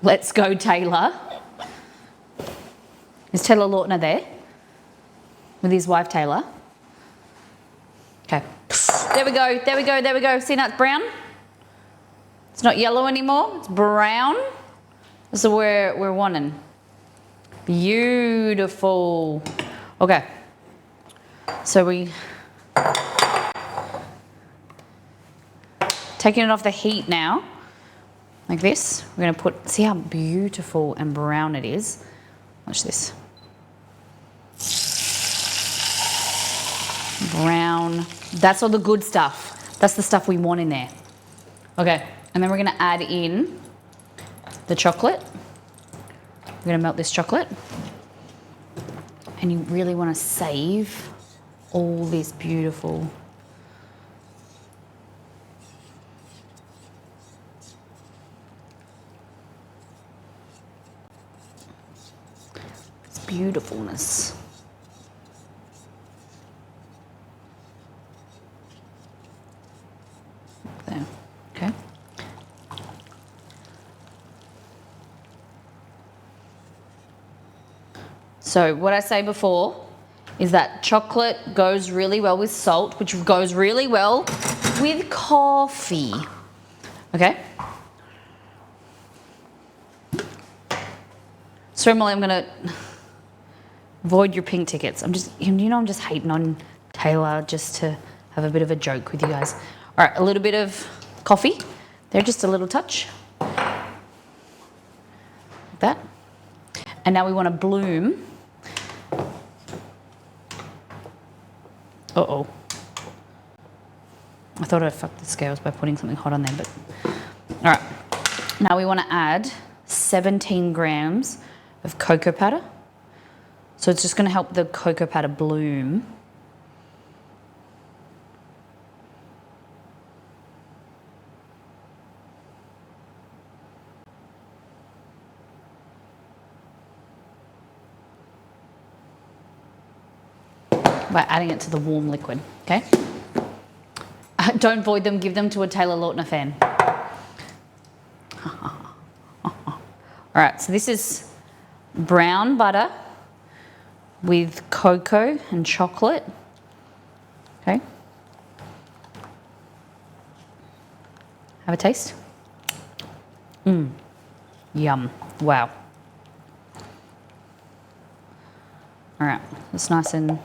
Let's go, Taylor. Is Taylor Lautner there? With his wife, Taylor. Okay. There we go, there we go, there we go. See now it's brown? It's not yellow anymore, it's brown. This is where we're wanting. Beautiful. Okay. So we taking it off the heat now, like this. We're gonna put, see how beautiful and brown it is. Watch this. Brown. That's all the good stuff. That's the stuff we want in there. Okay, and then we're gonna add in the chocolate. We're gonna melt this chocolate. And you really wanna save all this beautiful beautifulness. There, okay. So what I say before is that chocolate goes really well with salt, which goes really well with coffee. Okay? So Emily, I'm gonna avoid your pink tickets. I'm just hating on Taylor just to have a bit of a joke with you guys. All right, a little bit of coffee. There, just a little touch. Like that. And now we want to bloom. Uh-oh. I thought I fucked the scales by putting something hot on there, but... All right. Now we want to add 17 grams of cocoa powder. So it's just going to help the cocoa powder bloom. By adding it to the warm liquid, okay? Don't void them, give them to a Taylor Lautner fan. All right, so this is brown butter with cocoa and chocolate. Have a taste. Yum. Wow. All right, it's nice and... We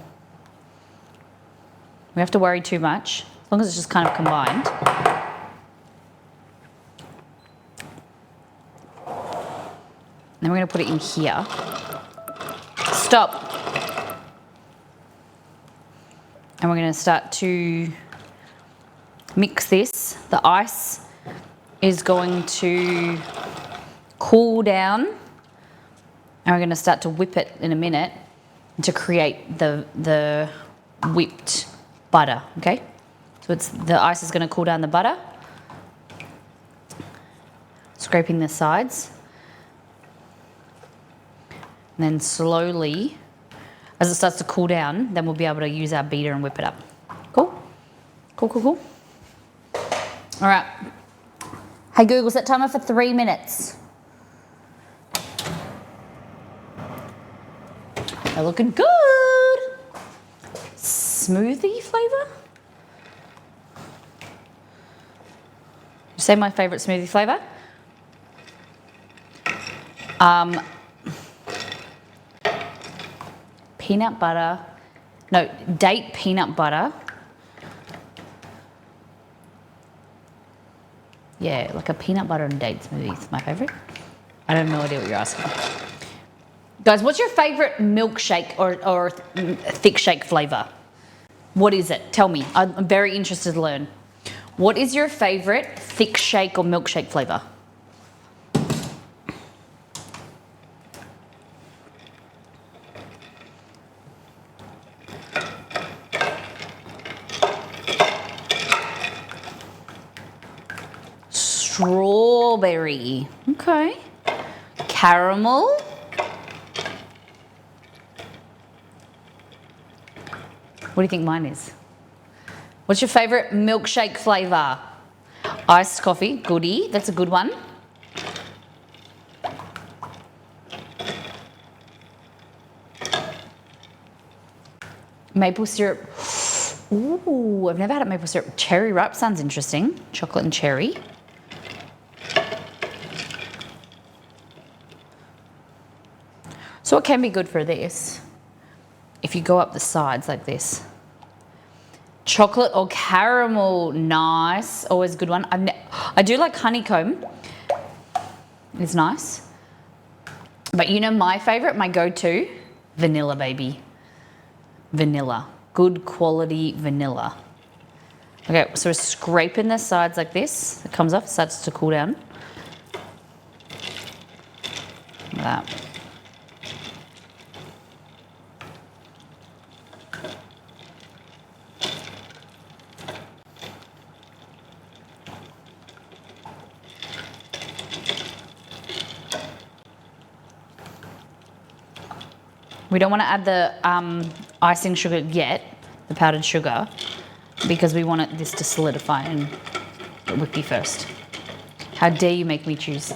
don't have to worry too much, as long as it's just kind of combined. Then we're going to put it in here. Stop. And we're going to start to mix this. The ice is going to cool down. And we're going to start to whip it in a minute to create the whipped butter, okay? So the ice is going to cool down the butter. Scraping the sides. And then slowly, as it starts to cool down, then we'll be able to use our beater and whip it up. Cool? Cool, cool, cool. All right. Hey Google, set timer for 3 minutes. They're looking good. Smoothie flavour? Say my favourite smoothie flavour? Peanut butter, no, date peanut butter. Yeah, like a peanut butter and date smoothie is my favourite. I have no idea what you're asking. Guys, what's your favourite milkshake or thick shake flavour? What is it? Tell me. I'm very interested to learn. What is your favourite thick shake or milkshake flavour? Strawberry. Okay. Caramel. What do you think mine is? What's your favourite milkshake flavour? Iced coffee. Goodie. That's a good one. Maple syrup. Ooh, I've never had it maple syrup. Cherry ripe sounds interesting. Chocolate and cherry. So what can be good for this? If you go up the sides like this. Chocolate or caramel, nice. Always a good one. I do like honeycomb. It's nice. But you know my favourite, my go-to? Vanilla, baby. Vanilla. Good quality vanilla. Okay, so we're scraping the sides like this. It comes off, starts to cool down. Like that. We don't want to add the icing sugar yet, the powdered sugar, because we want this to solidify and whippy first. How dare you make me choose?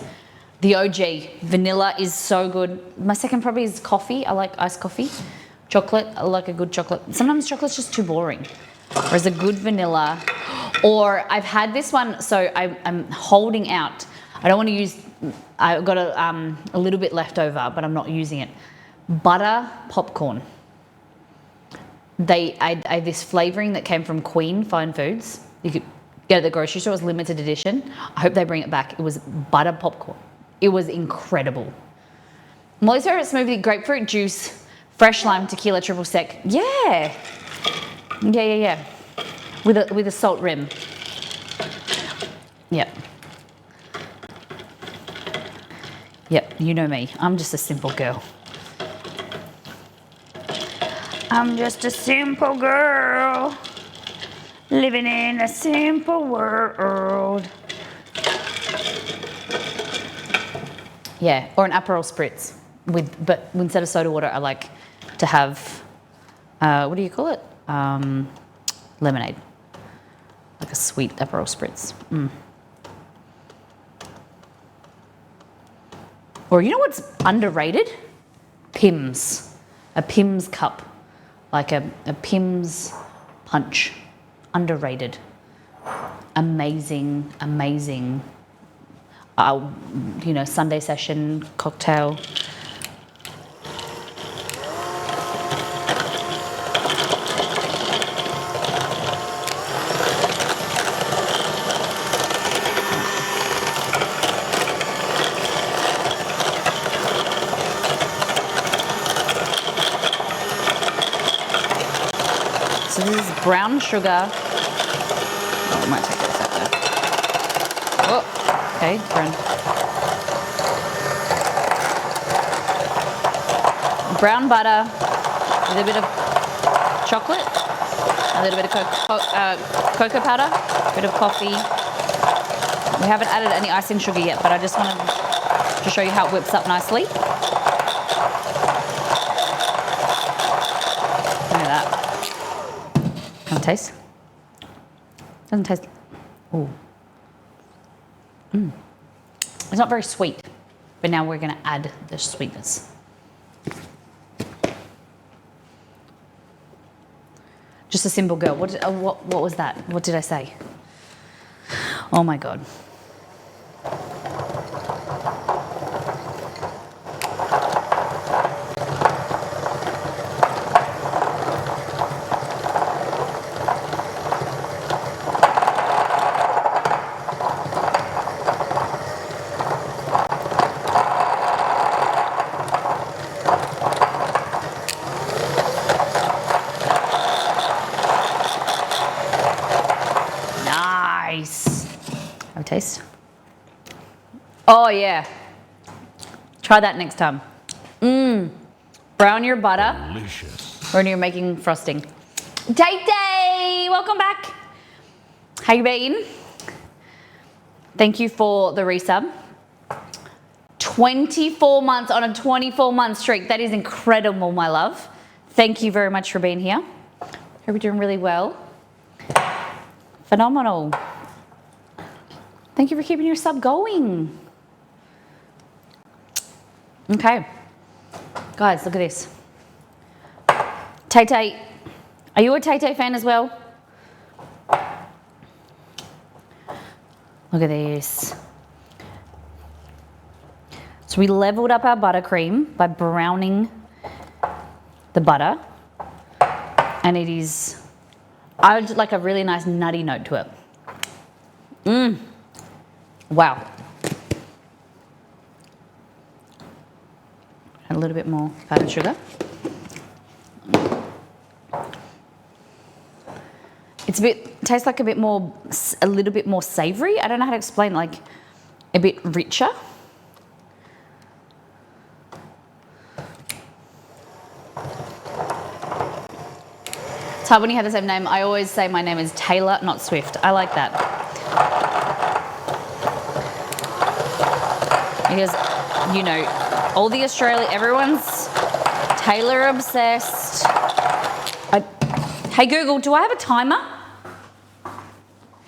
The OG, vanilla is so good. My second probably is coffee. I like iced coffee. Chocolate, I like a good chocolate. Sometimes chocolate's just too boring. Whereas a good vanilla, or I've had this one, so I'm holding out. I don't want to use, I've got a little bit left over, but I'm not using it. Butter popcorn. I this flavouring that came from Queen Fine Foods. You could get at the grocery store. It was limited edition. I hope they bring it back. It was butter popcorn. It was incredible. Molly's favourite smoothie: grapefruit juice, fresh lime, tequila, triple sec. Yeah. With a salt rim. Yep. You know me. I'm just a simple girl. I'm just a simple girl living in a simple world. Yeah, or an Aperol spritz but instead of soda water, I like to have what do you call it? Lemonade, like a sweet Aperol spritz. Or you know what's underrated? Pimm's, a Pimm's cup. Like a Pimm's punch. Underrated. amazing, amazing, Sunday session cocktail. So this is brown sugar. Oh, I might take this out there. Oh, okay, brown butter, a little bit of chocolate, a little bit of cocoa powder, a bit of coffee. We haven't added any icing sugar yet, but I just wanted to show you how it whips up nicely. Look at that. Can I taste? Doesn't taste. Oh. It's not very sweet, but now we're going to add the sweetness. Just a simple girl. What was that? What did I say? Oh my God. Nice. Have a taste. Oh yeah. Try that next time. Brown your butter. Delicious. When you're making frosting. Tay, welcome back. How you been? Thank you for the resub. 24 months on a 24-month streak. That is incredible, my love. Thank you very much for being here. Hope you're doing really well. Phenomenal. Thank you for keeping your sub going. Okay. Guys, look at this. Tay, are you a Tay fan as well? Look at this. So we leveled up our buttercream by browning the butter. And it is, I would like a really nice nutty note to it. Wow. Add a little bit more powdered sugar. It's tastes like a little bit more savory. I don't know how to explain, like a bit richer. It's hard when you have the same name. I always say my name is Taylor, not Swift. I like that. Because, all the everyone's Taylor obsessed. Hey Google, do I have a timer?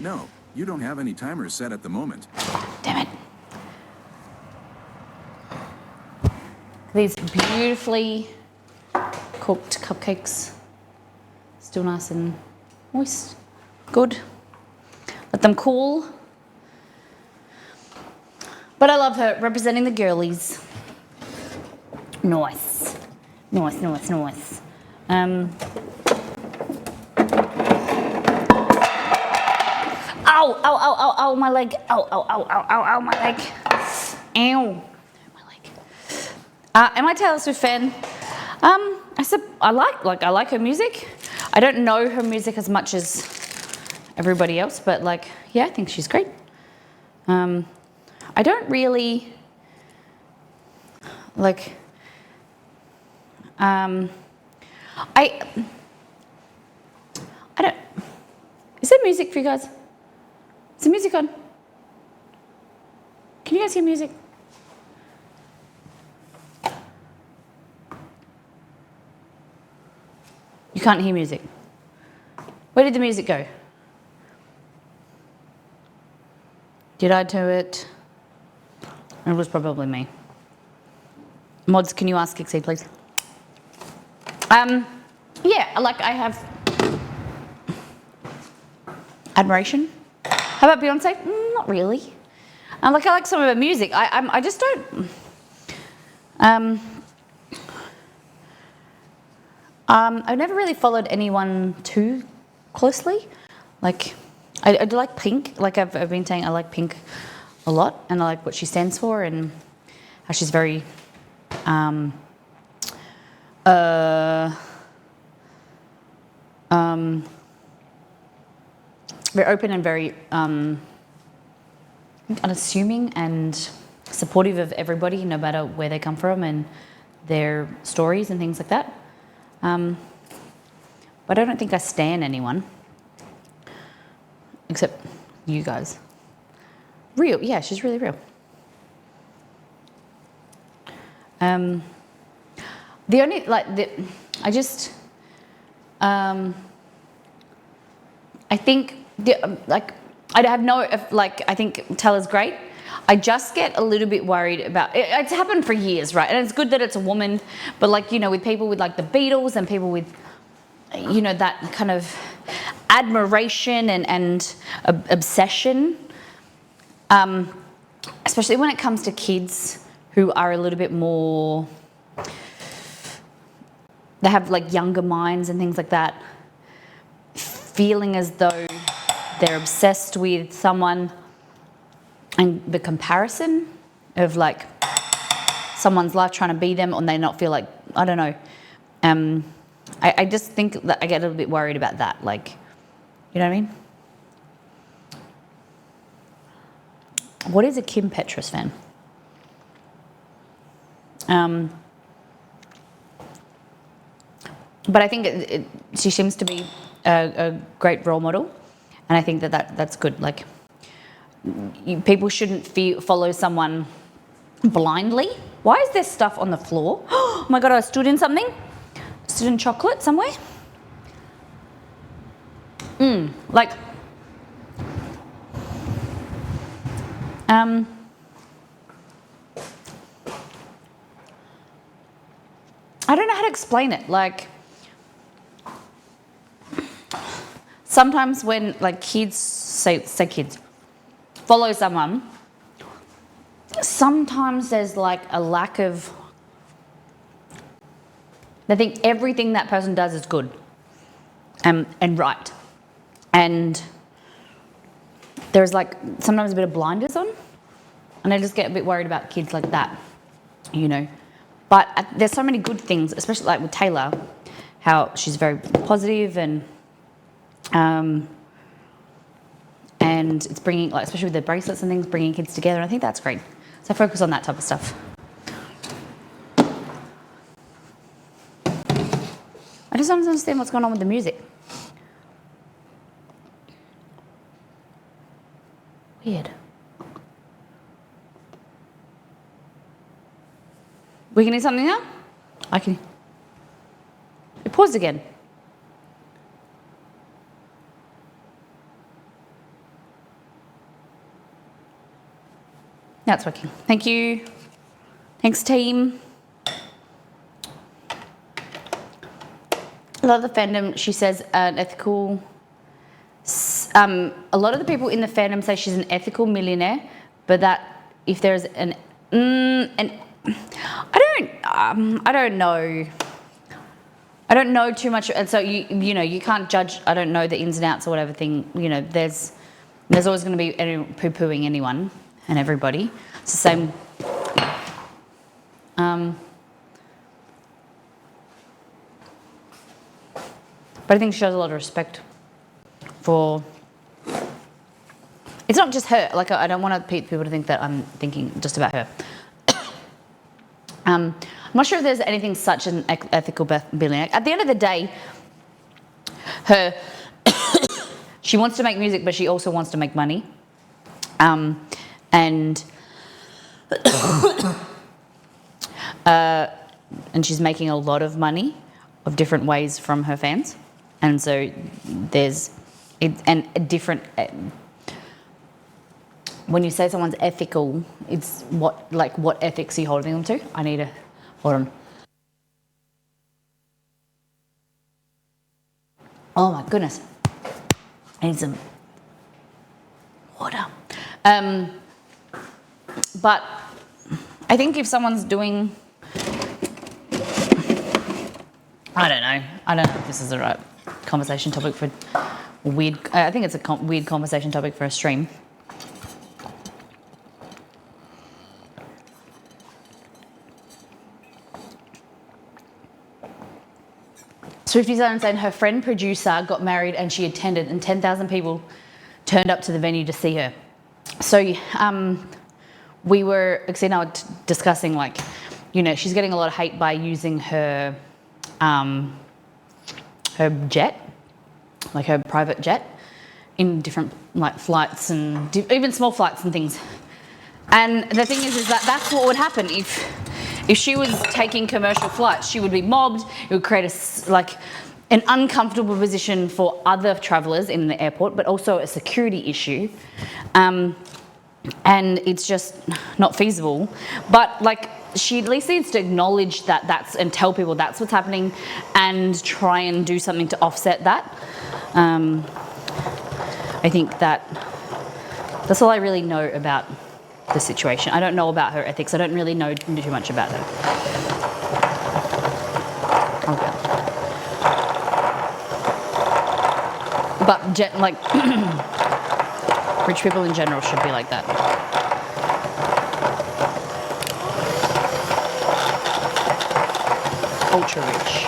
No, you don't have any timers set at the moment. Damn it. These beautifully cooked cupcakes. Still nice and moist. Good. Let them cool. But I love her representing the girlies. Nice. Nice. Ow, my leg. Ow, my leg. Ow, my leg. Am I Taylor Swift fan? I like her music. I don't know her music as much as everybody else, but yeah, I think she's great. I don't really I don't. Is there music for you guys? Is the music on? Can you guys hear music? You can't hear music. Where did the music go? Did I do it? It was probably me. Mods, can you ask Exceed, please? Yeah, I have admiration How about Beyonce? Not really. I like some of her music. I just don't. I've never really followed anyone too closely. Like, I do like Pink. Like I've been saying, I like Pink a lot, and I like what she stands for, and how she's very, very open and very unassuming and supportive of everybody, no matter where they come from and their stories and things like that. But I don't think I stan anyone, except you guys. Real, yeah, she's really real. The only I think I have no I think Taylor's great. I just get a little bit worried about it. It's happened for years, right? And it's good that it's a woman, but with people with the Beatles and people with that kind of admiration and obsession, especially when it comes to kids who are a little bit more, they have younger minds and things like that, feeling as though they're obsessed with someone, and the comparison of someone's life trying to be them, and they not feel I don't know. I just think that I get a little bit worried about that. You know what I mean? What is a Kim Petras fan? But I think she seems to be a great role model, and I think that's good. People shouldn't follow someone blindly. Why is there stuff on the floor? Oh my God, I stood in something. Stood in chocolate somewhere. I don't know how to explain it. Sometimes when kids say kids follow someone, sometimes there's a lack of, they think everything that person does is good and right, and there's sometimes a bit of blinders on, and I just get a bit worried about kids like that, but there's so many good things, especially with Taylor, how she's very positive and it's bringing, especially with the bracelets and things, bringing kids together. And I think that's great. So focus on that type of stuff. I just don't understand what's going on with the music. Weird. We can do something now? I can. It paused again. Now it's working. Thank you. Thanks, team. A lot of the fandom, she says, an ethical. A lot of the people in the fandom say she's an ethical millionaire, but that if there's I don't know. I don't know too much, and so you can't judge. I don't know the ins and outs or whatever thing. There's always going to be poo-pooing anyone and everybody. It's the same. But I think she shows a lot of respect for. It's not just her. I don't want people to think that I'm thinking just about her. I'm not sure if there's anything such an ethical billionaire. At the end of the day, she wants to make music, but she also wants to make money. And she's making a lot of money of different ways from her fans. And so there's a different. When you say someone's ethical, it's what ethics are you holding them to? I need to hold on. Oh my goodness! I need some But I think if someone's doing, I don't know if this is the right conversation topic for weird. I think it's a weird conversation topic for a stream. Swifty's saying her friend producer got married and she attended, and 10,000 people turned up to the venue to see her. So we were, Exie and I were discussing, like, you know, she's getting a lot of hate by using her her jet, like her private jet, in different like flights and even small flights and things. And the thing is that that's what would happen if she was taking commercial flights. She would be mobbed. It would create an uncomfortable position for other travellers in the airport, but also a security issue. And it's just not feasible. But like, she at least needs to acknowledge that and tell people that's what's happening and try and do something to offset that. I think that's all I really know about the situation. I don't know about her ethics. I don't really know too much about her. Okay. But rich people in general should be like that. Ultra rich.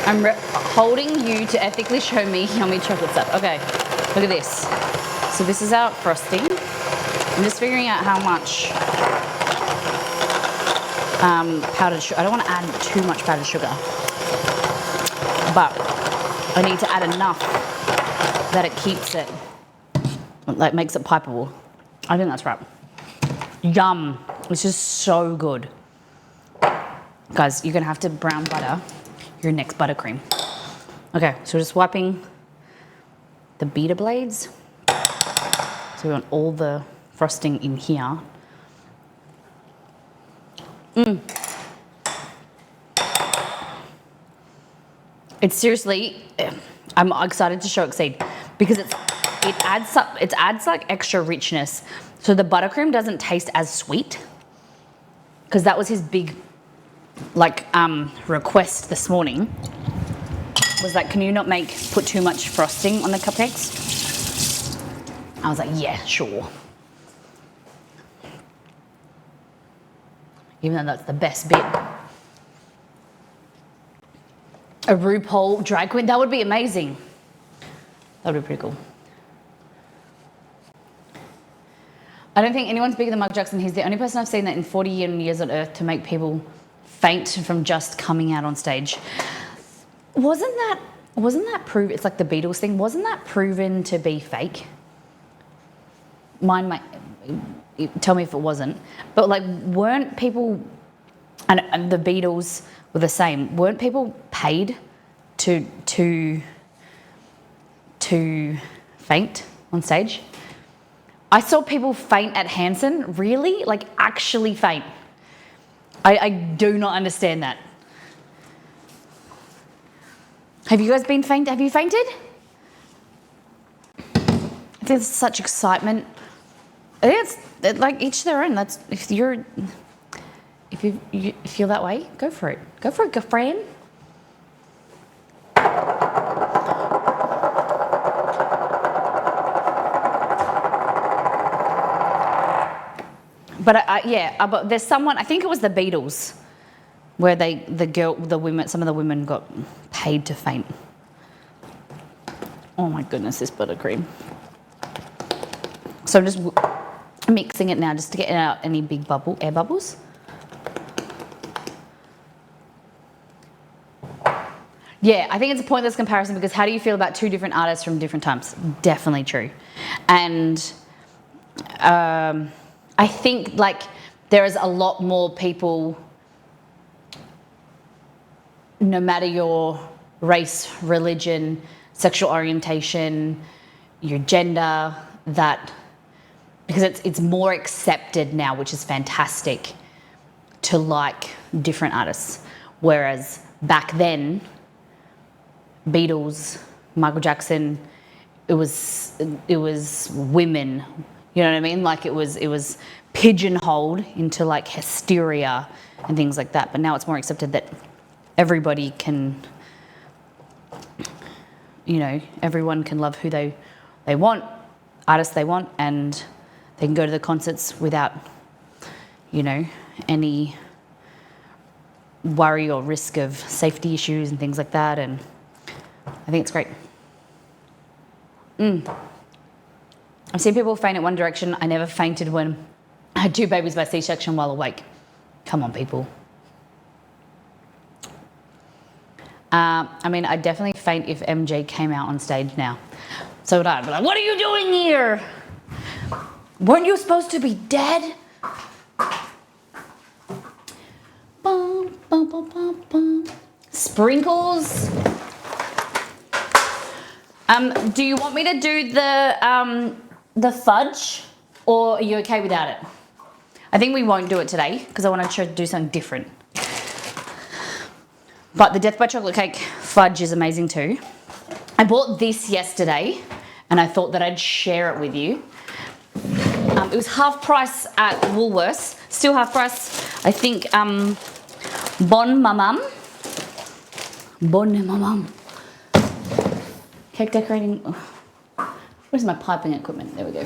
I'm holding you to ethically show me yummy chocolate stuff. Okay, look at this. So this is our frosting. I'm just figuring out how much powdered sugar. I don't want to add too much powdered sugar, but I need to add enough that it keeps it, like makes it pipeable. I think that's right. Yum. This is so good. Guys, you're gonna have to brown butter your next buttercream. Okay, so we're just wiping the beater blades. So we want all the frosting in here. It's seriously, I'm excited to show Exceed because it adds like extra richness. So the buttercream doesn't taste as sweet, because that was his big request this morning. Was like, can you not put too much frosting on the cupcakes? I was like, yeah, sure. Even though that's the best bit. A RuPaul drag queen, that would be amazing. That would be pretty cool. I don't think anyone's bigger than Michael Jackson. He's the only person I've seen that in 40 years on Earth to make people faint from just coming out on stage. Wasn't that proven? It's like the Beatles thing. Wasn't that proven to be fake? Tell me if it wasn't. But like, weren't people, and the Beatles were the same. Weren't people paid to faint on stage? I saw people faint at Hanson. Really? Like, actually faint. I do not understand that. Have you guys been fainted? Have you fainted? I think it's such excitement. I think it's like each their own. That's if you feel that way, go for it. Go for it, girlfriend. But but there's someone, I think it was the Beatles, where some of the women got paid to faint. Oh my goodness, this buttercream. So I'm just mixing it now just to get out any big air bubbles. Yeah, I think it's a pointless comparison, because how do you feel about two different artists from different times? Definitely true. And I think like there is a lot more people, no matter your race, religion, sexual orientation, your gender, because it's more accepted now, which is fantastic, to like different artists. Whereas back then, Beatles, Michael Jackson, women. You know what I mean? Like it was pigeonholed into like hysteria and things like that. But now it's more accepted that everybody can, you know, everyone can love who they want, artists they want, and they can go to the concerts without, you know, any worry or risk of safety issues and things like that. And I think it's great. I've seen people faint at One Direction. I never fainted when I had 2 babies by C-section while awake. Come on, people. I mean, I'd definitely faint if MJ came out on stage now. So would I. I'd be like, what are you doing here? Weren't you supposed to be dead? Bum, bum, bum, bum, bum. Sprinkles. Do you want me to do the fudge, or are you okay without it? I think we won't do it today because I want to try to do something different. But the Death by Chocolate Cake fudge is amazing too. I bought this yesterday and I thought that I'd share it with you. It was half price at Woolworths, still half price. I think Bon Mamam. Cake decorating. Where's my piping equipment? There we go.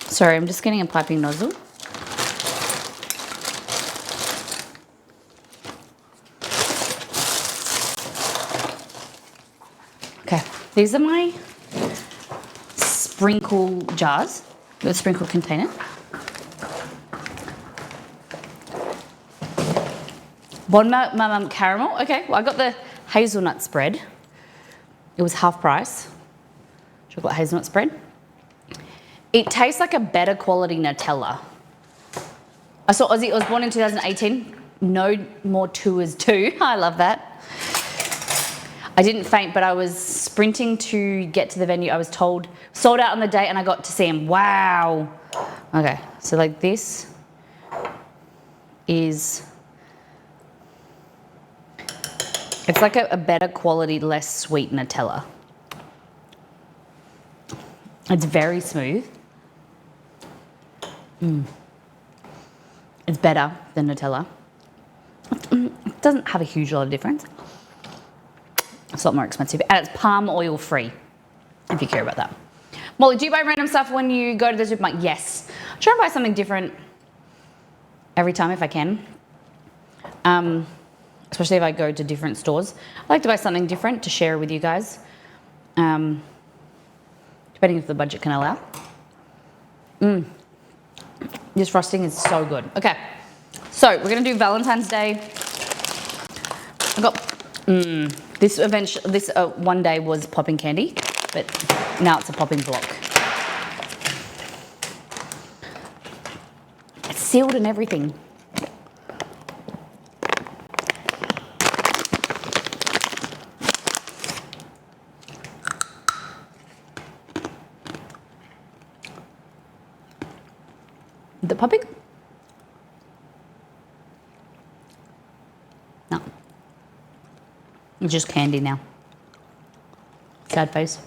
Sorry, I'm just getting a piping nozzle. Okay, these are my sprinkle jars, the sprinkle container. Bon Mamam caramel. Okay, well I got the hazelnut spread. It was half price. Chocolate hazelnut spread. It tastes like a better quality Nutella. I saw Ozzy Osbourne in 2018. No more tours too. I love that. I didn't faint, but I was sprinting to get to the venue. I was told sold out on the day and I got to see him. Wow. Okay, so like this is, it's like a better quality, less sweet Nutella. It's very smooth. It's better than Nutella. It doesn't have a huge lot of difference. It's a lot more expensive. And it's palm oil free, if you care about that. Molly, do you buy random stuff when you go to the supermarket? Yes. I try and buy something different every time if I can. Especially if I go to different stores. I like to buy something different to share with you guys. Depending if the budget can allow. This frosting is so good. Okay, so we're gonna do Valentine's Day. I got this one day was popping candy, but now it's a popping block. It's sealed and everything. The popping? No. It's just candy now. Sad face.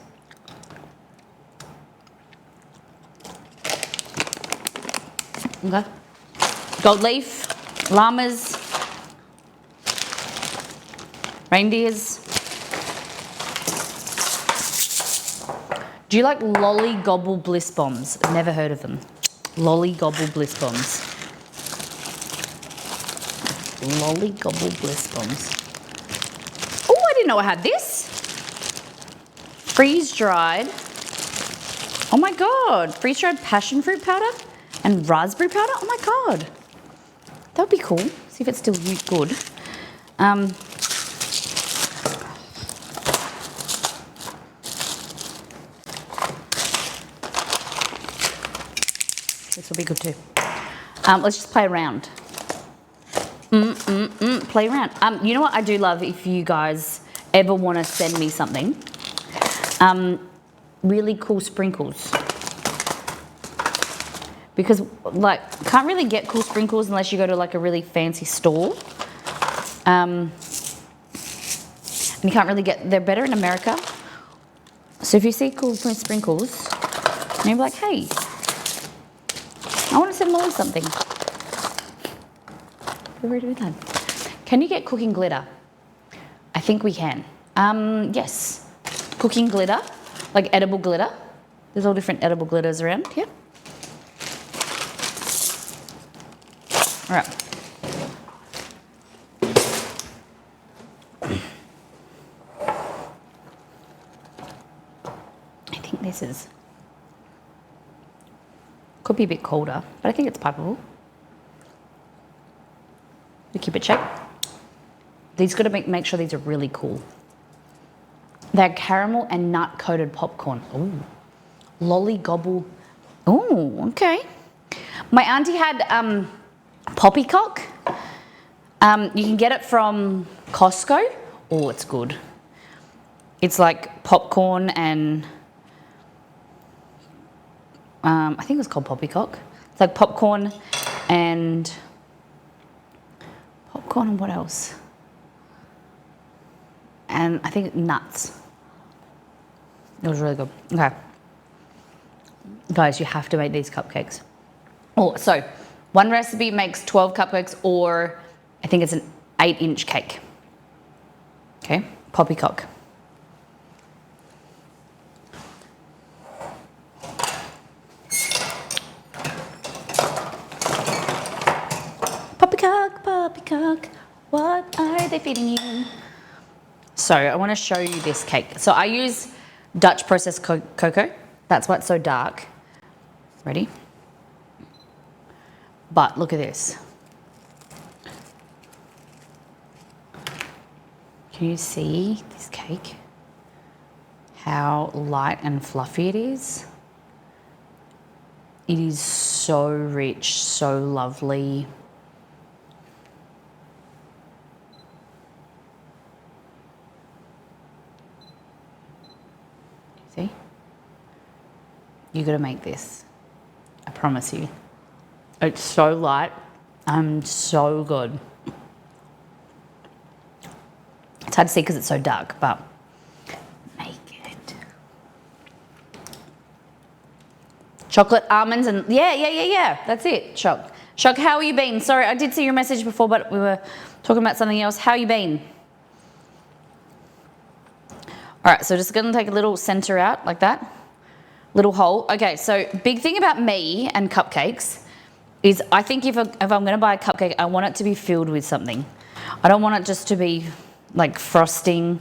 Okay. Gold leaf, llamas, reindeers. Do you like Lolly Gobble Bliss Bombs? I've never heard of them. Lolly Gobble Bliss Bombs. Lolly Gobble Bliss Bombs. Oh, I didn't know I had this. Freeze dried. Oh my God. Freeze dried passion fruit powder and raspberry powder. Oh my God. That would be cool. See if it's still good. This will be good too. Let's just play around. Play around. You know what I do love if you guys ever want to send me something? Really cool sprinkles. because like can't really get cool sprinkles unless you go to like a really fancy store. And you can't really get, they're better in America. So if you see cool sprinkles, and you're like, hey, I want to send Molly something. We're ready with that. Can you get cooking glitter? I think we can. Yes. Cooking glitter, like edible glitter. There's all different edible glitters around here. All right. I think this is, could be a bit colder, but I think it's pipeable. We keep it check. These got to make sure these are really cool. They're caramel and nut coated popcorn. Ooh, lolly gobble. Ooh, okay. My auntie had poppycock. You can get it from Costco. Oh, it's good. It's like popcorn and I think it was called poppycock. It's like popcorn and what else? And I think nuts. It was really good. Okay. Guys, you have to make these cupcakes. Oh, so one recipe makes 12 cupcakes, or I think it's an 8-inch cake. Okay, poppycock. Poppycock, poppycock, what are they feeding you? So I want to show you this cake. So I use Dutch processed cocoa. That's why it's so dark. Ready? But look at this. Can you see this cake? How light and fluffy it is. It is so rich, so lovely. See? You gotta make this. I promise you. It's so light and so good. It's hard to see because it's so dark, but make it. Chocolate, almonds, and yeah. That's it. Shock, how are you been? Sorry, I did see your message before, but we were talking about something else. How you been? All right, so just gonna take a little center out like that. Little hole. Okay, so big thing about me and cupcakes is I think if I'm gonna buy a cupcake, I want it to be filled with something. I don't want it just to be like frosting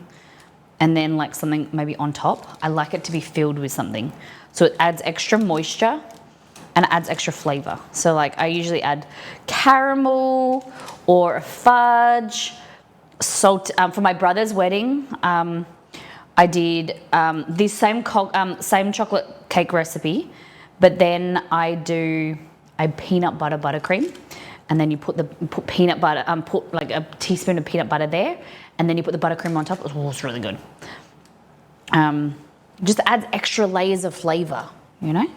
and then like something maybe on top. I like it to be filled with something. So it adds extra moisture and it adds extra flavor. So like I usually add caramel or fudge, salt. For my brother's wedding, I did this same chocolate cake recipe, but then I do a peanut butter buttercream, and then you put peanut butter, put like a teaspoon of peanut butter there, and then you put the buttercream on top. Oh, it's really good. Just adds extra layers of flavor, you know.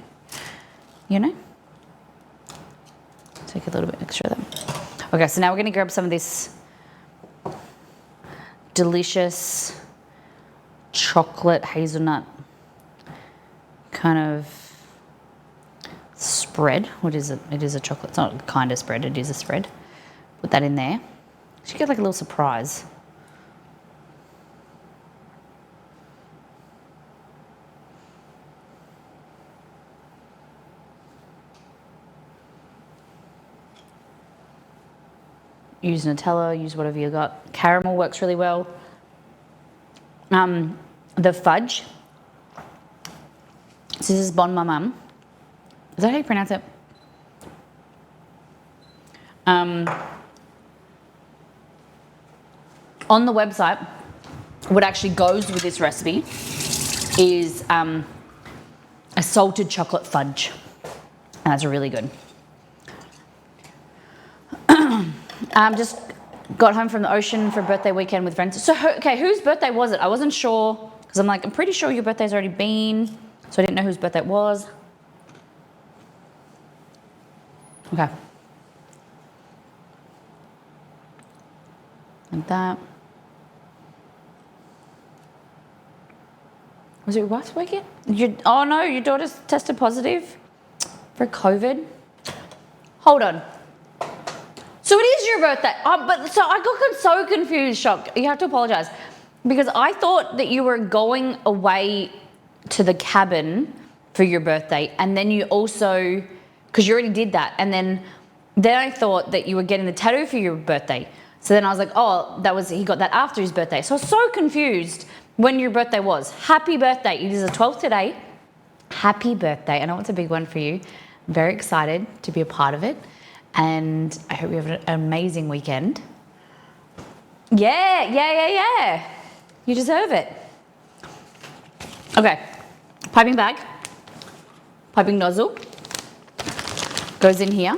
Take a little bit extra of them. Okay, so now we're gonna grab some of this delicious chocolate hazelnut kind of spread. What is it? It is a chocolate. It's not a kind of spread. It is a spread. Put that in there. Should get like a little surprise. Use Nutella. Use whatever you got. Caramel works really well. The fudge. So this is Bon Maman. Is that how you pronounce it? On the website, what actually goes with this recipe is a salted chocolate fudge. And that's really good. Just got home from the ocean for birthday weekend with friends. So, okay, whose birthday was it? I wasn't sure, because I'm like, I'm pretty sure your birthday's already been, so I didn't know whose birthday it was. Okay. Like that. Was it your wife's working? Oh no, your daughter's tested positive for COVID. Hold on. So it is your birthday. So I got so confused, shocked. You have to apologize. Because I thought that you were going away to the cabin for your birthday, and then you also, because you already did that, and then I thought that you were getting the tattoo for your birthday. So then I was like, oh, he got that after his birthday. So I was so confused when your birthday was. Happy birthday. It is the 12th today. Happy birthday. I know it's a big one for you. I'm very excited to be a part of it. And I hope you have an amazing weekend. Yeah. You deserve it. Okay. Piping bag. Piping nozzle. Goes in here.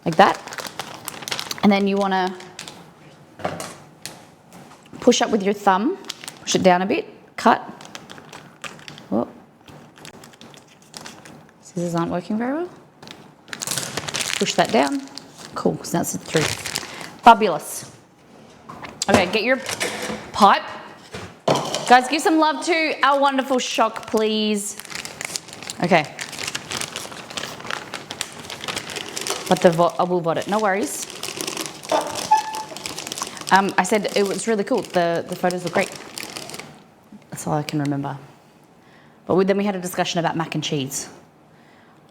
Like that. And then you want to push up with your thumb. Push it down a bit. Cut. Whoa. Scissors aren't working very well. Push that down. Cool, so that's it through. Fabulous. Okay, get your pipe. Guys, give some love to our wonderful Shock, please. Okay. But I will vod it, no worries. I said it was really cool. The photos were great. That's all I can remember. But then we had a discussion about mac and cheese.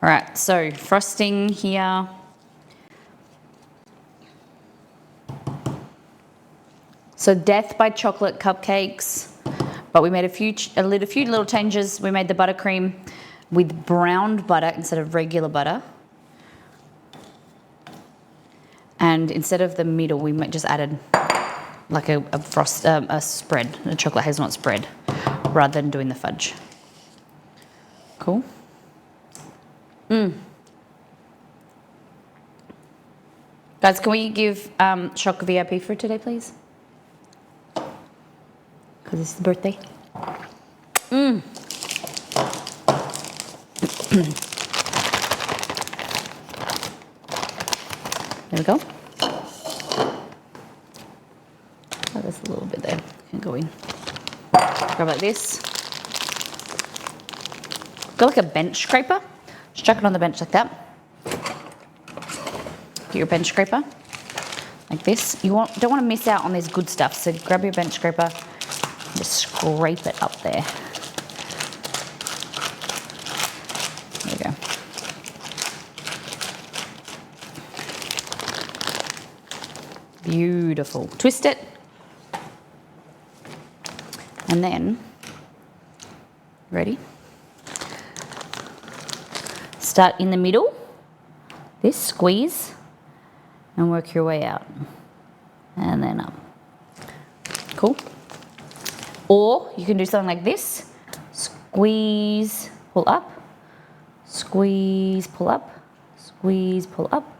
All right, so frosting here. So Death by Chocolate cupcakes, but we made a few little changes. We made the buttercream with browned butter instead of regular butter. And instead of the middle, we just added like a spread, a chocolate hazelnut spread, rather than doing the fudge. Cool. Guys, can we give Shock a VIP for today, please? Because it's the birthday. There we go. Oh, there's a little bit there. Can go in. Grab like this. Go like a bench scraper. Just chuck it on the bench like that. Get your bench scraper like this. Don't want to miss out on this good stuff, so grab your bench scraper and just scrape it up there. There we go. Beautiful. Twist it. And then, ready? Start in the middle. This, squeeze. And work your way out. And then up. Cool. Or you can do something like this. Squeeze, pull up. Squeeze, pull up. Squeeze, pull up.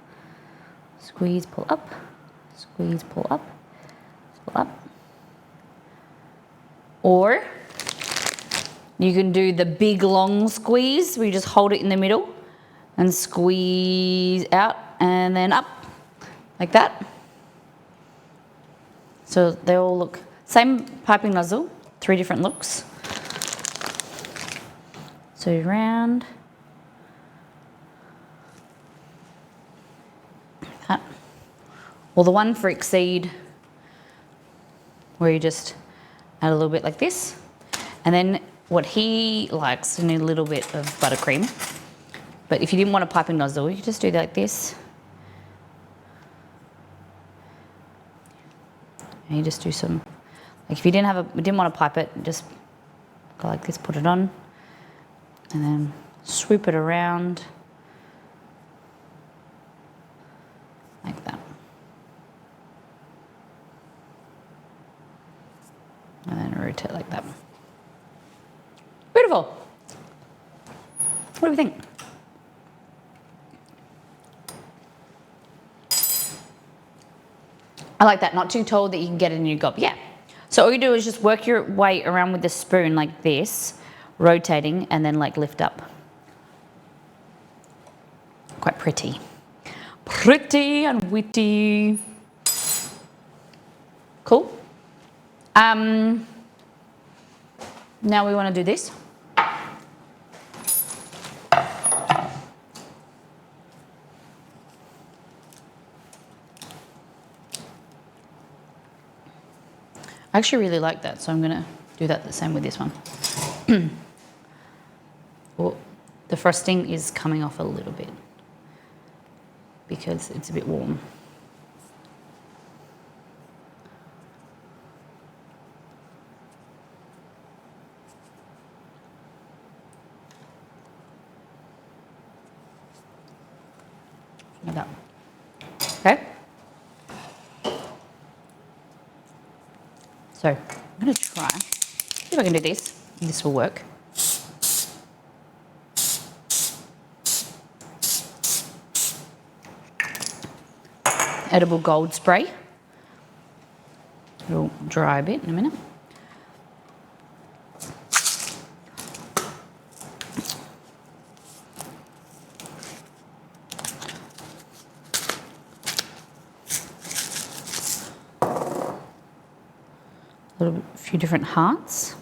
Squeeze, pull up. Squeeze, pull up. Pull up. Or you can do the big long squeeze where you just hold it in the middle and squeeze out and then up. Like that. So they all look, same piping nozzle, 3 different looks. So round. Like that. Or the one for Exceed, where you just add a little bit like this. And then what he likes, you need a little bit of buttercream. But if you didn't want a piping nozzle, you just do that like this. And you just do some, like if you didn't want to pipe it, just go like this, put it on, and then swoop it around like that. And then rotate like that. Beautiful. What do we think? I like that, not too tall that you can get it in your gob. Yeah. So all you do is just work your way around with the spoon like this, rotating, and then like lift up. quite pretty. Pretty and witty. Cool. Now we want to do this. I actually really like that, so I'm going to do that the same with this one. Oh, the frosting is coming off a little bit because it's a bit warm. Like that. Okay. So I'm going to try, see if I can do this. This will work. Edible gold spray. It'll dry a bit in a minute. A few different hearts.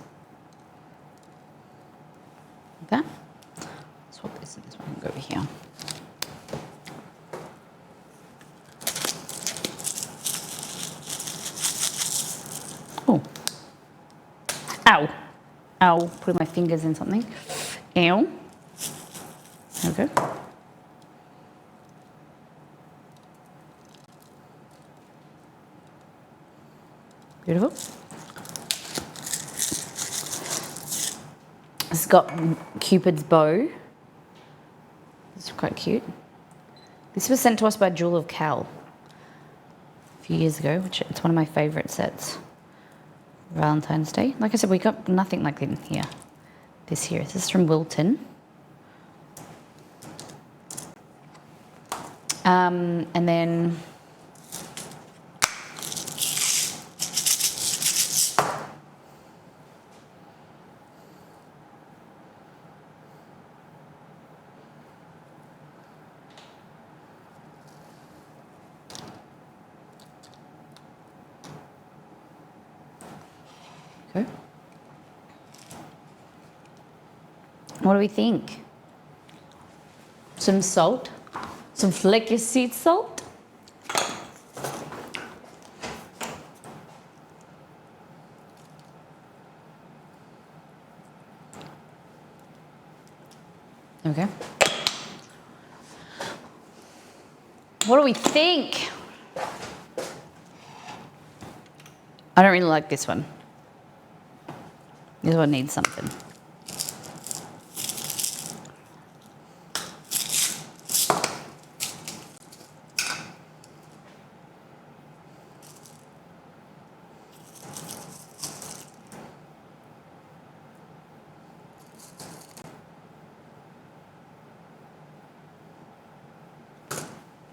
Like that. Swap this and this one and go over here. Oh. Ow. Ow. Putting my fingers in something. Ow. There we go. Beautiful. It's got Cupid's bow. It's quite cute. This was sent to us by Jewel of Cal a few years ago, which it's one of my favourite sets. Valentine's Day. Like I said, we got nothing like in here this year. This is from Wilton. And then okay. What do we think? Some salt, some flaky sea salt. Okay. What do we think? I don't really like this one. This one needs something.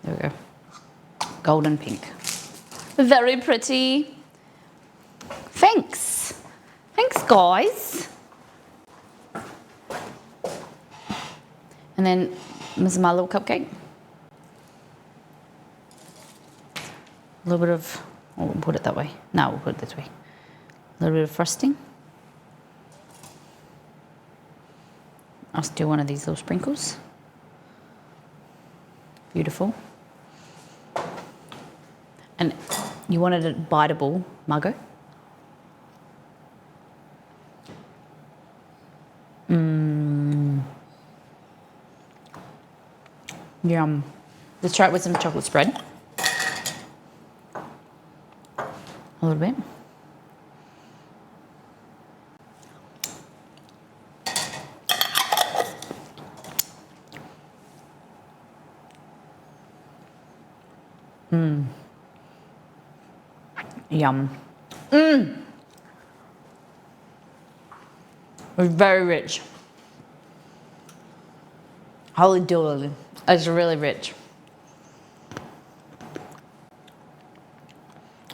There we go. Golden pink. Very pretty. Thanks. Thanks, guys. And then this is my little cupcake. A little bit of, oh, we'll put it that way. No, we'll put it this way. A little bit of frosting. I'll do one of these little sprinkles. Beautiful. And you wanted it biteable, Margot? Yum. Let's try it with some chocolate spread. A little bit. Yum. It's very rich. Holy dooly. It's really rich.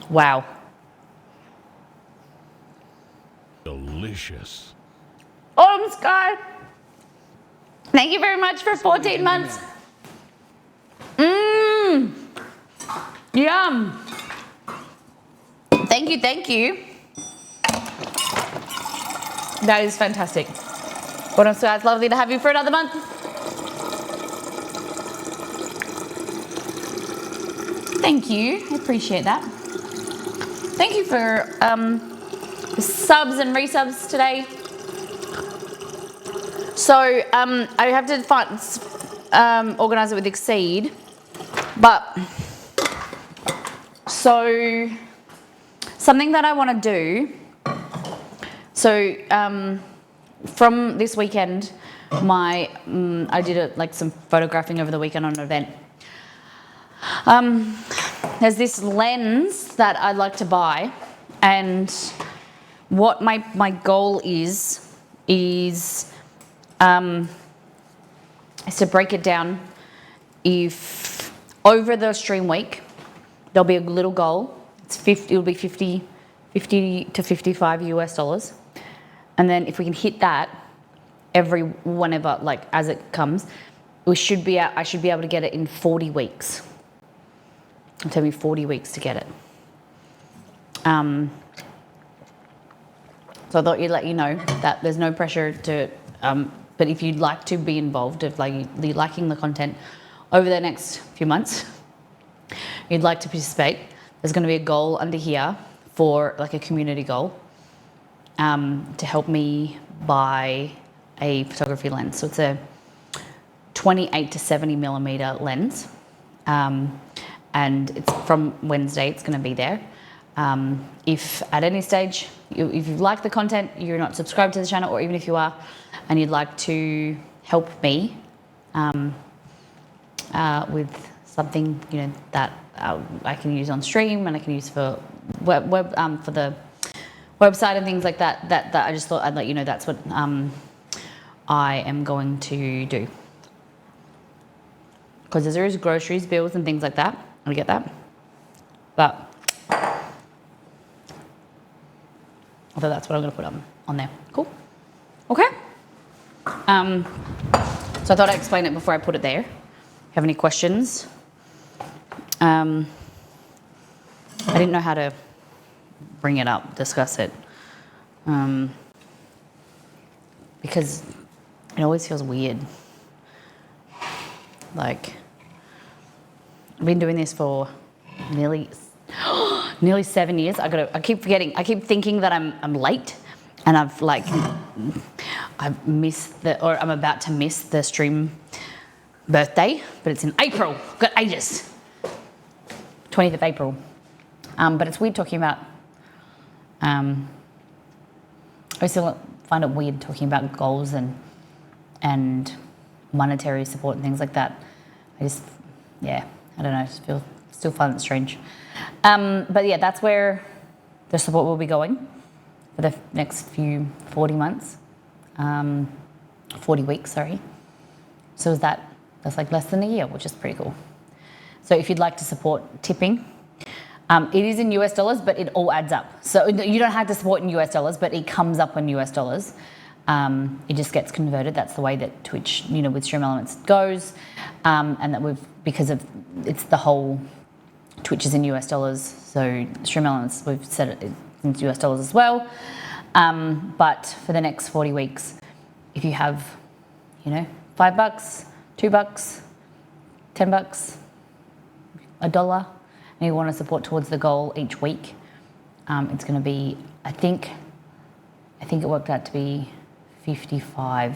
Wow. Delicious. Autumn Sky, thank you very much for 14 months. Yum. Thank you, thank you. That is fantastic. Well done, guys. Lovely to have you for another month. Thank you. I appreciate that. Thank you for subs and resubs today. So I have to organize it with Exceed, but so something that I want to do. So from this weekend, I did some photographing over the weekend on an event. There's this lens that I'd like to buy, and what my goal is to break it down. If over the stream week there'll be a little goal, it'll be 50 to 55 US dollars, and then if we can hit that whenever as it comes, I should be able to get it in 40 weeks. It'll take me 40 weeks to get it. So I thought you'd let you know that there's no pressure to, but if you'd like to be involved, if you're liking the content over the next few months, you'd like to participate, there's going to be a goal under here for a community goal to help me buy a photography lens. So it's a 28 to 70 millimeter lens. And it's from Wednesday, it's going to be there. If at any stage, if you like the content, you're not subscribed to the channel, or even if you are, and you'd like to help me with something that I can use on stream and I can use for for the website and things like that, that I just thought I'd let you know that's what I am going to do. Because there is groceries, bills, and things like that. I get that, but I thought that's what I'm going to put on there. Cool. Okay. So I thought I'd explain it before I put it there. Have any questions? I didn't know how to bring it up, discuss it, because it always feels weird. I've been doing this for nearly 7 years. I keep forgetting. I keep thinking that I'm late, and I've missed I'm about to miss the stream birthday, but it's in April. I've got ages. 20th of April. But it's weird talking about. I still find it weird talking about goals and monetary support and things like that. I don't know, I just still find it strange. But yeah, that's where the support will be going for the next 40 months. 40 weeks, sorry. So that's less than a year, which is pretty cool. So if you'd like to support tipping, it is in US dollars, but it all adds up. So you don't have to support in US dollars, but it comes up in US dollars. It just gets converted. That's the way that Twitch, with Stream Elements goes. And that because it's the whole Twitch is in US dollars. So Stream Elements, we've set it in US dollars as well. But for the next 40 weeks, if you have, $5, $2, $10, $1, and you want to support towards the goal each week, it's going to be, I think it worked out to be $55.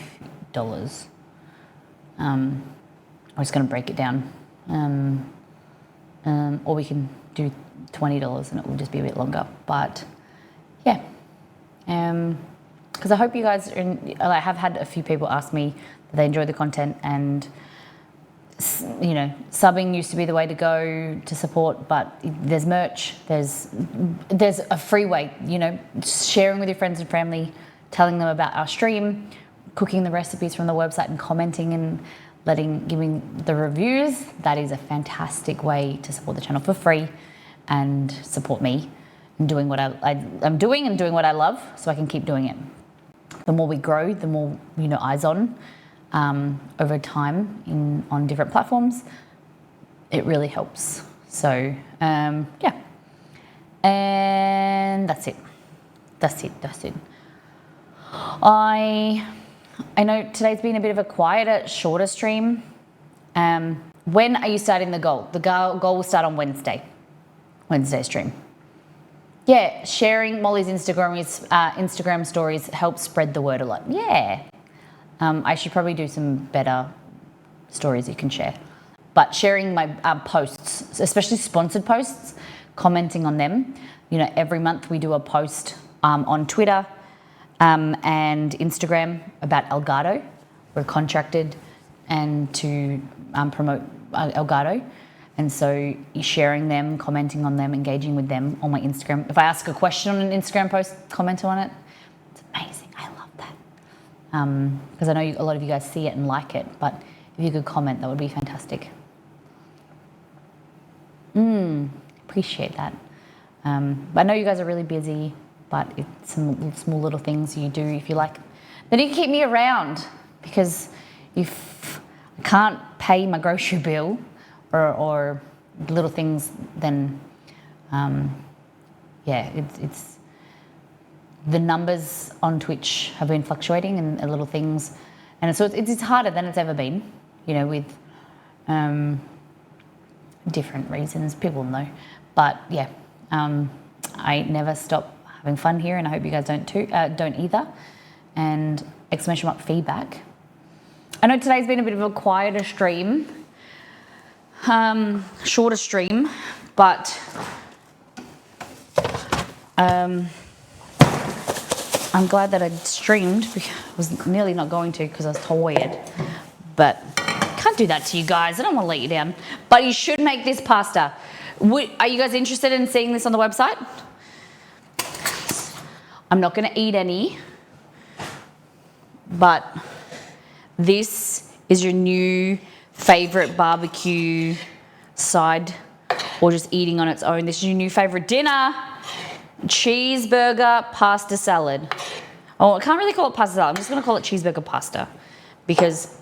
I'm just going to break it down. Or we can do $20 and it will just be a bit longer. But yeah, because I hope you guys I have had a few people ask me that they enjoy the content, and subbing used to be the way to go to support, but there's merch, there's a free way, sharing with your friends and family, telling them about our stream, cooking the recipes from the website and commenting and giving the reviews. That is a fantastic way to support the channel for free and support me in doing what I'm doing and doing what I love, so I can keep doing it. The more we grow, the more eyes on over time on different platforms. It really helps. So, yeah. And that's it. That's it. I know today's been a bit of a quieter, shorter stream. When are you starting the goal? The goal will start on Wednesday stream. Yeah, sharing Molly's Instagram stories helps spread the word a lot. Yeah. I should probably do some better stories you can share. But sharing my posts, especially sponsored posts, commenting on them. You know, every month we do a post on Twitter and Instagram about Elgato. We're contracted and to promote Elgato. And so sharing them, commenting on them, engaging with them on my Instagram. If I ask a question on an Instagram post, comment on it. It's amazing. I love that. Because I know a lot of you guys see it and like it, but if you could comment, that would be fantastic. Appreciate that. But I know you guys are really busy, but it's some small little things you do if you like. Then you can keep me around, because if I can't pay my grocery bill or little things, then yeah, it's the numbers on Twitch have been fluctuating and little things, and so it's harder than it's ever been, you know, with different reasons, people know. But yeah, I never stop having fun here, and I hope you guys don't either. And exclamation mark feedback. I know today's been a bit of a quieter stream, shorter stream, but I'm glad that I streamed. I was nearly not going to because I was tired, but can't do that to you guys. I don't want to let you down. But you should make this pasta. Are you guys interested in seeing this on the website? I'm not going to eat any, but this is your new favorite barbecue side, or just eating on its own. This is your new favorite dinner: cheeseburger pasta salad. Oh, I can't really call it pasta salad. I'm just going to call it cheeseburger pasta, because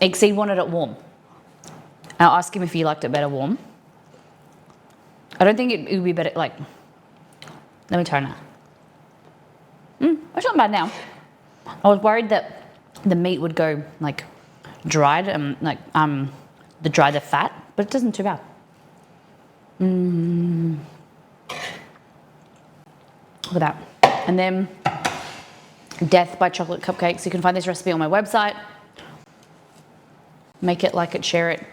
Exceed wanted it warm. I'll ask him if he liked it better warm. I don't think it would be better, like, let me try now. It's not bad now. I was worried that the meat would go like dried and dry the fat, but it doesn't too bad. Look at that. And then Death by Chocolate Cupcakes. You can find this recipe on my website. Make it, like it, share it.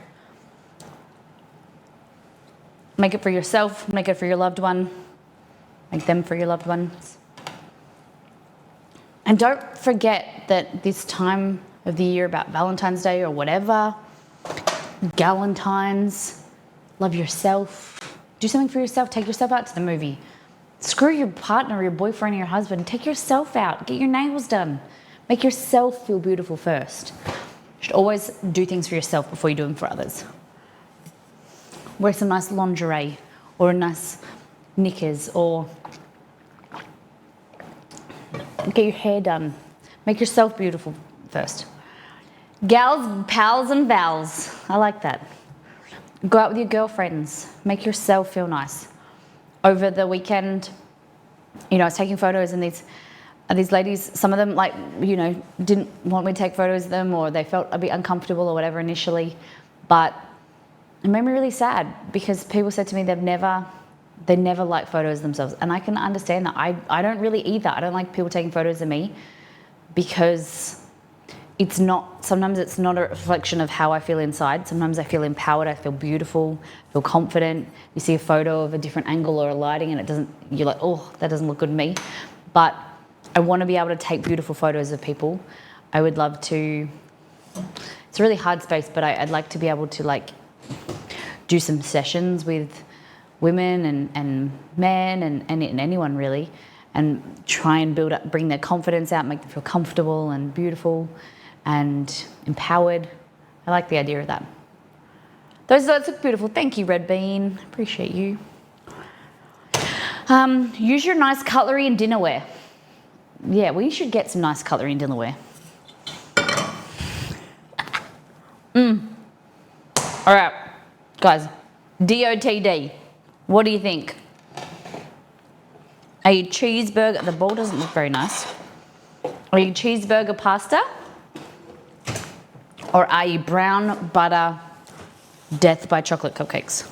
Make it for yourself, make it for your loved one. Make them for your loved ones. And don't forget that this time of the year, about Valentine's Day or whatever, Galentine's, love yourself. Do something for yourself. Take yourself out to the movie. Screw your partner or your boyfriend or your husband. Take yourself out. Get your nails done. Make yourself feel beautiful first. You should always do things for yourself before you do them for others. Wear some nice lingerie or a nice knickers, or get your hair done. Make yourself beautiful first. Gals, pals and vals. I like that. Go out with your girlfriends. Make yourself feel nice. Over the weekend, you know, I was taking photos, and these ladies, some of them, like, you know, didn't want me to take photos of them, or they felt a bit uncomfortable or whatever initially. But it made me really sad, because people said to me they never like photos of themselves. And I can understand that. I don't really either. I don't like people taking photos of me, because sometimes it's not a reflection of how I feel inside. Sometimes I feel empowered, I feel beautiful, I feel confident. You see a photo of a different angle or a lighting, and you're like, oh, that doesn't look good to me. But I want to be able to take beautiful photos of people. I would love to, it's a really hard space, but I'd like to be able to, like, do some sessions with women and men and anyone really, and try and bring their confidence out, make them feel comfortable and beautiful and empowered. I like the idea of that. Those look beautiful. Thank you, Red Bean. Appreciate you. Use your nice cutlery and dinnerware. Yeah, we should get some nice cutlery and dinnerware. All right, guys, DOTD. What do you think? Are you cheeseburger? The bowl doesn't look very nice. Are you cheeseburger pasta? Or are you brown butter death by chocolate cupcakes?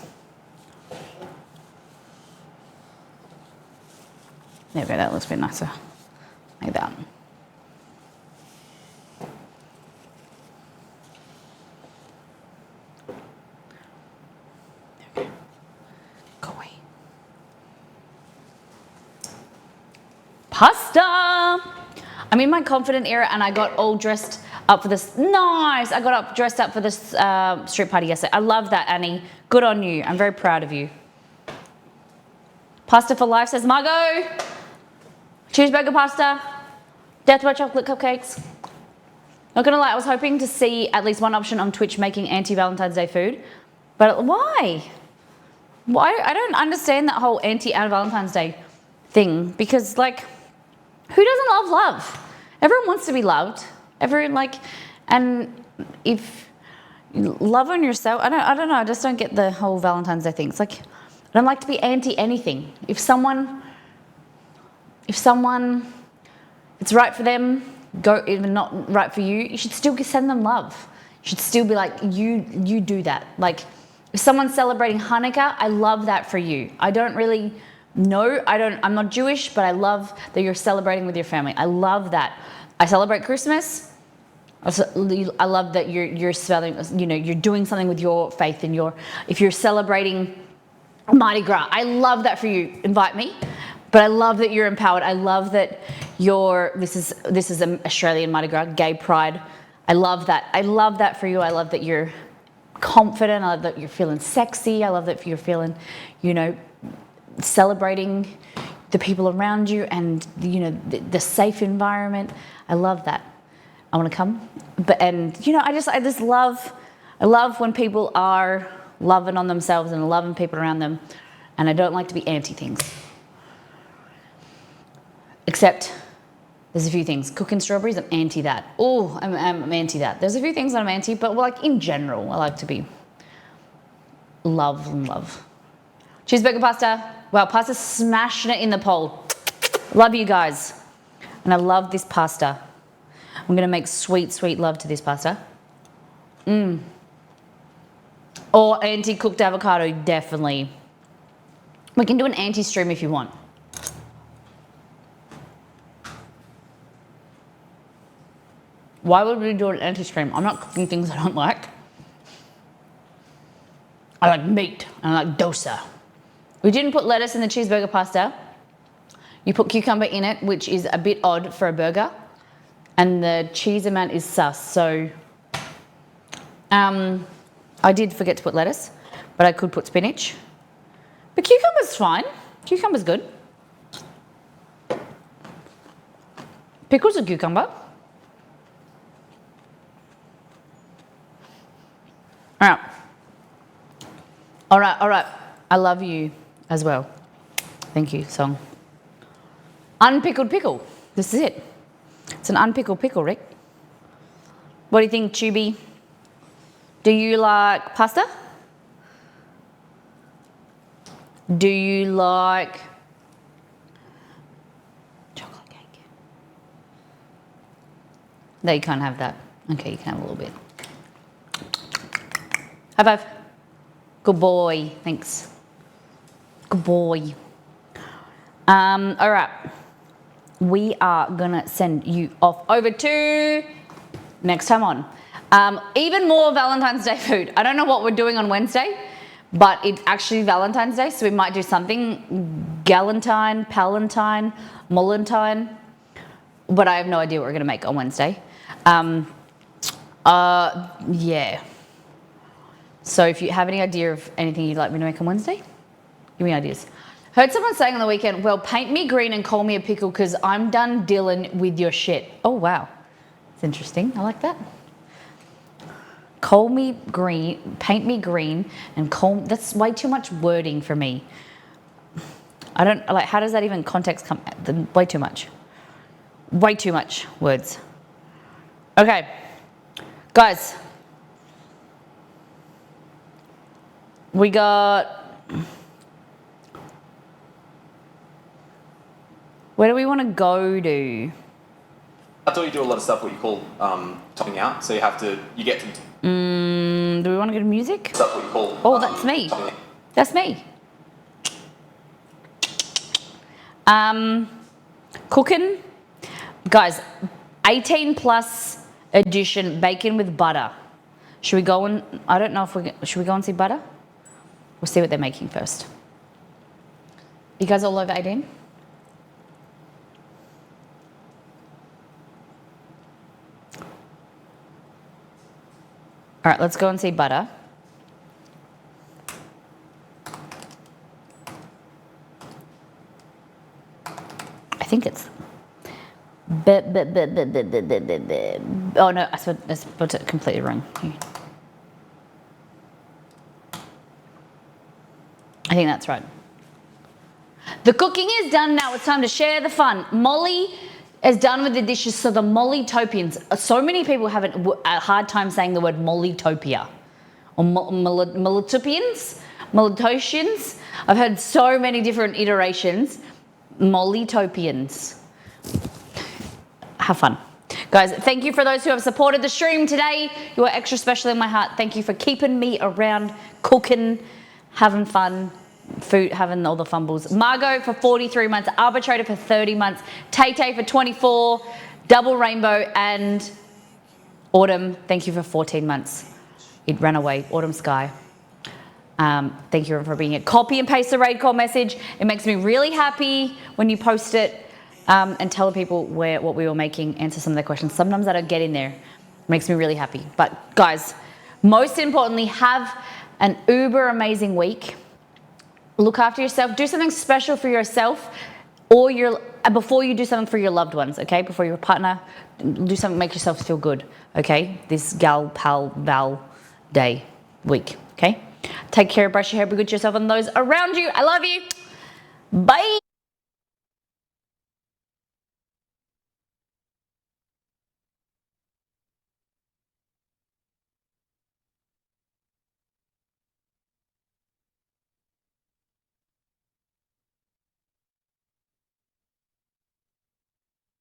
There we go, that looks a bit nicer. Like that. There we go. Go away. Pasta! I'm in my confident era and I got all dressed up for this. Nice! I got dressed up for this street party yesterday. I love that, Annie. Good on you. I'm very proud of you. Pasta for life, says Margot. Cheeseburger pasta. Death by chocolate cupcakes. Not gonna lie, I was hoping to see at least one option on Twitch making anti-Valentine's Day food. But why? Why? I don't understand that whole anti-Valentine's Day thing. Because, like, who doesn't love love? Everyone wants to be loved. Everyone, like, and if you love on yourself, I don't know, I just don't get the whole Valentine's Day thing. It's like, I don't like to be anti-anything. If someone, it's right for them, even not right for you, you should still send them love. You should still be like, you do that. Like, if someone's celebrating Hanukkah, I love that for you. I don't really know, I'm not Jewish, but I love that you're celebrating with your family. I love that. I celebrate Christmas. I love that you're you're doing something with your faith and if you're celebrating Mardi Gras, I love that for you. Invite me. But I love that you're empowered. I love that this is an Australian Mardi Gras, gay pride. I love that. I love that for you. I love that you're confident. I love that you're feeling sexy. I love that you're feeling, celebrating the people around you and, the safe environment. I love that. I want to come. I just love when people are loving on themselves and loving people around them. And I don't like to be anti things. Except there's a few things. Cooking strawberries, I'm anti that. Oh, I'm anti that. There's a few things that I'm anti, but like in general, I like to be love. Cheeseburger pasta. Wow, pasta's smashing it in the poll. Love you guys. And I love this pasta. I'm going to make sweet, sweet love to this pasta. Or anti-cooked avocado, definitely. We can do an anti-stream if you want. Why would we do an anti-stream? I'm not cooking things I don't like. I like meat and I like dosa. We didn't put lettuce in the cheeseburger pasta. You put cucumber in it, which is a bit odd for a burger. And the cheese amount is sus. So I did forget to put lettuce, but I could put spinach. But cucumber's fine. Cucumber's good. Pickles a cucumber. All right. I love you as well. Thank you, song. Unpickled pickle. This is it. It's an unpickled pickle, Rick. What do you think, Tubi? Do you like pasta? Do you like chocolate cake? No, you can't have that. Okay, you can have a little bit. High five. Good boy. Thanks. Good boy. All right. We are going to send you off over to next time on. Even more Valentine's Day food. I don't know what we're doing on Wednesday, but it's actually Valentine's Day, so we might do something Galentine, Palentine, Mullentine, but I have no idea what we're going to make on Wednesday. Yeah. So if you have any idea of anything you'd like me to make on Wednesday, give me ideas. Heard someone saying on the weekend, well, paint me green and call me a pickle because I'm done dealing with your shit. Oh, wow. It's interesting. I like that. Call me green, paint me green and that's way too much wording for me. I don't, like, how does that even context come? Way too much. Way too much words. Okay. Guys. We got... Where do we want to go to? I thought you do a lot of stuff what you call topping out. So you get to Do we want to go to music? stuff what you call. Oh, that's me. topping out. That's me. Cooking. Guys, 18 plus edition bacon with butter. Should we go and, I don't know if should we go and see butter? We'll see what they're making first. You guys all over 18? All right, let's go and see butter. I think it's... Oh no, I spelled it completely wrong. Here. I think that's right. The cooking is done now. It's time to share the fun. Molly is done with the dishes, so the Mollytopians. So many people have a hard time saying the word Mollytopia. Or Mollytopians? Mollytosians? I've heard so many different iterations. Mollytopians. Have fun. Guys, thank you for those who have supported the stream today. You are extra special in my heart. Thank you for keeping me around, cooking, having fun, food, having all the fumbles. Margot for 43 months, Arbitrator for 30 months, Tay Tay for 24, Double Rainbow, and Autumn, thank you for 14 months. It ran away, Autumn Sky. Thank you for being here. Copy and paste the raid call message. It makes me really happy when you post it and tell people what we were making, answer some of their questions. Sometimes I don't get in there. It makes me really happy. But guys, most importantly, have an uber amazing week. Look after yourself. Do something special for yourself or before you do something for your loved ones, okay? Before your partner, do something, make yourself feel good, okay? This gal, pal, val day, week, okay? Take care, brush your hair, be good to yourself and those around you. I love you. Bye.